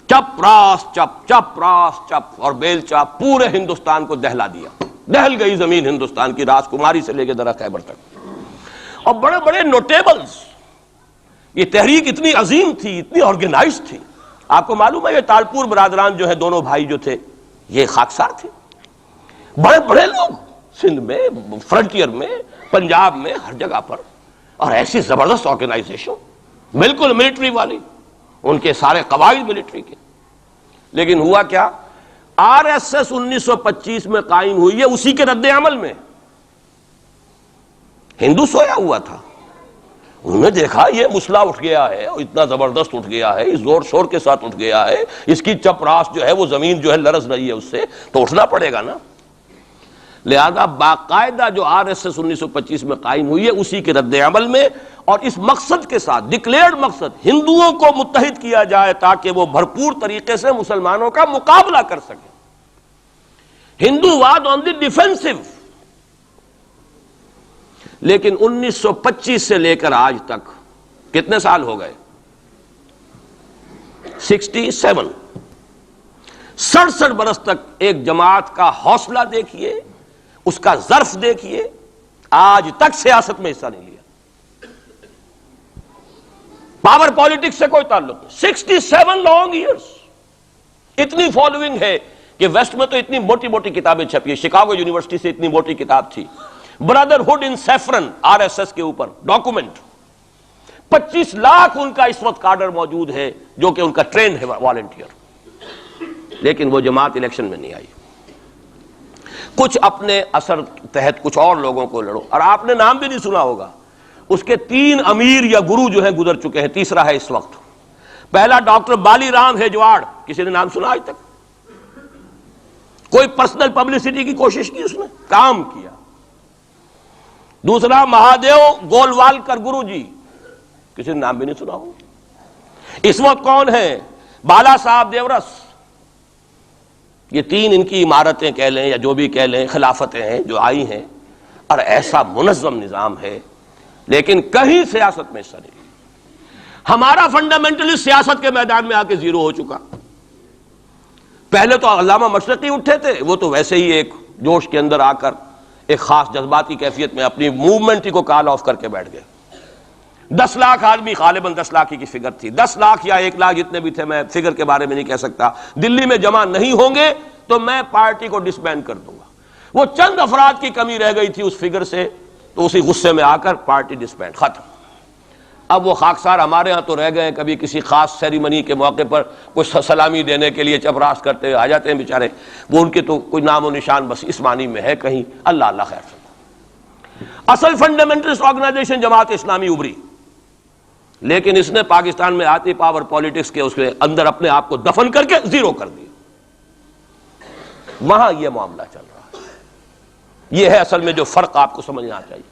چپ راس چپ، چپ راس چپ، اور بیل چاپ پورے ہندوستان کو دہلا دیا، دہل گئی زمین ہندوستان کی، راس کماری سے لے کے درہ خیبر تک، اور بڑے بڑے نوٹیبلز۔ یہ تحریک اتنی عظیم تھی، اتنی آرگنائز تھی، آپ کو معلوم ہے یہ تالپور برادران جو ہے دونوں بھائی جو تھے یہ خاکسار تھے، بڑے بڑے لوگ سندھ میں، فرنٹیئر میں، پنجاب میں، ہر جگہ پر، اور ایسی زبردست آرگنائزیشن بالکل ملٹری والی، ان کے سارے قواعد ملٹری کے. لیکن ہوا کیا؟ آر ایس ایس 1925 میں قائم ہوئی ہے اسی کے رد عمل میں. ہندو سویا ہوا تھا، انہوں نے دیکھا یہ مسئلہ اٹھ گیا ہے، اتنا زبردست اٹھ گیا ہے، اس زور شور کے ساتھ اٹھ گیا ہے، اس کی چپراس جو ہے وہ زمین جو ہے لرز رہی ہے، اس سے تو اٹھنا پڑے گا نا. لہذا باقاعدہ جو آر ایس ایس 1925 میں قائم ہوئی ہے اسی کے رد عمل میں، اور اس مقصد کے ساتھ، ڈکلیئرڈ مقصد، ہندوؤں کو متحد کیا جائے تاکہ وہ بھرپور طریقے سے مسلمانوں کا مقابلہ کر سکیں. ہندو واد آن دی ڈیفینسو. لیکن 1925 سے لے کر آج تک کتنے سال ہو گئے؟ 67. 67 برس تک ایک جماعت کا حوصلہ دیکھیے، اس کا ظرف دیکھیے، آج تک سیاست میں حصہ نہیں لیا. پاور پالیٹکس سے کوئی تعلق نہیں. 67 لانگ ایئرس. اتنی فالوئنگ ہے کہ ویسٹ میں تو اتنی موٹی موٹی کتابیں چھپی ہیں. شکاگو یونیورسٹی سے اتنی موٹی کتاب تھی، برادرہڈ ان سیفرن، آر ایس ایس کے اوپر ڈاکومنٹ. 25 لاکھ ان کا اس وقت کارڈر موجود ہے جو کہ ان کا ٹرینڈ ہے والنٹیئر. لیکن وہ جماعت الیکشن میں نہیں آئی. کچھ اپنے اثر تحت کچھ اور لوگوں کو لڑو، اور آپ نے نام بھی نہیں سنا ہوگا، اس کے 3 امیر یا گرو جو ہیں گزر چکے ہیں، تیسرا ہے اس وقت. پہلا ڈاکٹر بالی رام ہیجواڑ، کسی نے نام سنا آج تک؟ کوئی پرسنل پبلسٹی کی کوشش کی؟ اس نے کام کیا. دوسرا مہادیو گولوالکر گرو جی، کسی نے نام بھی نہیں سنا ہو. اس وقت کون ہیں؟ بالا صاحب دیورس. یہ 3 ان کی عمارتیں کہہ لیں یا جو بھی کہہ لیں، خلافتیں ہیں جو آئی ہیں، اور ایسا منظم نظام ہے، لیکن کہیں سیاست میں حصہ نہیں. ہمارا فنڈامنٹلی سیاست کے میدان میں آ کے زیرو ہو چکا. پہلے تو علامہ مشرقی اٹھے تھے، وہ تو ویسے ہی ایک جوش کے اندر آ کر ایک خاص جذباتی کیفیت میں اپنی موومنٹ کو کال آف کر کے بیٹھ گئے. 10 لاکھ آدمی، غالباً 10 لاکھ کی فگر تھی، 10 لاکھ یا 1 لاکھ جتنے بھی تھے، میں فگر کے بارے میں نہیں کہہ سکتا، دلی میں جمع نہیں ہوں گے تو میں پارٹی کو ڈسبینڈ کر دوں گا. وہ چند افراد کی کمی رہ گئی تھی اس فگر سے، تو اسی غصے میں آ کر پارٹی ڈسبینڈ، ختم. اب وہ خاکسار ہمارے ہاں تو رہ گئے ہیں، کبھی کسی خاص سیریمنی کے موقع پر کچھ سلامی دینے کے لیے چپراس کرتے آ جاتے ہیں بیچارے. وہ ان کے تو کوئی نام و نشان بس اس معنی میں ہے کہیں. اللہ اللہ خیر سے. اصل فنڈامنٹلسٹ آرگنائزیشن جماعت اسلامی ابھری، لیکن اس نے پاکستان میں آتی پاور پالیٹکس کے اس کے اندر اپنے آپ کو دفن کر کے زیرو کر دیا. وہاں یہ معاملہ چل رہا ہے. یہ ہے اصل میں جو فرق آپ کو سمجھنا چاہیے.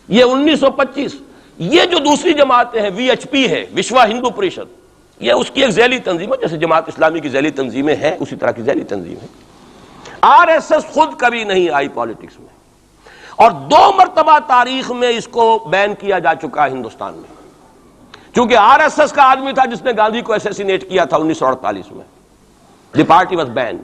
یہ 1925 یہ جو دوسری جماعتیں ہیں، وی ایچ پی ہے، وشوا ہندو پریشد، یہ اس کی ایک ذیلی تنظیم ہے، جیسے جماعت اسلامی کی ذیلی تنظیمیں ہیں اسی طرح کی ذیلی تنظیم ہے. آر ایس ایس خود کبھی نہیں آئی پالیٹکس میں، اور 2 مرتبہ تاریخ میں اس کو بین کیا جا چکا ہے ہندوستان میں. چونکہ آر ایس ایس کا آدمی تھا جس نے گاندھی کو ایسیسینیٹ کیا تھا 1948 میں. دی پارٹی واز بینڈ.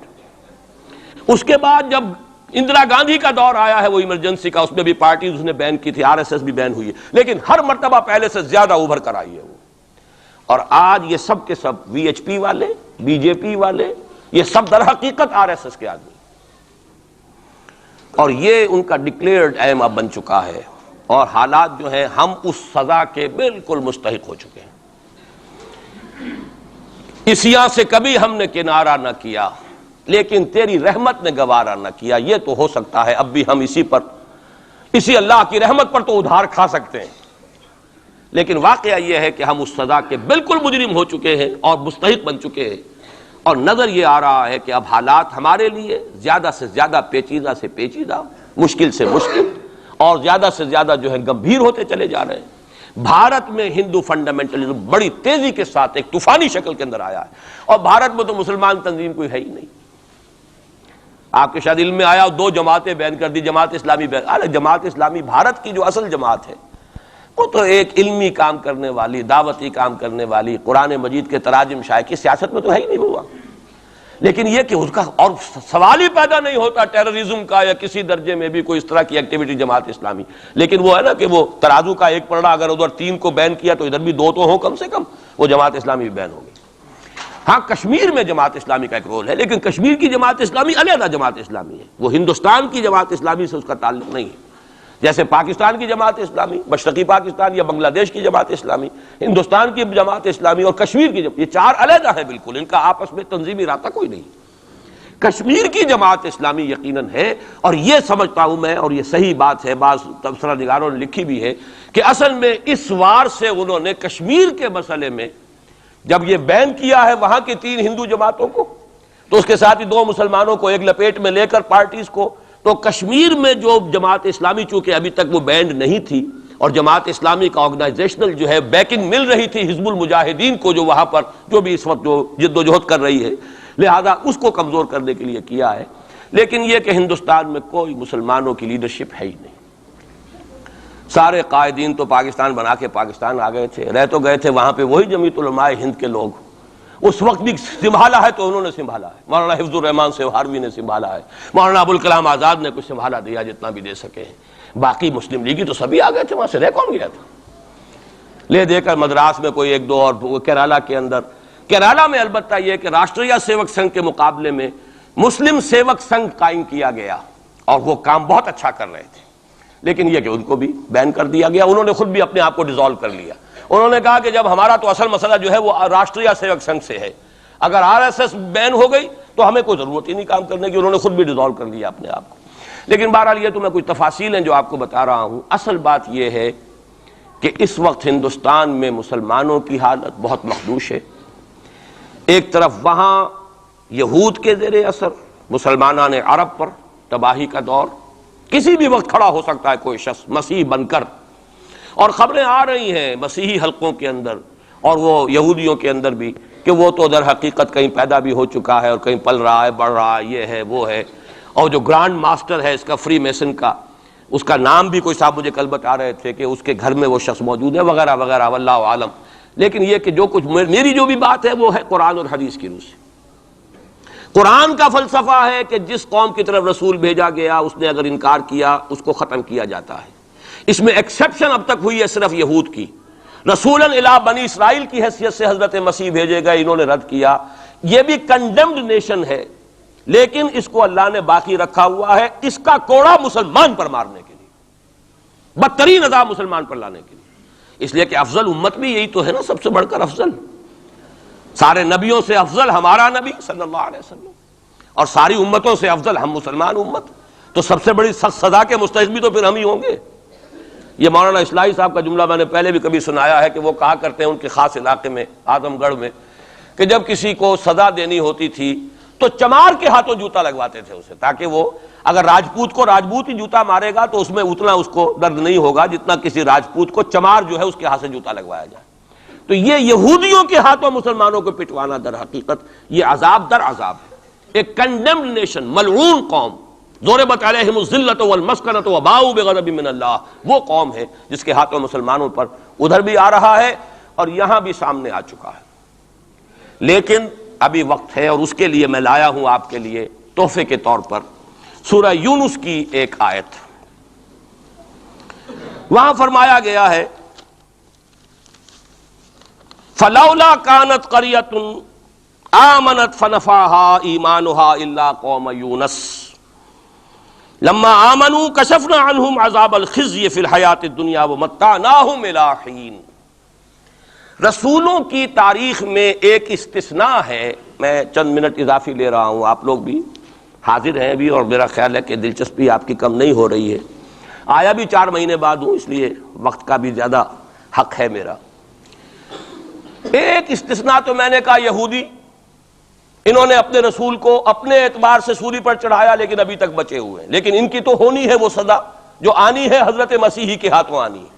اس کے بعد جب اندرا گاندھی کا دور آیا ہے وہ ایمرجنسی کا، اس میں بھی پارٹیز اس نے بین کی تھی، آر ایس ایس بھی بین ہوئی ہے، لیکن ہر مرتبہ پہلے سے زیادہ ابھر کر آئی ہے وہ. اور آج یہ سب کے سب وی ایچ پی والے، بی جے پی والے، یہ سب در حقیقت آر ایس ایس کے آدمی، اور یہ ان کا ڈکلیئرڈ ایم اب بن چکا ہے. اور حالات جو ہیں، ہم اس سزا کے بالکل مستحق ہو چکے ہیں. اسیاں سے کبھی ہم نے کنارہ نہ کیا، لیکن تیری رحمت نے گوارا نہ کیا. یہ تو ہو سکتا ہے اب بھی ہم اسی اللہ کی رحمت پر تو ادھار کھا سکتے ہیں، لیکن واقعہ یہ ہے کہ ہم اس سزا کے بالکل مجرم ہو چکے ہیں اور مستحق بن چکے ہیں. اور نظر یہ آ رہا ہے کہ اب حالات ہمارے لیے زیادہ سے زیادہ پیچیدہ سے پیچیدہ، مشکل سے مشکل، اور زیادہ سے زیادہ جو ہے گمبھیر ہوتے چلے جا رہے ہیں. بھارت میں ہندو فنڈامنٹلزم بڑی تیزی کے ساتھ ایک طوفانی شکل کے اندر آیا ہے، اور بھارت میں تو مسلمان تنظیم کوئی ہے ہی نہیں. آپ کے شاید علم میں آیا 2 جماعتیں بین کر دی، جماعت اسلامی بین. ارے جماعت اسلامی بھارت کی جو اصل جماعت ہے وہ تو ایک علمی کام کرنے والی، دعوتی کام کرنے والی، قرآن مجید کے تراجم شائع کی، سیاست میں تو ہے ہی نہیں ہوا. لیکن یہ کہ اس کا اور سوال ہی پیدا نہیں ہوتا ٹیررزم کا یا کسی درجے میں بھی کوئی اس طرح کی ایکٹیویٹی جماعت اسلامی. لیکن وہ ہے نا کہ وہ ترازو کا ایک پلڑا اگر ادھر 3 کو بین کیا تو ادھر بھی 2 تو ہوں کم سے کم، وہ جماعت اسلامی بھی بین ہوگی. ہاں کشمیر میں جماعت اسلامی کا ایک رول ہے، لیکن کشمیر کی جماعت اسلامی علیحدہ جماعت اسلامی ہے، وہ ہندوستان کی جماعت اسلامی سے اس کا تعلق نہیں ہے۔ جیسے پاکستان کی جماعت اسلامی، مشرقی پاکستان یا بنگلہ دیش کی جماعت اسلامی، ہندوستان کی جماعت اسلامی اور کشمیر کی یہ چار علیحدہ ہیں بالکل، ان کا آپس میں تنظیمی رابطہ کوئی نہیں۔ کشمیر کی جماعت اسلامی یقیناً ہے، اور یہ سمجھتا ہوں میں، اور یہ صحیح بات ہے، بعض تبصرہ نگاروں نے لکھی بھی ہے کہ اصل میں اس وار سے انہوں نے کشمیر کے مسئلے میں جب یہ بین کیا ہے وہاں کی 3 ہندو جماعتوں کو، تو اس کے ساتھ ہی 2 مسلمانوں کو ایک لپیٹ میں لے کر پارٹیز کو، تو کشمیر میں جو جماعت اسلامی چونکہ ابھی تک وہ بینڈ نہیں تھی، اور جماعت اسلامی کا آرگنائزیشنل جو ہے بیکنگ مل رہی تھی حزب المجاہدین کو، جو وہاں پر جو بھی اس وقت جو جد و جہد کر رہی ہے، لہذا اس کو کمزور کرنے کے لیے کیا ہے۔ لیکن یہ کہ ہندوستان میں کوئی مسلمانوں کی لیڈرشپ ہے ہی نہیں، سارے قائدین تو پاکستان بنا کے پاکستان آ گئے تھے، رہ تو گئے تھے وہاں پہ وہی جمیعت علماء ہند کے لوگ، اس وقت بھی سنبھالا ہے تو انہوں نے سنبھالا ہے، مولانا حفظ الرحمان سیوہاروی نے سنبھالا ہے، مولانا ابوالکلام آزاد نے کچھ سنبھالا دیا جتنا بھی دے سکے ہیں، باقی مسلم لیگی تو سبھی آ گئے تھے، وہاں سے رہ کون گیا تھا؟ لے دے کر مدراس میں کوئی 1-2 اور کیرالہ کے اندر، کیرالہ میں البتہ یہ کہ راشٹریہ سیوک سنگھ کے مقابلے میں مسلم سیوک سنگھ قائم کیا گیا، اور وہ کام بہت اچھا کر رہے تھے، لیکن یہ کہ ان کو بھی بین کر دیا گیا، انہوں نے خود بھی اپنے آپ کو ڈیزالو کر لیا۔ انہوں نے کہا کہ جب ہمارا تو اصل مسئلہ جو ہے وہ راشٹریہ سیوک سنگھ سے ہے، اگر RSS بین ہو گئی تو ہمیں کوئی ضرورت ہی نہیں کام کرنے کی، انہوں نے خود بھی ڈیزالو کر لیا اپنے آپ کو۔ لیکن بہرحال یہ تو میں کچھ تفاصیل ہیں جو آپ کو بتا رہا ہوں، اصل بات یہ ہے کہ اس وقت ہندوستان میں مسلمانوں کی حالت بہت مخدوش ہے۔ ایک طرف وہاں یہود کے زیر اثر مسلمانان عرب پر تباہی کا دور، کسی بھی وقت کھڑا ہو سکتا ہے کوئی شخص مسیح بن کر، اور خبریں آ رہی ہیں مسیحی حلقوں کے اندر اور وہ یہودیوں کے اندر بھی کہ وہ تو در حقیقت کہیں پیدا بھی ہو چکا ہے اور کہیں پل رہا ہے، بڑھ رہا ہے، یہ ہے وہ ہے، اور جو گرانڈ ماسٹر ہے اس کا فری میسن کا، اس کا نام بھی کوئی صاحب مجھے کل بتا رہے تھے کہ اس کے گھر میں وہ شخص موجود ہے وغیرہ وغیرہ، واللہ عالم۔ لیکن یہ کہ جو کچھ میری جو بھی بات ہے وہ ہے قرآن اور حدیث کی روح سے۔ قرآن کا فلسفہ ہے کہ جس قوم کی طرف رسول بھیجا گیا اس نے اگر انکار کیا اس کو ختم کیا جاتا ہے۔ اس میں ایکسیپشن اب تک ہوئی ہے صرف یہود کی، رسولاً الی بنی اسرائیل کی حیثیت سے حضرت مسیح بھیجے گئے، انہوں نے رد کیا، یہ بھی کنڈیمڈ نیشن ہے، لیکن اس کو اللہ نے باقی رکھا ہوا ہے اس کا کوڑا مسلمان پر مارنے کے لیے، بدترین عذاب مسلمان پر لانے کے لیے، اس لیے کہ افضل امت بھی یہی تو ہے نا، سب سے بڑھ کر افضل، سارے نبیوں سے افضل ہمارا نبی صلی اللہ علیہ وسلم، اور ساری امتوں سے افضل ہم مسلمان امت، تو سب سے بڑی سخت سزا کے مستحق بھی تو پھر ہم ہی ہوں گے۔ یہ مولانا اصلاحی صاحب کا جملہ میں نے پہلے بھی کبھی سنایا ہے کہ وہ کہا کرتے ہیں ان کے خاص علاقے میں اعظم گڑھ میں کہ جب کسی کو سزا دینی ہوتی تھی تو چمار کے ہاتھوں جوتا لگواتے تھے اسے، تاکہ وہ اگر راجپوت کو راجپوت ہی جوتا مارے گا تو اس میں اتنا اس کو درد نہیں ہوگا جتنا کسی راجپوت کو چمار جو ہے اس کے ہاتھ سے جوتا لگوایا جائے۔ تو یہ یہودیوں کے ہاتھوں مسلمانوں کو پٹوانا در حقیقت یہ عذاب در عذاب ہے۔ ایک کنڈیمڈ نیشن، ملعون قوم، ضربت علیہم الذلۃ والمسکنۃ وباؤوا بغضب من اللہ، وہ قوم ہے جس کے ہاتھوں مسلمانوں پر ادھر بھی آ رہا ہے اور یہاں بھی سامنے آ چکا ہے۔ لیکن ابھی وقت ہے اور اس کے لیے میں لایا ہوں آپ کے لیے تحفے کے طور پر سورہ یونس کی ایک آیت۔ وہاں فرمایا گیا ہے فلولا كانت قرية آمنت فنفعها إيمانها إلا قوم يونس لما آمنوا كشفنا عنهم عذاب الخزي في الحياة الدنيا ومتعناهم إلى حين۔ رسولوں کی تاریخ میں ایک استثناء ہے، میں چند منٹ اضافی لے رہا ہوں، آپ لوگ بھی حاضر ہیں بھی اور میرا خیال ہے کہ دلچسپی آپ کی کم نہیں ہو رہی ہے، آیا بھی 4 مہینے بعد ہوں اس لیے وقت کا بھی زیادہ حق ہے میرا۔ ایک استثناء تو میں نے کہا یہودی، انہوں نے اپنے رسول کو اپنے اعتبار سے سولی پر چڑھایا لیکن ابھی تک بچے ہوئے ہیں، لیکن ان کی تو ہونی ہے وہ سزا جو آنی ہے حضرت مسیحی کے ہاتھوں آنی ہے۔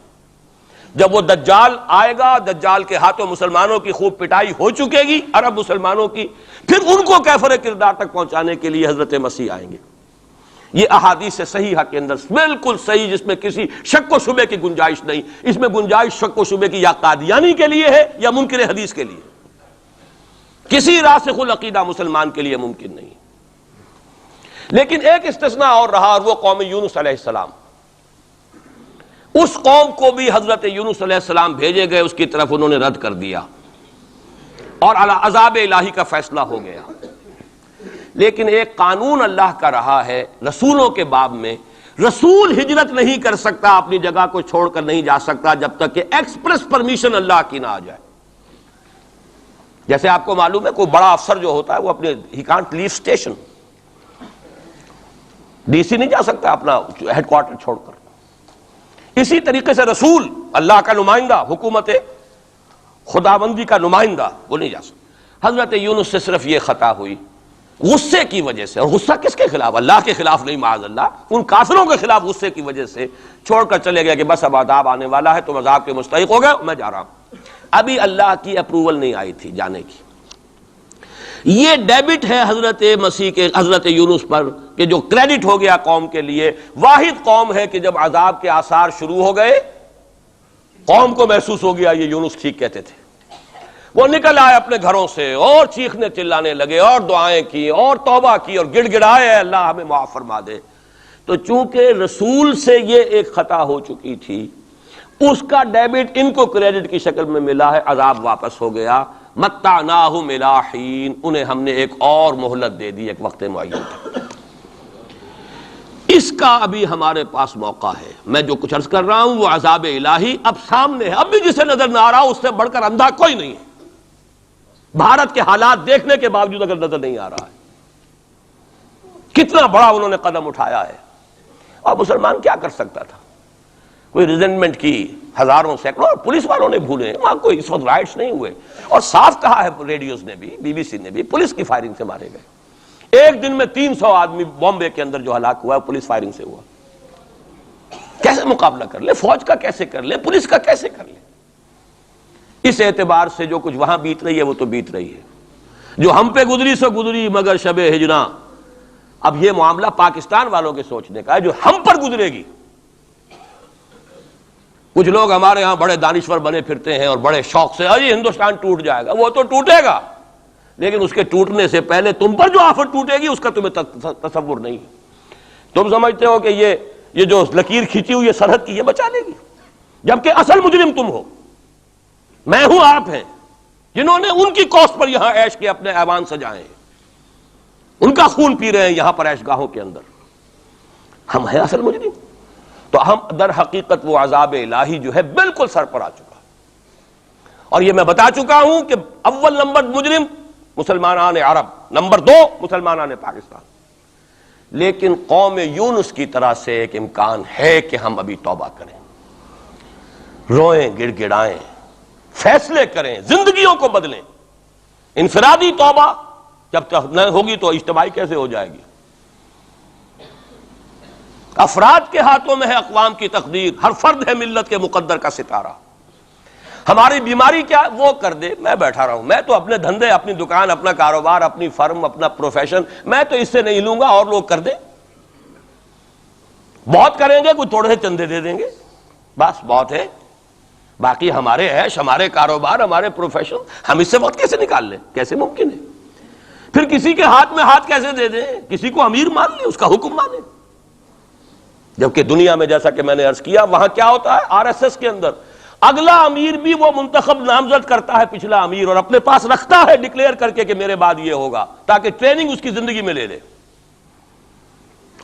جب وہ دجال آئے گا، دجال کے ہاتھوں مسلمانوں کی خوب پٹائی ہو چکے گی، عرب مسلمانوں کی، پھر ان کو کیفر کردار تک پہنچانے کے لیے حضرت مسیح آئیں گے۔ یہ احادیث صحیحہ کے اندر بالکل صحیح، جس میں کسی شک و شبے کی گنجائش نہیں، اس میں گنجائش شک و شبے کی یا قادیانی کے لیے ہے یا منکر حدیث کے لیے، کسی راسخ العقیدہ مسلمان کے لیے ممکن نہیں۔ لیکن ایک استثناء اور رہا، اور وہ قوم یونس علیہ السلام۔ اس قوم کو بھی حضرت یونس علیہ السلام بھیجے گئے، اس کی طرف انہوں نے رد کر دیا۔ اور عذاب الہی کا فیصلہ ہو گیا. لیکن ایک قانون اللہ کا رہا ہے رسولوں کے باب میں، رسول ہجرت نہیں کر سکتا، اپنی جگہ کو چھوڑ کر نہیں جا سکتا جب تک کہ ایکسپریس پرمیشن اللہ کی نہ آ جائے. جیسے آپ کو معلوم ہے کوئی بڑا افسر جو ہوتا ہے وہ اپنے ہی can't leave station, D C نہیں جا سکتا اپنا ہیڈ کوارٹر چھوڑ کر. اسی طریقے سے رسول اللہ کا نمائندہ، حکومت خداوندی کا نمائندہ، وہ نہیں جا سکتا. حضرت یونس سے صرف یہ خطا ہوئی غصے کی وجہ سے، اور غصہ کس کے خلاف؟ اللہ کے خلاف نہیں، معاذ اللہ، ان کافروں کے خلاف غصے کی وجہ سے چھوڑ کر چلے گئے کہ بس اب عذاب آنے والا ہے، تم عذاب کے مستحق ہو گئے، میں جا رہا ہوں. ابھی اللہ کی اپروول نہیں آئی تھی جانے کی. یہ ڈیبٹ ہے حضرت مسیح کے، حضرت یونس پر، کہ جو کریڈٹ ہو گیا قوم کے لیے. واحد قوم ہے کہ جب عذاب کے آثار شروع ہو گئے قوم کو محسوس ہو گیا یہ یونس ٹھیک کہتے تھے. وہ نکل آئے اپنے گھروں سے اور چیخنے چلانے لگے اور دعائیں کی اور توبہ کی اور گڑ گڑائے اللہ ہمیں معاف فرما دے. تو چونکہ رسول سے یہ ایک خطا ہو چکی تھی، اس کا ڈیبٹ ان کو کریڈٹ کی شکل میں ملا ہے، عذاب واپس ہو گیا. متعناہم الی حین، انہیں ہم نے ایک اور مہلت دے دی ایک وقت معین تک. اس کا ابھی ہمارے پاس موقع ہے. میں جو کچھ عرض کر رہا ہوں وہ عذاب الہی اب سامنے ہے. اب بھی جسے نظر نہ آ رہا اس سے بڑھ کر اندھا کوئی نہیں ہے. بھارت کے حالات دیکھنے کے باوجود اگر نظر نہیں آ رہا ہے کتنا بڑا انہوں نے قدم اٹھایا ہے. اور مسلمان کیا کر سکتا تھا؟ کوئی ریزنٹمنٹ کی ہزاروں سینکڑوں، پولیس والوں نے بھولے، وہاں کوئی اس وقت رائٹس نہیں ہوئے. اور صاف کہا ہے ریڈیوز نے بھی، بی بی سی نے بھی، پولیس کی فائرنگ سے مارے گئے. ایک دن میں 300 آدمی بامبے کے اندر جو ہلاک ہوا ہے پولیس فائرنگ سے ہوا. کیسے مقابلہ کر لے؟ فوج کا کیسے کر لے؟ پولیس کا کیسے کر لے؟ اس اعتبار سے جو کچھ وہاں بیت رہی ہے وہ تو بیت رہی ہے. جو ہم پہ گزری سو گزری مگر شب ہجراں. اب یہ معاملہ پاکستان والوں کے سوچنے کا ہے جو ہم پر گزرے گی. کچھ لوگ ہمارے ہاں بڑے دانشور بنے پھرتے ہیں اور بڑے شوق سے یہ ہندوستان ٹوٹ جائے گا. وہ تو ٹوٹے گا لیکن اس کے ٹوٹنے سے پہلے تم پر جو آفت ٹوٹے گی اس کا تمہیں تصور نہیں. تم سمجھتے ہو کہ یہ جو لکیر کھینچی ہوئی ہے سرحد کی یہ بچا لے گی، جبکہ اصل مجرم تم ہو، میں ہوں، آپ ہیں، جنہوں نے ان کی کوسٹ پر یہاں عیش کے اپنے ایوان سجائے ہیں، ان کا خون پی رہے ہیں یہاں پر عیش گاہوں کے اندر. ہم ہیں اصل مجرم. تو ہم در حقیقت وہ عذاب الہی جو ہے بالکل سر پر آ چکا. اور یہ میں بتا چکا ہوں کہ اول نمبر مجرم مسلمانان عرب، نمبر 2 مسلمانان پاکستان. لیکن قوم یونس کی طرح سے ایک امکان ہے کہ ہم ابھی توبہ کریں، روئیں، گڑ گڑائیں، فیصلے کریں، زندگیوں کو بدلیں. انفرادی توبہ جب تک نہ ہوگی تو اجتماعی کیسے ہو جائے گی؟ افراد کے ہاتھوں میں ہے اقوام کی تقدیر، ہر فرد ہے ملت کے مقدر کا ستارہ. ہماری بیماری کیا وہ کر دے، میں بیٹھا رہا ہوں، میں تو اپنے دھندے، اپنی دکان، اپنا کاروبار، اپنی فرم، اپنا پروفیشن، میں تو اس سے نہیں لوں گا، اور لوگ کر دیں. بہت کریں گے، کوئی تھوڑے سے چندے دے دیں گے، بس بہت ہے. باقی ہمارے عیش، ہمارے کاروبار، ہمارے پروفیشن، ہم اس سے وقت کیسے نکال لیں؟ کیسے ممکن ہے؟ پھر کسی کے ہاتھ میں ہاتھ کیسے دے دیں؟ کسی کو امیر مان لیں، اس کا حکم مانیں. جبکہ دنیا میں جیسا کہ میں نے عرض کیا وہاں کیا ہوتا ہے، آر ایس ایس کے اندر اگلا امیر بھی وہ منتخب نامزد کرتا ہے پچھلا امیر، اور اپنے پاس رکھتا ہے ڈکلیئر کر کے کہ میرے بعد یہ ہوگا، تاکہ ٹریننگ اس کی زندگی میں لے لے.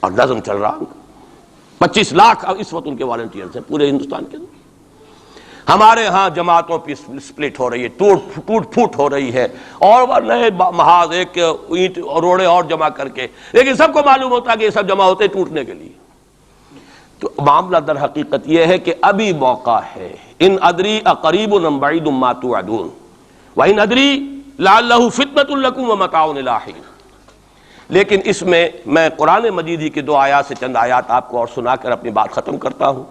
اور نظم چل رہا، 25 لاکھ اس وقت ان کے والنٹیئرز ہیں پورے ہندوستان کے اندر. ہمارے ہاں جماعتوں پہ سپلٹ ہو رہی ہے، ٹوٹ پھوٹ ہو رہی ہے، اور نئے محاذ ایک اینٹ اور روڑے اور جمع کر کے، لیکن سب کو معلوم ہوتا ہے کہ یہ سب جمع ہوتے ٹوٹنے کے لیے. تو معاملہ در حقیقت یہ ہے کہ ابھی موقع ہے. ان ادری اقریب ام بعید ما توعدون وان ادری لعلہ فتنۃ لکم ومتاع الی حین. لیکن اس میں قرآن مجید ہی کی 2 آیات سے چند آیات آپ کو اور سنا کر اپنی بات ختم کرتا ہوں.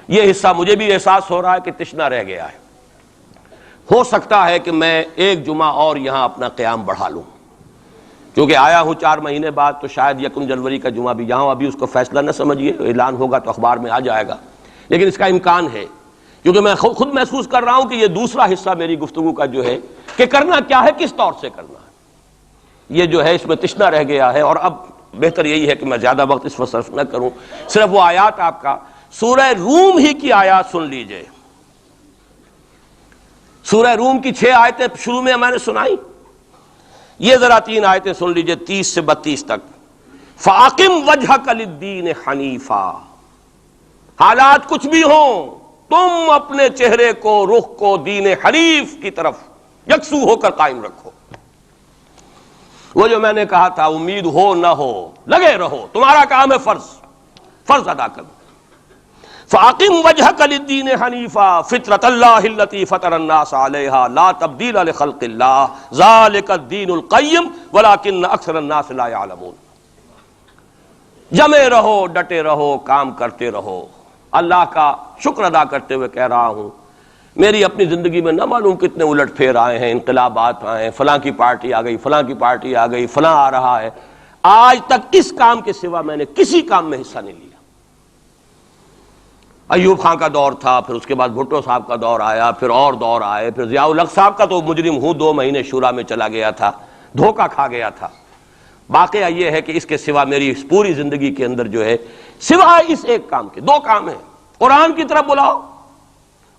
یہ حصہ مجھے بھی احساس ہو رہا ہے کہ تشنہ رہ گیا ہے. ہو سکتا ہے کہ میں ایک جمعہ اور یہاں اپنا قیام بڑھا لوں، کیونکہ آیا ہوں 4 مہینے بعد، تو شاید 1 جنوری کا جمعہ بھی جاؤں. ابھی اس کو فیصلہ نہ سمجھیے، اعلان ہوگا تو اخبار میں آ جائے گا، لیکن اس کا امکان ہے، کیونکہ میں خود محسوس کر رہا ہوں کہ یہ دوسرا حصہ میری گفتگو کا جو ہے کہ کرنا کیا ہے، کس طور سے کرنا ہے، یہ جو ہے اس میں تشنہ رہ گیا ہے. اور اب بہتر یہی ہے کہ میں زیادہ وقت اس پر صرف نہ کروں، صرف وہ آیات آپ کا سورہ روم ہی کی آیات سن لیجئے. سورہ روم کی 6 آیتیں شروع میں میں نے سنائی، یہ ذرا 3 آیتیں سن لیجئے 30 سے 32 تک۔ فَأَقِمْ وَجْهَكَ لِلدِّينِ حَنِيفًا، حالات کچھ بھی ہوں تم اپنے چہرے کو، رخ کو دین حنیف کی طرف یکسو ہو کر قائم رکھو۔ وہ جو میں نے کہا تھا، امید ہو نہ ہو لگے رہو، تمہارا کام ہے فرض ادا کرو۔ فَأَقِمْ وَجْهَكَ لِلدِّينِ حَنِيفًا فِطْرَةَ اللَّهِ الَّتِي فَطَرَ النَّاسَ عَلَيْهَا لَا تَبْدِيلَ لِخَلْقِ اللَّهِ ذَلِكَ الدِّينُ الْقَيِّمُ وَلَكِنَّ أَكْثَرَ النَّاسِ لَا يَعْلَمُونَ۔ جمے رہو، ڈٹے رہو، کام کرتے رہو۔ اللہ کا شکر ادا کرتے ہوئے کہہ رہا ہوں، میری اپنی زندگی میں نہ معلوم کتنے الٹ پھیر آئے ہیں، انقلابات آئے ہیں، فلاں کی پارٹی آ گئی، فلاں کی پارٹی آ گئی، فلاں آ رہا ہے، آج تک اس کام کے سوا میں نے کسی کام میں حصہ نہیں لیا۔ ایوب خان کا دور تھا، پھر اس کے بعد بھٹو صاحب کا دور آیا، پھر اور دور آئے، پھر ضیاء الحق صاحب کا تو مجرم ہوں 2 مہینے شورا میں چلا گیا تھا، دھوکہ کھا گیا تھا۔ واقعہ یہ ہے کہ اس کے سوا میری اس پوری زندگی کے اندر جو ہے، سوائے اس ایک کام کے 2 کام ہیں، قرآن کی طرف بلاؤ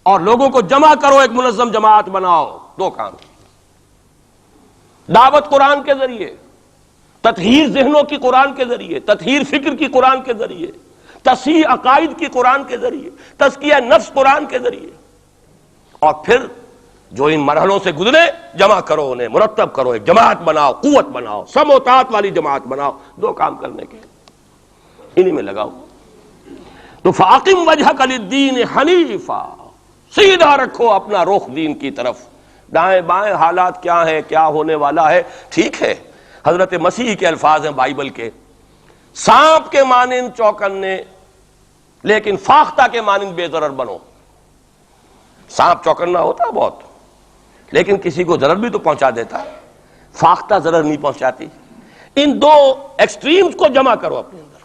اور لوگوں کو جمع کرو، ایک منظم جماعت بناؤ، 2 کام۔ دعوت قرآن کے ذریعے، تطہیر ذہنوں کی قرآن کے ذریعے، تطہیر فکر کی قرآن کے ذریعے، تصحیح عقائد کی قرآن کے ذریعے، تزکیہ نفس قرآن کے ذریعے، اور پھر جو ان مرحلوں سے گزرے جمع کرو، انہیں مرتب کرو، ایک جماعت بناؤ، قوت بناؤ، سم و طاعت والی جماعت بناؤ۔ 2 کام کرنے کے انہی میں لگاؤ۔ تو فَأَقِمْ وَجْهَكَ لِلدِّينِ حَنِيفًا، سیدھا رکھو اپنا رخ دین کی طرف۔ دائیں بائیں حالات کیا ہیں، کیا ہونے والا ہے، ٹھیک ہے، حضرت مسیح کے الفاظ ہیں بائبل کے، سانپ کے مانند چوکنے لیکن فاختہ کے مانند بے ضرر بنو۔ سانپ چوکنا ہوتا ہے بہت، لیکن کسی کو ضرر بھی تو پہنچا دیتا ہے، فاختہ ضرر نہیں پہنچاتی۔ ان 2 ایکسٹریمز کو جمع کرو اپنے اندر،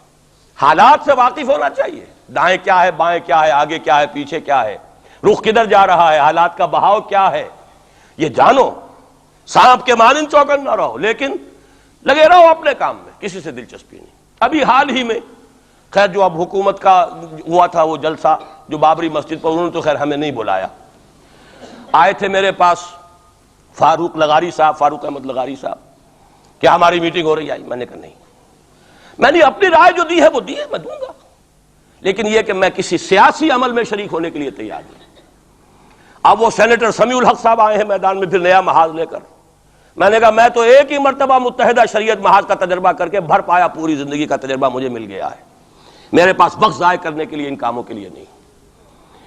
حالات سے واقف ہونا چاہیے، دائیں کیا ہے، بائیں کیا ہے، آگے کیا ہے، پیچھے کیا ہے، رخ کدھر جا رہا ہے، حالات کا بہاؤ کیا ہے، یہ جانو۔ سانپ کے مانند چوکن نہ رہو، لیکن لگے رہو اپنے کام میں، کسی سے دلچسپی نہیں۔ ابھی حال ہی میں خیر جو اب حکومت کا ہوا تھا وہ جلسہ جو بابری مسجد پر، انہوں نے تو خیر ہمیں نہیں بلایا، آئے تھے میرے پاس فاروق احمد لغاری صاحب، کیا ہماری میٹنگ ہو رہی ہے؟ میں نے کہا نہیں، میں نے اپنی رائے جو دی ہے وہ دی ہے، میں دوں گا، لیکن یہ کہ میں کسی سیاسی عمل میں شریک ہونے کے لیے تیار نہیں۔ اب وہ سینیٹر سمیع الحق صاحب آئے ہیں میدان میں پھر نیا محاذ لے کر، میں نے کہا میں تو ایک ہی مرتبہ متحدہ شریعت محاذ کا تجربہ کر کے بھر پایا، پوری زندگی کا تجربہ مجھے مل گیا ہے، میرے پاس وقت ضائع کرنے کے لیے ان کاموں کے لیے نہیں۔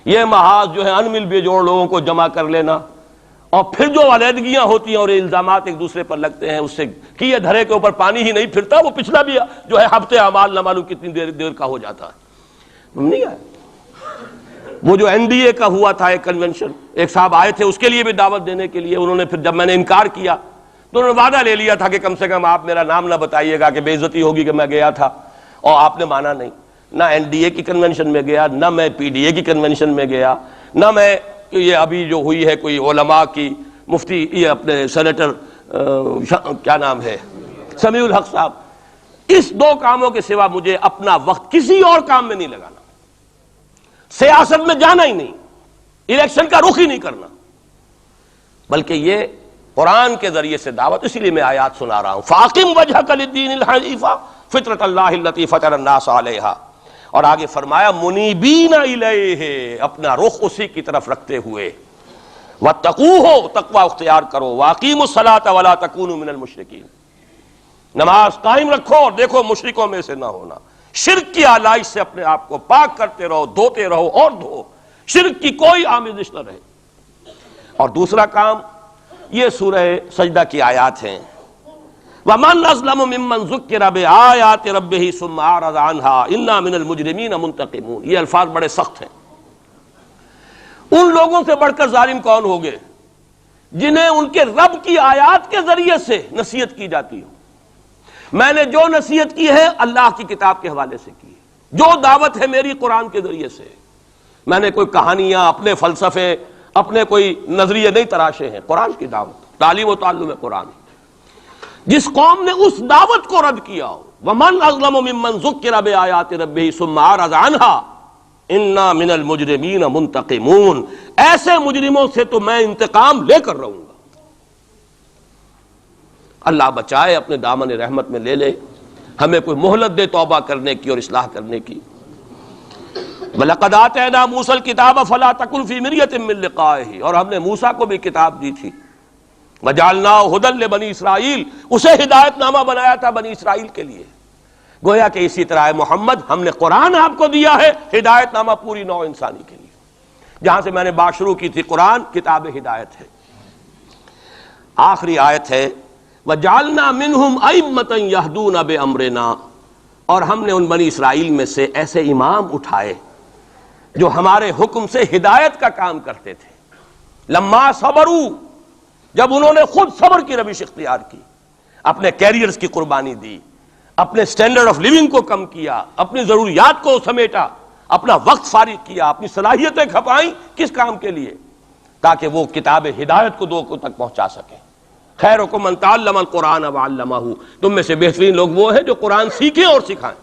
یہ محاذ جو ہے ان مل بے جوڑ لوگوں کو جمع کر لینا، اور پھر جو علیحدگیاں ہوتی ہیں اور الزامات ایک دوسرے پر لگتے ہیں، اس سے کیے دھرے کے اوپر پانی ہی نہیں پھرتا، وہ پچھلا بھی جو ہے ہفتے اعمال نہ معلوم کتنی دیر کا ہو جاتا ہے۔ نہیں آئے وہ جو NDA کا ہوا تھا ایک کنونشن، ایک صاحب آئے تھے اس کے لیے بھی دعوت دینے کے لیے، انہوں نے پھر جب میں نے انکار کیا تو انہوں نے وعدہ لے لیا تھا کہ کم سے کم آپ میرا نام نہ بتائیے گا کہ بے عزتی ہوگی کہ میں گیا تھا، اور آپ نے مانا نہیں۔ نہ NDA کی کنونشن میں گیا، نہ میں PDA کی کنونشن میں گیا، نہ میں یہ ابھی جو ہوئی ہے کوئی علماء کی مفتی، یہ اپنے سینیٹر کیا نام ہے سمیع الحق صاحب، اس 2 کاموں کے سوا مجھے اپنا وقت کسی اور کام میں نہیں لگانا، سیاست میں جانا ہی نہیں، الیکشن کا رخ ہی نہیں کرنا، بلکہ یہ قرآن کے ذریعے سے دعوت۔ اسی لیے میں آیات سنا رہا ہوں، فَأَقِمْ وَجْهَكَ لِلدِّينِ الْحَنِيفَ فِطْرَةَ اللَّهِ الَّتِي فَطَرَ النَّاسَ عَلَيْهَا، اور آگے فرمایا مُنِيبِينَ إِلَيْهِ، اپنا رخ اسی کی طرف رکھتے ہوئے، وَاتَّقُوهُ، تقوی اختیار کرو، وَأَقِيمُوا الصَّلَاةَ وَلَا تَكُونُوا مِنَ الْمُشْرِكِينَ، نماز قائم رکھو اور دیکھو مشرکوں میں سے نہ ہونا، شرک کی آلائش سے اپنے آپ کو پاک کرتے رہو، دھوتے رہو اور دھو، شرک کی کوئی آمیزش نہ رہے۔ اور دوسرا کام یہ سورہ سجدہ کی آیات ہیں، وَمَنْ أَظْلَمُ مِمَّنْ ذُكِّرَ بِآيَاتِ رَبِّهِ ثُمَّ أَعْرَضَ عَنْهَا إِنَّا مِنَ الْمُجْرِمِينَ مُنْتَقِمُونَ۔ یہ الفاظ بڑے سخت ہیں۔ ان لوگوں سے بڑھ کر ظالم کون ہوگے جنہیں ان کے رب کی آیات کے ذریعے سے نصیحت کی جاتی ہو۔ میں نے جو نصیحت کی ہے اللہ کی کتاب کے حوالے سے کی ہے، جو دعوت ہے میری قرآن کے ذریعے سے، میں نے کوئی کہانیاں، اپنے فلسفے، اپنے کوئی نظریے نہیں تراشے ہیں، قرآن کی دعوت، تعلیم و تعلم قرآن۔ جس قوم نے اس دعوت کو رد کیا ہو، وَمَنْ أَظْلَمُ مِمَّنْ ذُكِّرَ بِآيَاتِ رَبِّهِ ثُمَّ أَعْرَضَ عَنْهَا، انا من المجرمین منتقمون، ایسے مجرموں سے تو میں انتقام لے کر رہوں گا۔ اللہ بچائے، اپنے دامن رحمت میں لے لے، ہمیں کوئی مہلت دے توبہ کرنے کی اور اصلاح کرنے کی۔ وَلَقَدْ آتَيْنَا مُوسَى الْكِتَابَ فَلَا تَكُنْ فِي مِرْيَةٍ مِّن لِقَائِهِ، اور ہم نے موسیٰ کو بھی کتاب دی تھی۔ وَجَعَلْنَاهُ هُدًى لِبَنِي اسرائیل، اسے ہدایت نامہ بنایا تھا بنی اسرائیل کے لیے۔ گویا کہ اسی طرح محمد، ہم نے قرآن آپ کو دیا ہے ہدایت نامہ پوری نوع انسانی کے لیے۔ جہاں سے میں نے بات شروع کی تھی، قرآن کتاب ہدایت ہے۔ آخری آیت ہے وَجَعَلْنَا مِنْهُمْ أَئِمَّةً يَهْدُونَ بِأَمْرِنَا، اور ہم نے ان بنی اسرائیل میں سے ایسے امام اٹھائے جو ہمارے حکم سے ہدایت کا کام کرتے تھے۔ لما صبروا، جب انہوں نے خود صبر کی روش اختیار کی، اپنے کیریئرز کی قربانی دی، اپنے سٹینڈرڈ آف لیونگ کو کم کیا، اپنی ضروریات کو سمیٹا، اپنا وقت فارغ کیا، اپنی صلاحیتیں کھپائیں، کس کام کے لیے؟ تاکہ وہ کتاب ہدایت کو لوگوں تک پہنچا سکیں۔ خیرکم من تعلم القرآن وعلمہ، تم میں سے بہترین لوگ وہ ہیں جو قرآن سیکھیں اور سکھائیں۔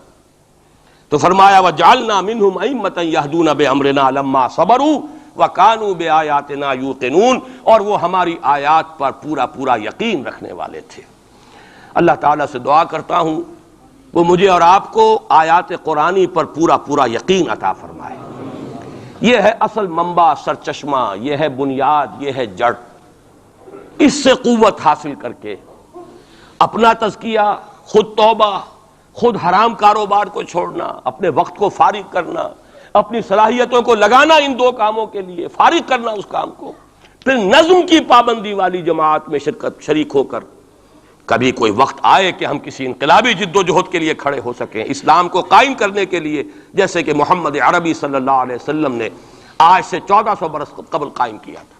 تو فرمایا وَجَعَلْنَا مِنْهُمْ أَئِمَّةً يَهْدُونَ بِأَمْرِنَا لَمَّا صَبَرُوا وَكَانُوا بِآيَاتِنَا يُوقِنُونَ، اور وہ ہماری آیات پر پورا پورا یقین رکھنے والے تھے۔ اللہ تعالیٰ سے دعا کرتا ہوں وہ مجھے اور آپ کو آیات قرآنی پر پورا پورا یقین عطا فرمائے۔ یہ ہے اصل منبع، سرچشمہ، یہ ہے بنیاد، یہ ہے جڑ۔ اس سے قوت حاصل کر کے اپنا تزکیہ، خود توبہ، خود حرام کاروبار کو چھوڑنا، اپنے وقت کو فارغ کرنا، اپنی صلاحیتوں کو لگانا ان دو کاموں کے لیے، فارغ کرنا اس کام کو، پھر نظم کی پابندی والی جماعت میں شریک ہو کر کبھی کوئی وقت آئے کہ ہم کسی انقلابی جد و جہد کے لیے کھڑے ہو سکیں، اسلام کو قائم کرنے کے لیے، جیسے کہ محمد عربی صلی اللہ علیہ وسلم نے آج سے 1400 برس قبل قائم کیا تھا۔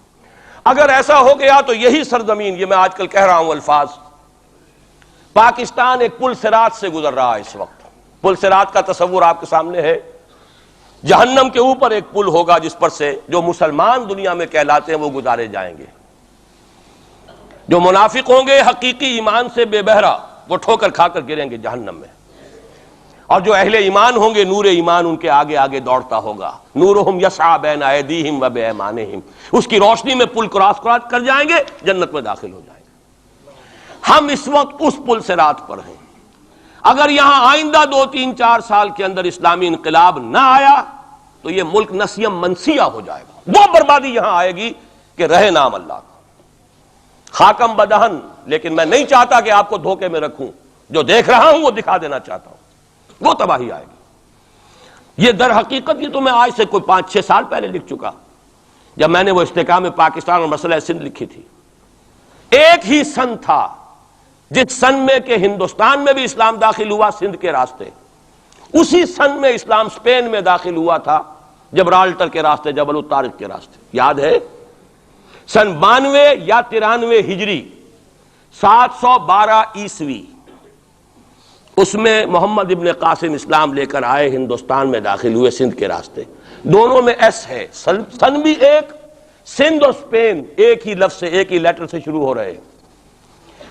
اگر ایسا ہو گیا تو یہی سرزمین، یہ میں آج کل کہہ رہا ہوں الفاظ، پاکستان ایک پل صراط سے گزر رہا ہے اس وقت۔ پل صراط کا تصور آپ کے سامنے ہے، جہنم کے اوپر ایک پل ہوگا جس پر سے جو مسلمان دنیا میں کہلاتے ہیں وہ گزارے جائیں گے۔ جو منافق ہوں گے حقیقی ایمان سے بے بہرا، وہ ٹھوکر کھا کر گریں گے جہنم میں، اور جو اہل ایمان ہوں گے نور ایمان ان کے آگے آگے دوڑتا ہوگا۔ نورہم یسعی بین ایدیہم و بایمانہم، اس کی روشنی میں پل کراس کر جائیں گے، جنت میں داخل ہو جائیں گے۔ ہم اس وقت اس پل صراط پر ہیں۔ اگر یہاں آئندہ 2-3-4 سال کے اندر اسلامی انقلاب نہ آیا تو یہ ملک نسیم منسیہ ہو جائے گا۔ وہ بربادی یہاں آئے گی کہ رہے نام اللہ کا، خاکم بدہن۔ لیکن میں نہیں چاہتا کہ آپ کو دھوکے میں رکھوں، جو دیکھ رہا ہوں وہ دکھا دینا چاہتا ہوں، وہ تباہی آئے گی۔ یہ در حقیقت یہ تو میں آج سے کوئی 5-6 سال پہلے لکھ چکا، جب میں نے وہ استحکام پاکستان اور مسئلہ سندھ لکھی تھی۔ ایک ہی سن تھا جس سن میں کہ ہندوستان میں بھی اسلام داخل ہوا سندھ کے راستے، اسی سن میں اسلام اسپین میں داخل ہوا تھا، جبرالٹر کے راستے، جبل الطارق کے راستے، یاد ہے؟ سن 92 یا 93 ہجری، 712 عیسوی، اس میں محمد ابن قاسم اسلام لے کر آئے، ہندوستان میں داخل ہوئے سندھ کے راستے۔ دونوں میں ایس ہے، سن بھی ایک، سندھ اور اسپین ایک ہی لفظ سے، ایک ہی لیٹر سے شروع ہو رہے ہیں۔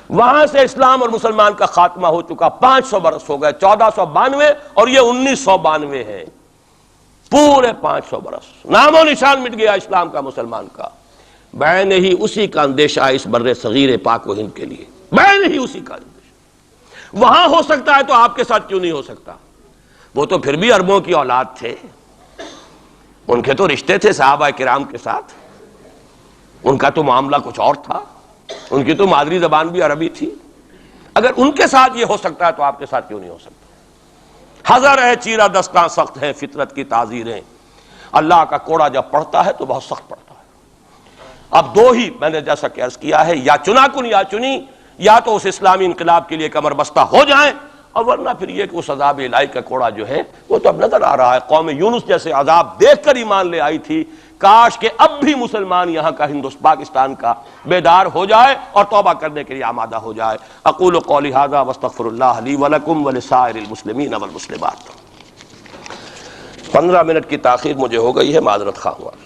وہاں سے اسلام اور مسلمان کا خاتمہ ہو چکا، 500 برس ہو گئے، 1492 اور یہ 1992 ہے، پورے 500 برس، نام و نشان مٹ گیا اسلام کا، مسلمان کا۔ بین ہی اسی کا اندیشہ اس بر صغیر پاک و ہند کے لیے، بین ہی اسی کا اندیشہ۔ وہاں ہو سکتا ہے تو آپ کے ساتھ کیوں نہیں ہو سکتا؟ وہ تو پھر بھی عربوں کی اولاد تھے، ان کے تو رشتے تھے صحابہ کرام کے ساتھ، ان کا تو معاملہ کچھ اور تھا، ان کی تو مادری زبان بھی عربی تھی۔ اگر ان کے ساتھ یہ ہو سکتا ہے تو آپ کے ساتھ کیوں نہیں ہو سکتا؟ حذر ہے چیرہ دستاں سخت ہیں فطرت کی تعزیریں، اللہ کا کوڑا جب پڑتا ہے تو بہت سخت پڑتا ہے۔ اب دو ہی میں نے جیسا کہ عرض کیا ہے، یا چنا کن یا چنی، یا تو اس اسلامی انقلاب کے لیے کمر بستہ ہو جائیں، اور ورنہ پھر یہ کہ اس عذاب الہی کا کوڑا جو ہے وہ تو اب نظر آ رہا ہے۔ قوم یونس جیسے عذاب دیکھ کر ایمان لے آئی تھی، کاش کہ اب بھی مسلمان یہاں کا پاکستان کا بیدار ہو جائے اور توبہ کرنے کے لیے آمادہ ہو جائے۔ اقول قولی ھذا واستغفر اللہ لی ولکم ولسائر المسلمین والمسلمات۔ 15 منٹ کی تاخیر مجھے ہو گئی ہے، معذرت خواہ ہوں۔